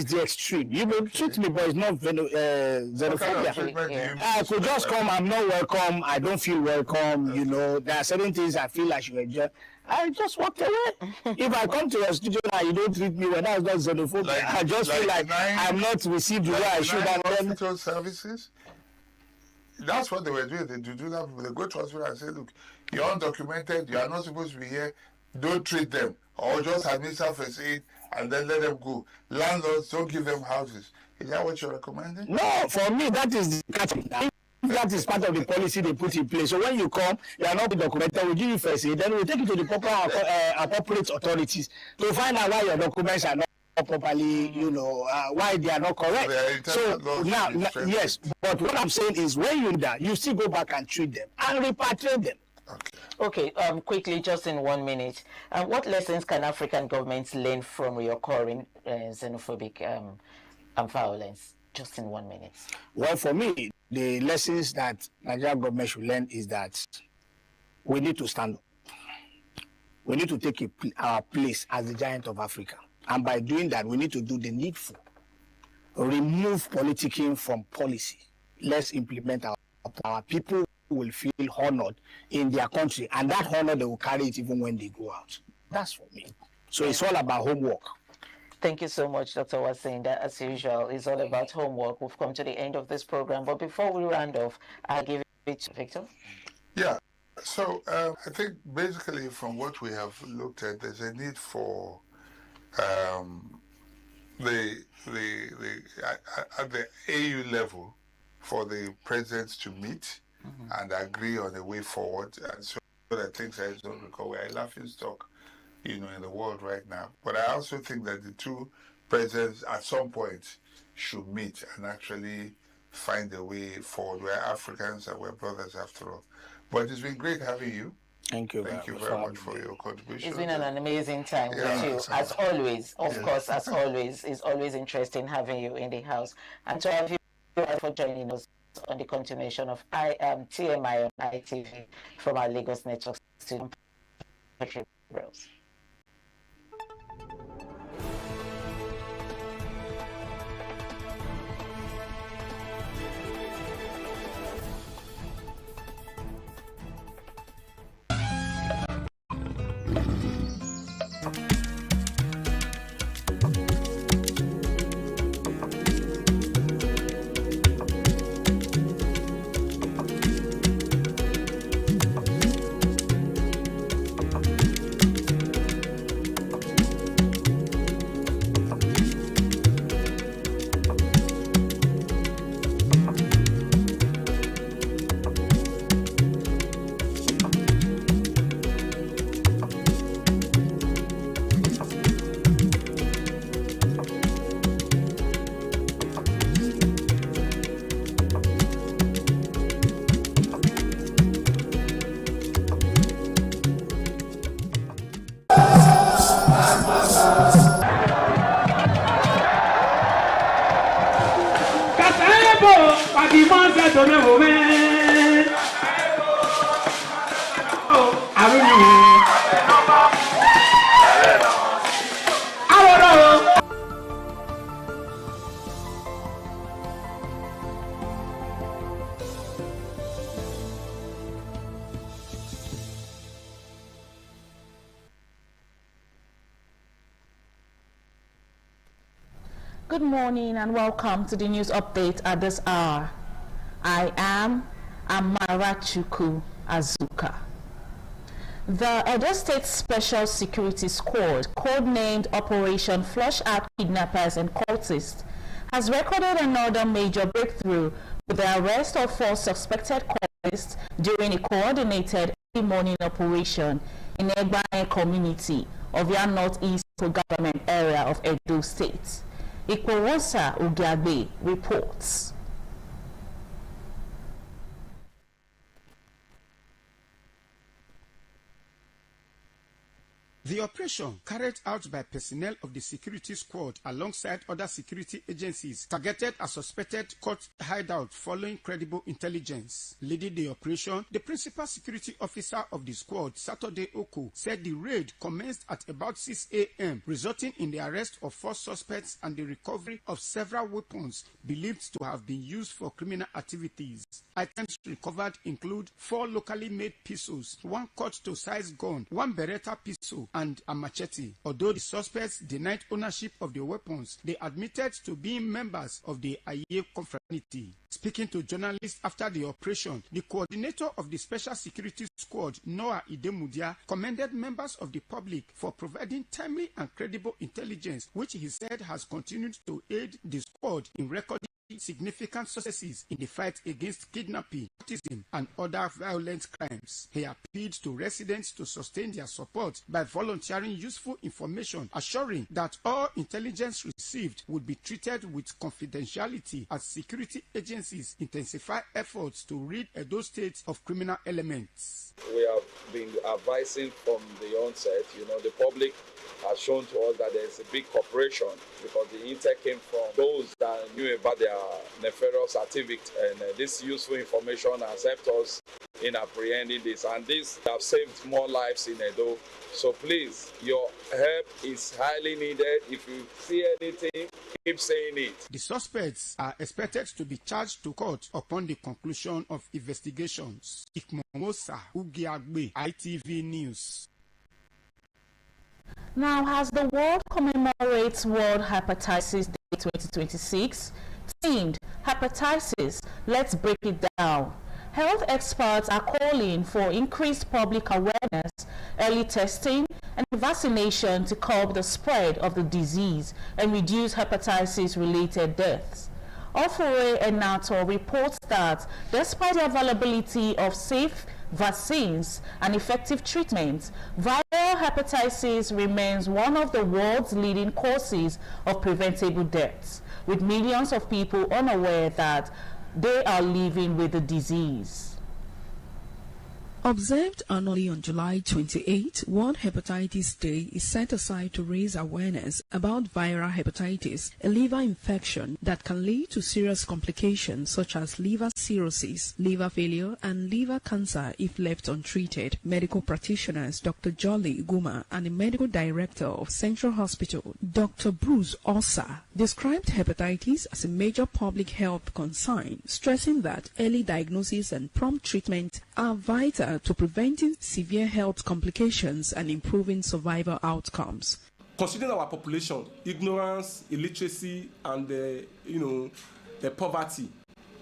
the extreme. You may treat me, but it's not xenophobia. I could just come, I'm not welcome, I don't feel welcome, there are certain things I feel I should enjoy. I just walked away. If I come to your studio and you don't treat me well, that's not xenophobia. I just feel like I'm not received the way I should. Hospital services, that's what they were doing. They do that. They go to hospital and say, look, you're undocumented, you are not supposed to be here, don't treat them. Or just administer first aid and then let them go. Landlords, don't give them houses. Is that what you're recommending? No, for me, that is the catch. That is part of the policy they put in place. So when you come, you are not documented, we give you first aid, then we take you to the proper appropriate authorities to find out why your documents are not properly, why they are not correct. So now, yes, but what I'm saying is when you do that, you still go back and treat them and repatriate them. Okay, quickly, just in 1 minute, what lessons can African governments learn from recurring xenophobic violence? Just in 1 minute. Well, for me, the lessons that Nigerian government should learn is that we need to stand up. We need to take our place as the giant of Africa. And by doing that, we need to do the needful. Remove politicking from policy. Let's implement our people will feel honored in their country, and that honor they will carry it even when they go out. That's for me. So it's all about homework. Thank you so much, Dr. Wasinda. As usual, it's all about homework. We've come to the end of this program, but before we round off, I'll give it to Victor. Yeah. So I think basically from what we have looked at, there's a need for at the AU level for the presidents to meet and agree on a way forward, and so that things I don't recall we're a laughing stock, in the world right now. But I also think that the two presidents at some point should meet and actually find a way forward. We're Africans and we're brothers after all. But it's been great having you. Thank you. Thank you very much for your contribution. It's been an amazing time with you, as always. Of course, as always, it's always interesting having you in the house. And to have you for joining us on the continuation of TMI on ITV from our Lagos Network studio. Good morning and welcome to the news update at this hour. I am Amarachuku Azuka. The Edo State Special Security Squad, codenamed Operation Flush Out Kidnappers and Cultists, has recorded another major breakthrough with the arrest of 4 suspected cultists during a coordinated early morning operation in Egbane community of your northeast government area of Edo State. Ikorosa Ugiagbe reports. The operation, carried out by personnel of the security squad alongside other security agencies, targeted a suspected cult hideout following credible intelligence. Leading the operation, the principal security officer of the squad, Saturday Oko, said the raid commenced at about 6 a.m., resulting in the arrest of 4 suspects and the recovery of several weapons believed to have been used for criminal activities. Items recovered include 4 locally made pistols, 1 cut-to-size gun, 1 Beretta pistol, and a machete. Although the suspects denied ownership of the weapons, they admitted to being members of the Aye confraternity. Speaking to journalists after the operation, the coordinator of the Special Security Squad, Noah Idemudia, commended members of the public for providing timely and credible intelligence, which he said has continued to aid the squad in recording significant successes in the fight against kidnapping, autism, and other violent crimes. He appealed to residents to sustain their support by volunteering useful information, assuring that all intelligence received would be treated with confidentiality as security agencies intensify efforts to rid Edo State of criminal elements. We have been advising from the onset, the public has shown to us that there is a big cooperation because the intel came from those that knew about their nefarious activity, and this useful information has helped us in apprehending this, and this have saved more lives in Edo. So please, your help is highly needed. If you see anything, keep saying it. The suspects are expected to be charged to court upon the conclusion of investigations. Ikmomosa Ugiagbe, ITV News. Now, as the world commemorates World Hepatitis Day 2026, themed Hepatitis, Let's Break It Down. Health experts are calling for increased public awareness, early testing, and vaccination to curb the spread of the disease and reduce hepatitis-related deaths. Ofure Enato reports that despite the availability of safe vaccines and effective treatments, viral hepatitis remains one of the world's leading causes of preventable deaths, with millions of people unaware that they are living with the disease. Observed annually on July 28, World Hepatitis Day is set aside to raise awareness about viral hepatitis, a liver infection that can lead to serious complications such as liver cirrhosis, liver failure, and liver cancer if left untreated. Medical practitioners Dr. Jolly Guma and the medical director of Central Hospital, Dr. Bruce Osa, described hepatitis as a major public health concern, stressing that early diagnosis and prompt treatment are vital to preventing severe health complications and improving survival outcomes. Considering our population, ignorance, illiteracy, and the poverty,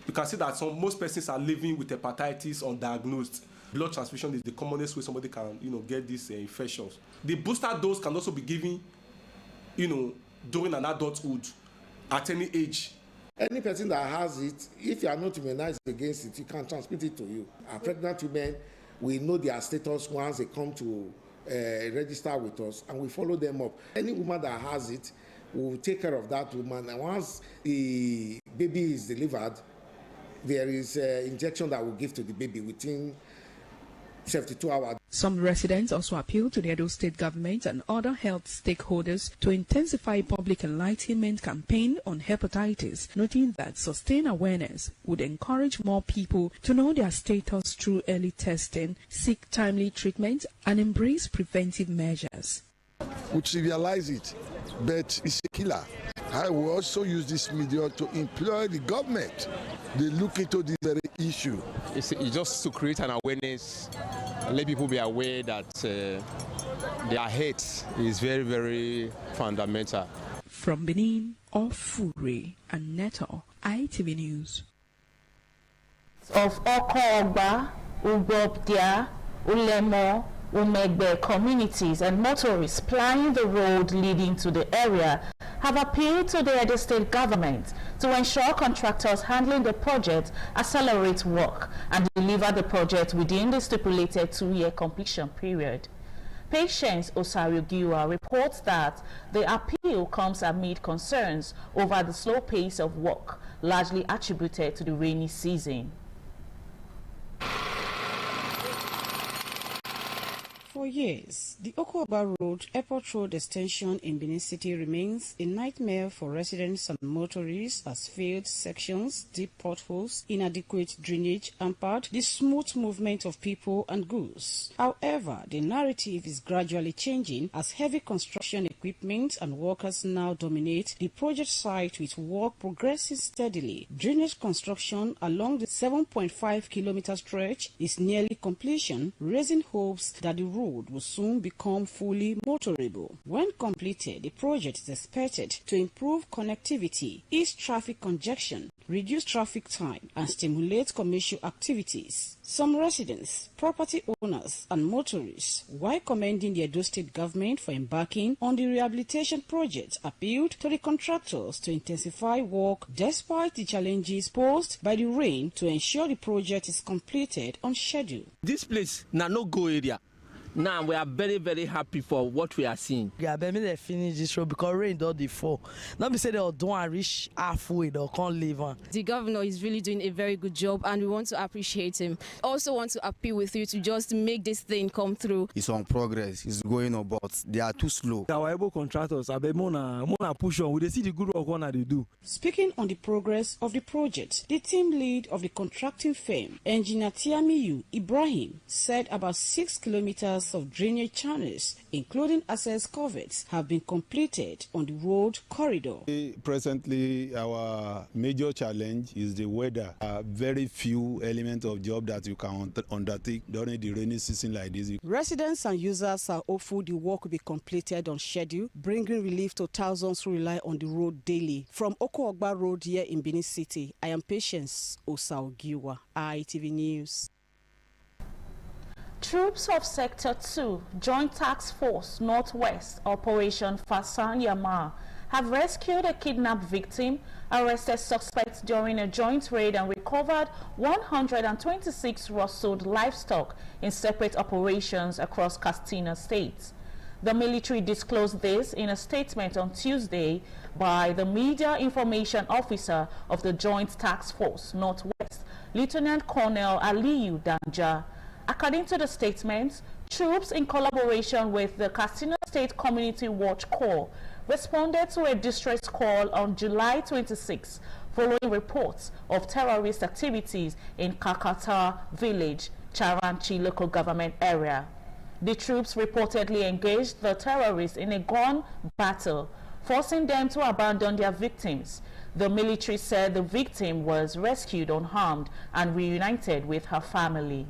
you can see that most persons are living with hepatitis undiagnosed. Blood transfusion is the commonest way somebody can get these infections. The booster dose can also be given during an adulthood at any age. Any person that has it, if you are not immunized against it, you can transmit it to you. Our pregnant women, we know their status once they come to register with us, and we follow them up. Any woman that has it, we will take care of that woman. And once the baby is delivered, there is an injection that we'll give to the baby within 72 hours. Some residents also appealed to the Edo State government and other health stakeholders to intensify public enlightenment campaign on hepatitis, noting that sustained awareness would encourage more people to know their status through early testing, seek timely treatment, and embrace preventive measures. We trivialize it, but it's a killer. I will also use this media to employ the government. They look into this very issue. It's just to create an awareness, let people be aware that their health is very, very fundamental. From Benin, Ofure and Neto, ITV News. Of Okoogba, Ubobdia, Ulemo, Umegbe communities and motorists plying the road leading to the area have appealed to the Edo State government to ensure contractors handling the project accelerate work and deliver the project within the stipulated 2-year completion period. Patience Osariogiwa reports that the appeal comes amid concerns over the slow pace of work, largely attributed to the rainy season. For years, the Okoba Road Airport Road extension in Benin City remains a nightmare for residents and motorists as failed sections, deep potholes, inadequate drainage hampered the smooth movement of people and goods. However, the narrative is gradually changing as heavy construction equipment and workers now dominate the project site with work progressing steadily. Drainage construction along the 7.5-kilometer stretch is nearly completion, raising hopes that the road will soon become fully motorable. When completed, the project is expected to improve connectivity, ease traffic congestion, reduce traffic time, and stimulate commercial activities. Some residents, property owners, and motorists, while commending the Edo State government for embarking on the rehabilitation project, appealed to the contractors to intensify work despite the challenges posed by the rain to ensure the project is completed on schedule. This place na no go area. Now we are very, very happy for what we are seeing. Yeah, but me they finish this road because rain don't dey fall. Let me say they don't reach halfway, they can't leave on. The governor is really doing a very good job, and we want to appreciate him. Also want to appeal with you to just make this thing come through. It's on progress. It's going on, but they are too slow. Our able contractors, I bet mona push on. We they see the good work they do. Speaking on the progress of the project, the team lead of the contracting firm, Engineer Tiamiyu Ibrahim, said about 6 kilometers of drainage channels, including access culverts, have been completed on the road corridor. Presently, our major challenge is the weather. Very few elements of job that you can undertake during the rainy season like this. Residents and users are hopeful the work will be completed on schedule, bringing relief to thousands who rely on the road daily. From Oko-Ogba Road here in Benin City, I am Patience Osaogiwa, ITV News. Troops of Sector 2, Joint Task Force Northwest Operation Fasan Yama, have rescued a kidnapped victim, arrested suspects during a joint raid, and recovered 126 rustled livestock in separate operations across Katsina State. The military disclosed this in a statement on Tuesday by the Media Information Officer of the Joint Task Force Northwest, Lieutenant Colonel Aliyu Danja. According to the statement, troops in collaboration with the Katsina State Community Watch Corps responded to a distress call on July 26 following reports of terrorist activities in Kakata village, Charanchi local government area. The troops reportedly engaged the terrorists in a gun battle, forcing them to abandon their victims. The military said the victim was rescued unharmed and reunited with her family.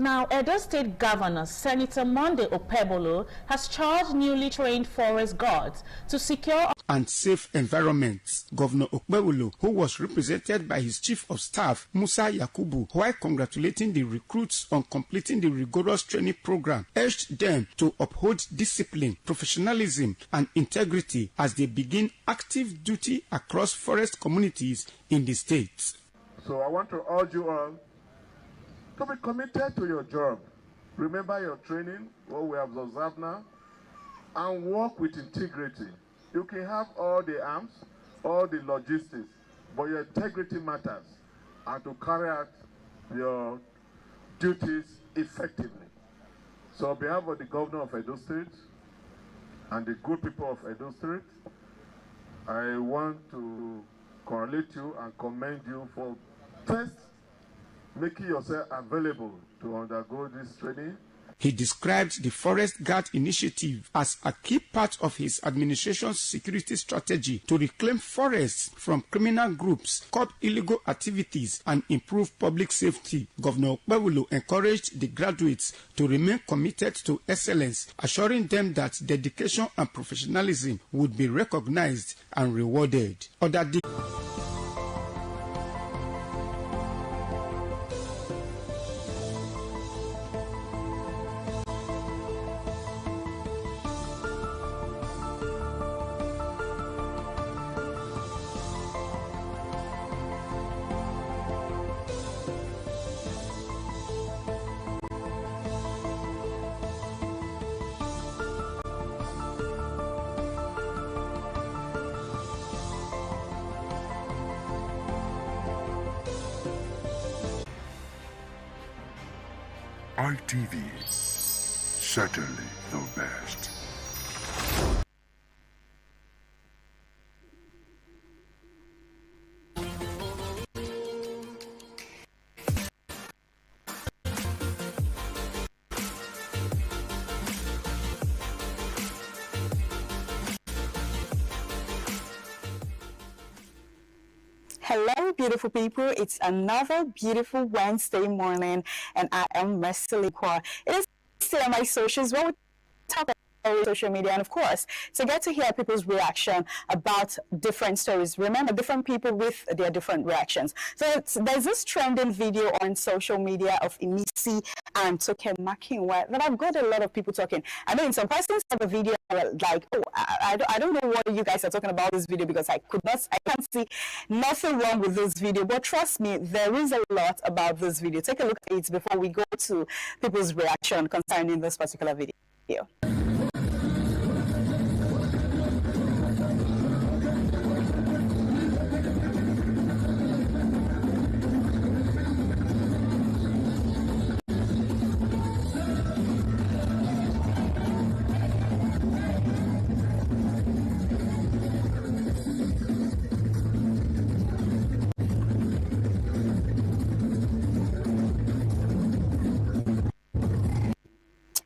Now, Edo State Governor Senator Monday Okpebholo has charged newly trained forest guards to secure and safe environments. Governor Okpebholo, who was represented by his Chief of Staff, Musa Yakubu, while congratulating the recruits on completing the rigorous training program, urged them to uphold discipline, professionalism, and integrity as they begin active duty across forest communities in the state. So I want to urge you all to be committed to your job. Remember your training, what we have observed now, and work with integrity. You can have all the arms, all the logistics, but your integrity matters, and to carry out your duties effectively. So on behalf of the governor of Edo State and the good people of Edo State, I want to congratulate you and commend you for first making yourself available to undergo this training. He described the Forest Guard initiative as a key part of his administration's security strategy to reclaim forests from criminal groups, curb illegal activities, and improve public safety. Governor Okpebholo encouraged the graduates to remain committed to excellence, assuring them that dedication and professionalism would be recognized and rewarded. ITV, certainly the best. Hello, beautiful people. It's another beautiful Wednesday morning, and I am Mercy Likwa. It is still on my socials where we talk about social media, and of course, to get to hear people's reaction about different stories. Remember, different people with their different reactions. So there's this trending video on social media of Imisi and Toke Makinwa that I've got a lot of people talking. I mean, some persons saw the video like, oh, I don't know what you guys are talking about this video, because I can't see nothing wrong with this video. But trust me, there is a lot about this video. Take a look at it before we go to people's reaction concerning this particular video.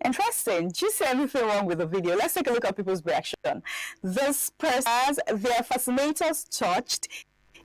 Interesting. Do you see anything wrong with the video? Let's take a look at people's reaction. This person says their fascinators touched.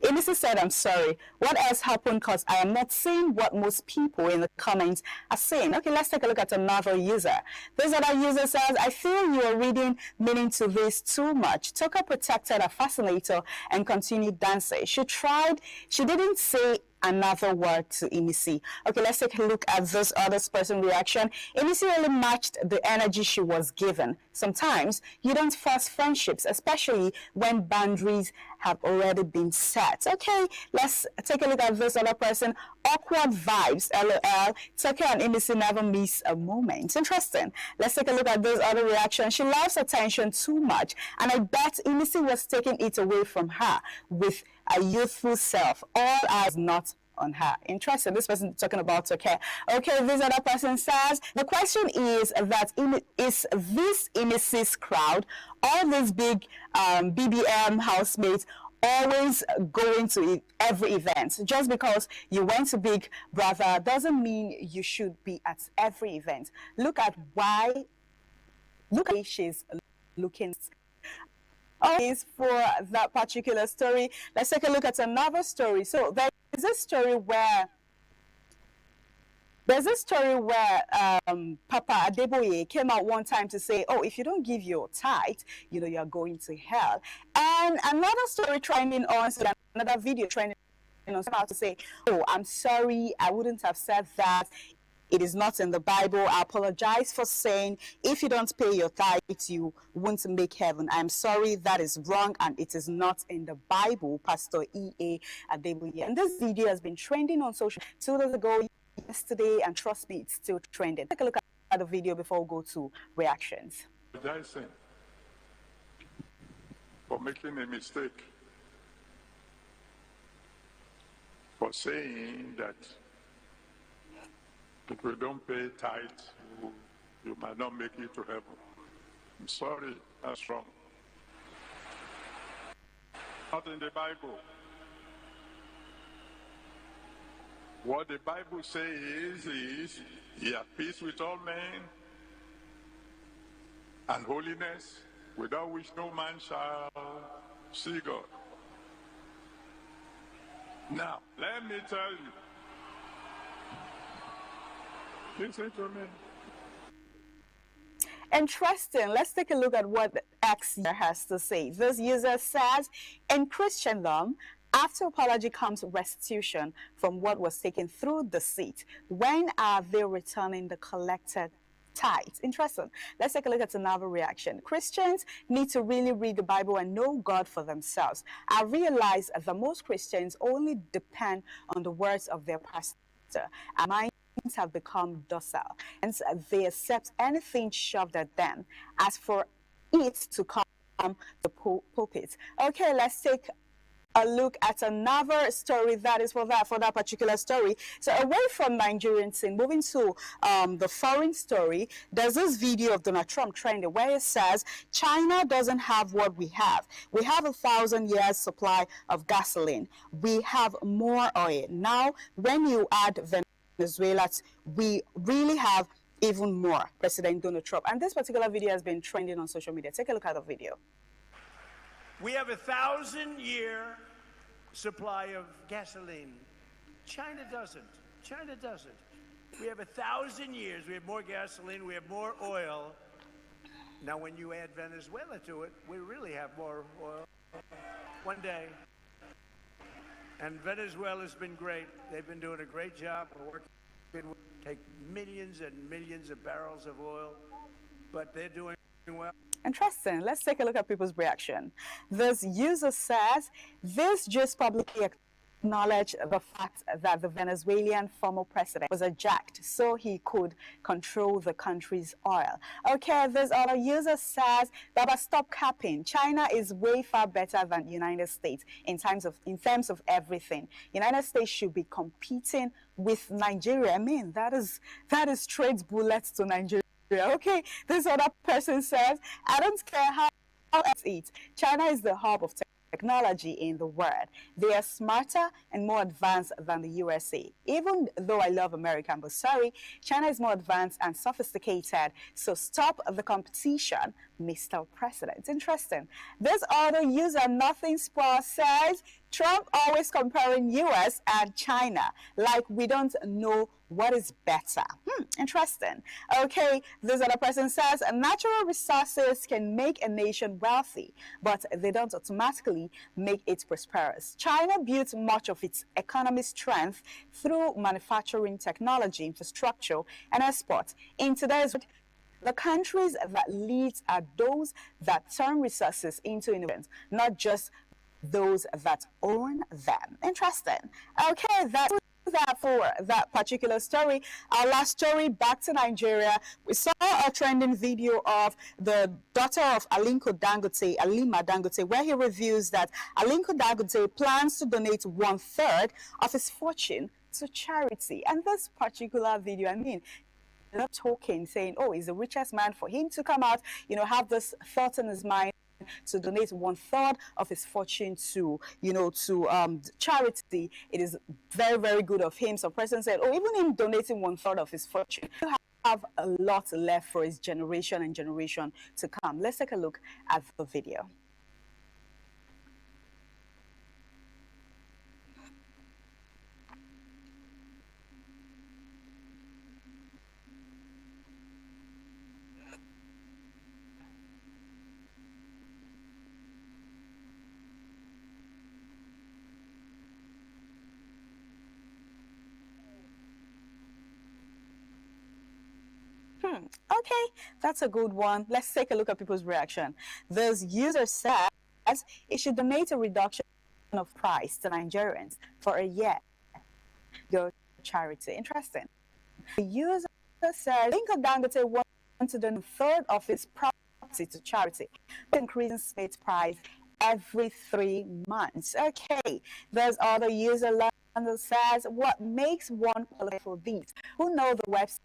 Inisi said, I'm sorry. What else happened? Because I am not seeing what most people in the comments are saying. Okay, let's take a look at another user. This other user says, I feel you are reading meaning to this too much. Toka protected a fascinator and continued dancing. She didn't say another word to Inisi. Okay, let's take a look at this other person's reaction. Inisi really matched the energy she was given. Sometimes you don't force friendships, especially when boundaries have already been set. Okay, let's take a look at this other person. Awkward vibes, LOL. Toke and Inisi never miss a moment. Interesting. Let's take a look at this other reaction. She loves attention too much, and I bet Inisi was taking it away from her with a youthful self. All eyes not on her. Interesting. This person talking about okay. Okay, this other person says the question is that is this Inisi's crowd, all these big BBM housemates, always going to every event? Just because you went to Big Brother doesn't mean you should be at every event. Look at why she's looking. Is for that particular story. Let's take a look at another story. So there's a story where Papa Adeboye came out one time to say, oh, if you don't give your tithe, you know, you're going to hell. And another story trending on, so another video trending on, about to say, oh, I'm sorry, I wouldn't have said that. It is not in the Bible. I apologize for saying if you don't pay your tithe, you won't make heaven. I'm sorry, that is wrong, and it is not in the Bible. Pastor E.A. Adeboye. And this video has been trending on social 2 days ago, yesterday, and trust me, it's still trending. Take a look at the video before we go to reactions. Apologizing for making a mistake, for saying that if you don't pay tithe, you might not make it to heaven. I'm sorry, that's wrong. Not in the Bible. What the Bible says is, ye have peace with all men, and holiness, without which no man shall see God. Now, let me tell you, listen to me. Interesting. Let's take a look at what X has to say. This user says, in Christendom, after apology comes restitution from what was taken through deceit. When are they returning the collected tithes? Interesting. Let's take a look at another reaction. Christians need to really read the Bible and know God for themselves. I realize that most Christians only depend on the words of their pastor. Our minds have become docile, and they accept anything shoved at them. As for it to come to the pulpit. Okay, let's take a look at another story that is for that particular story. So away from Nigerian scene, moving to the foreign story, there's this video of Donald Trump trending where it says China doesn't have what we have. We have 1,000 years supply of gasoline. We have more oil. Now, when you add Venezuela, we really have even more. President Donald Trump. And this particular video has been trending on social media. Take a look at the video. We have 1,000-year supply of gasoline. China doesn't. China doesn't. We have 1,000 years. We have more gasoline. We have more oil. Now, when you add Venezuela to it, we really have more oil. One day. And Venezuela's been great. They've been doing a great job. We're working with take millions and millions of barrels of oil, but they're doing well. Interesting. Let's take a look at people's reaction. This user says, this just publicly acknowledged the fact that the Venezuelan former president was ejected so he could control the country's oil. Okay, this other user says, Baba, stop capping. China is way far better than United States in terms of everything. United States should be competing with Nigeria. I mean, that is trade bullets to Nigeria. Okay, this other person says, I don't care how it's eat. China is the hub of technology in the world. They are smarter and more advanced than the USA. Even though I love America, but sorry, China is more advanced and sophisticated. So stop the competition, Mr. President. Interesting. This other user, Nothing Spoil, says, Trump always comparing US and China, like we don't know what is better. Interesting. Okay, this other person says, natural resources can make a nation wealthy, but they don't automatically make it prosperous. China built much of its economic strength through manufacturing, technology, infrastructure, and export. In today's world, the countries that lead are those that turn resources into innovations, not just those that own them. Interesting. Okay, that's that for that particular story. Our last story, back to Nigeria. We saw a trending video of the daughter of Aliko Dangote, Alima Dangote, where he reveals that Aliko Dangote plans to donate 1/3 of his fortune to charity. And this particular video, I mean, not talking, saying, oh, he's the richest man, for him to come out, have this thought in his mind to donate 1/3 of his fortune to, charity. It is very, very good of him. Some person said, oh, even him donating 1/3 of his fortune, you have a lot left for his generation and generation to come. Let's take a look at the video. Okay, that's a good one. Let's take a look at people's reaction. This user says it should donate a reduction of price to Nigerians for a year. Go charity. Interesting. The user says Aliko Dangote wants to donate 1/3 of his property to charity, increasing space price every 3 months. Okay, there's other user that says, what makes one qualify for these? Who know the website?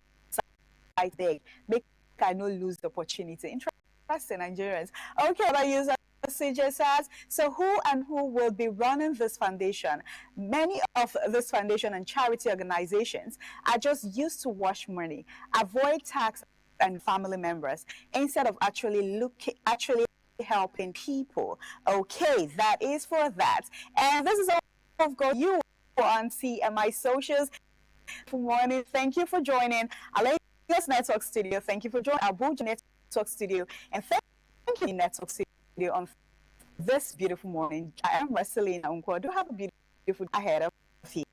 Make I no lose the opportunity. Interesting, Nigerians. Okay, other user CJ says, so who will be running this foundation? Many of this foundation and charity organizations are just used to wash money, avoid tax and family members instead of actually helping people. Okay, that is for that. And this is all I've got you on TMI socials. Good morning. Thank you for joining Lagos Network Studio. Thank you for joining Abuja Network Studio. And thank you, Network Studio, on this beautiful morning. I am Marcelina Unko. Do have a beautiful ahead of you.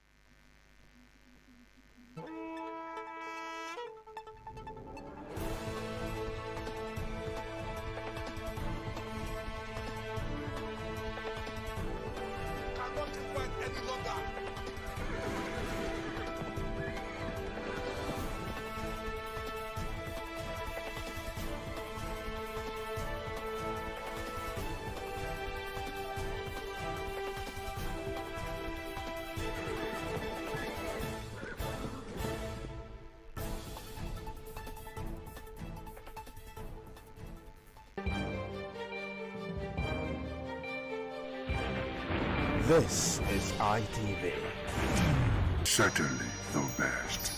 This is ITV. Certainly the best.